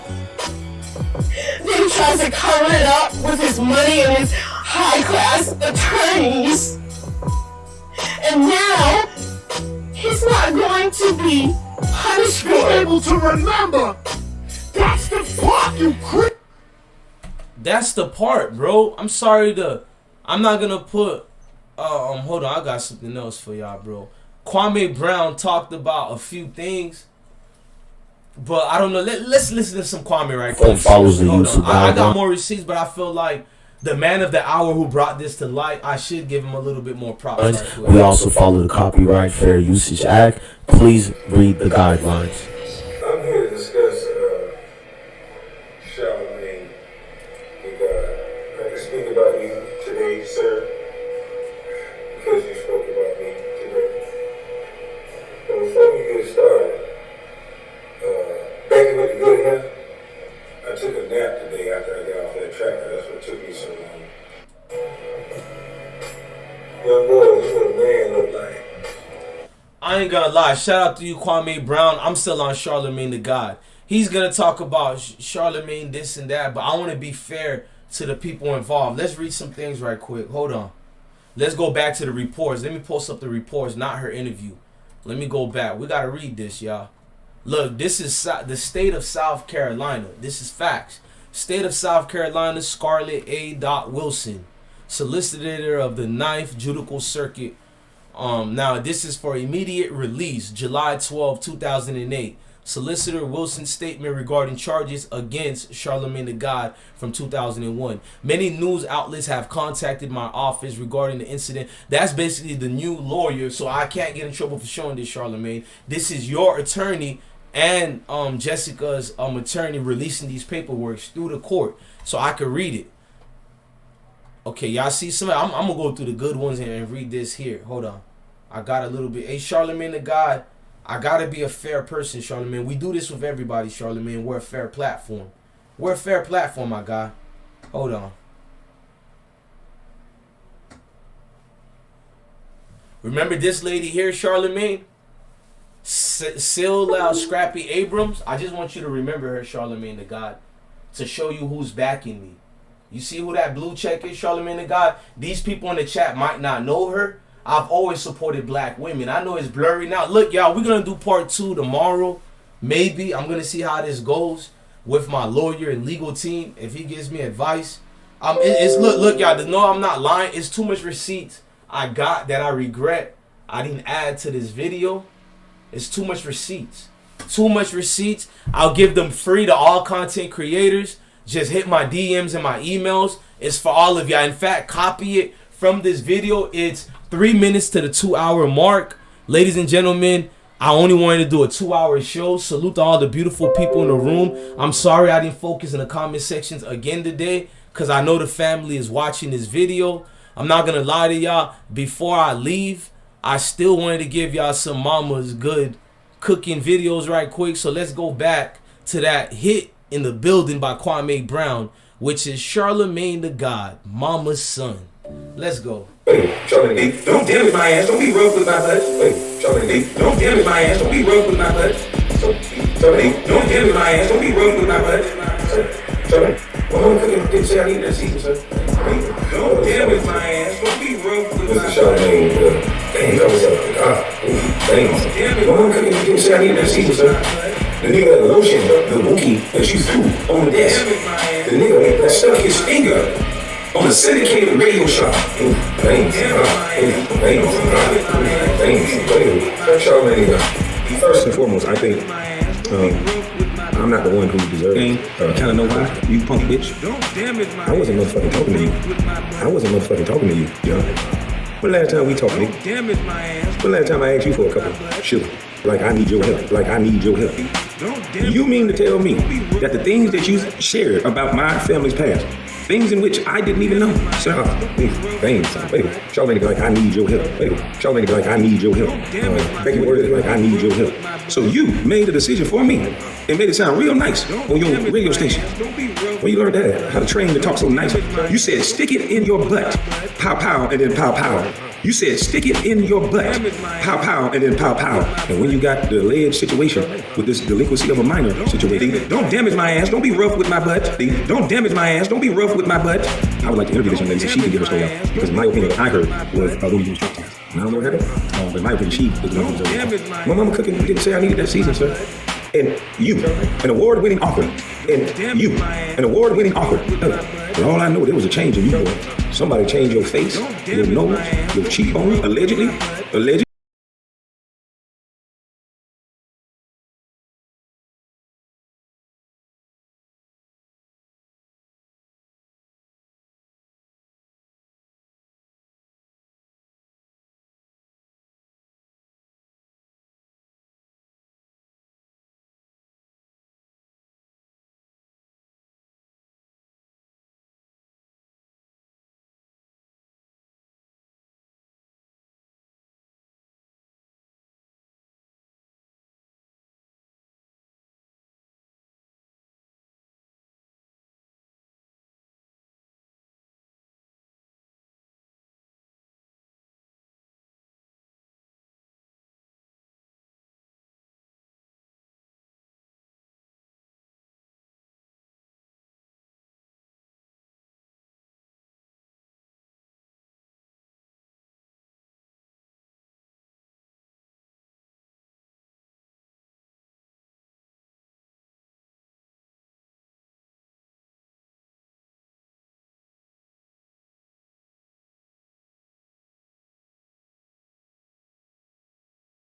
Then he tries to cover it up with his money and his high-class attorneys. And now, he's not going to be punished for it. Able to remember. That's the fucking creep. That's the part, bro. I'm sorry I'm not gonna put hold on, I got something else for y'all, bro. Kwame Brown talked about a few things, but I don't know. Let's listen to some Kwame right quick. I got more receipts, but I feel like the man of the hour who brought this to light, I should give him a little bit more props. We also follow the Copyright Fair Usage Act. Please read the guidelines. I'm here to discuss Charlamagne the God. I can speak about you today, sir, because you spoke about me today. get started. Back with the good hair. I took a nap today after I got off that tractor. That's what took me so long. Young boy, this is what a man look like. I ain't gonna lie. Shout out to you, Kwame Brown. I'm still on Charlemagne the God. He's gonna talk about Charlemagne this and that, but I want to be fair to the people involved. Let's read some things right quick. Hold on. Let's go back to the reports. Let me post up the reports, not her interview. Let me go back. We gotta read this, y'all. Look, this is the state of South Carolina. This is facts. State of South Carolina, Scarlett A. Wilson, solicitor of the 9th Judicial Circuit. Now, this is for immediate release, July 12, 2008. Solicitor Wilson's statement regarding charges against Charlemagne the God from 2001. Many news outlets have contacted my office regarding the incident. That's basically the new lawyer, so I can't get in trouble for showing this, Charlemagne. This is your attorney and Jessica's attorney releasing these paperwork through the court, so I could read it. Okay, y'all see some? I'm gonna go through the good ones and read this here. Hold on, I got a little bit. Hey, Charlemagne the God, I gotta be a fair person, Charlemagne. We do this with everybody, Charlemagne. We're a fair platform. We're a fair platform, my guy. Hold on. Remember this lady here, Charlemagne? Syl Scrappy Abrams. I just want you to remember her, Charlemagne the God, to show you who's backing me. You see who that blue check is, Charlemagne the God? These people in the chat might not know her. I've always supported black women. I know it's blurry now. Look, y'all, we're going to do part 2 tomorrow. Maybe. I'm going to see how this goes with my lawyer and legal team. If he gives me advice. Look, y'all, to know I'm not lying. It's too much receipts I got that I regret I didn't add to this video. It's too much receipts. Too much receipts. I'll give them free to all content creators. Just hit my DMs and my emails. It's for all of y'all. In fact, copy it from this video. It's 3 minutes to the 2-hour mark. Ladies and gentlemen, I only wanted to do a 2-hour show. Salute to all the beautiful people in the room. I'm sorry I didn't focus in the comment sections again today, because I know the family is watching this video. I'm not going to lie to y'all. Before I leave, I still wanted to give y'all some mama's good cooking videos right quick. So let's go back to that hit in the building by Kwame Brown, which is Charlemagne the God, Mama's son. Let's go. Hey, Charlemagne, don't damage my ass. Don't be rough with my butt. Hey, Charlemagne, don't damage my ass. Don't be rough with my butt. Charlemagne, don't damage my ass. Don't be rough with my butt. Charlemagne, well, I'm cooking. Didn't say I need that season, sir. Don't damage my ass. Don't be rough with my butt. Charlemagne, dang, that was dang. Well, I'm cooking. Didn't say I need that season, sir. The nigga that lotion, the wookie that you threw on the desk. The nigga that stuck his finger on a syndicated radio show. Thanks. Charlemagne, first and foremost, I think I'm not the one who deserves it. You kind of know why? You punk bitch. I wasn't motherfucking talking to you. I wasn't motherfucking talking to you, yo. When last time we talked, nigga? When last time I asked you for a couple? Shoot. Like I need your help. Like I need your help. You mean to tell me that the things that you shared about my family's past, things in which I didn't even know. Shut up. Things. Charlemagne like I need your help. Charlemagne like I need your help. Becky Word like I need your help. So you made a decision for me and made it sound real nice on your radio station. When you learned that, how to train to talk so nice. You said stick it in your butt. Pow pow and then pow pow. You said stick it in your butt. Pow pow and then pow pow. And when you got the alleged situation with this delinquency of a minor situation, don't damage my ass. Don't be rough with my butt. Don't damage my ass. Don't be rough with my butt. I would like to interview this young lady so she can give her story out. Because in my opinion, what I heard was when you was talking. And I don't know what happened. But in my opinion, she is the one who deserves it. My mama cooking didn't say I needed that season, sir. And you, an award-winning author. And you, an award-winning author. But all I know, there was a change in you, boy. Somebody changed your face, your nose, your cheekbone, allegedly.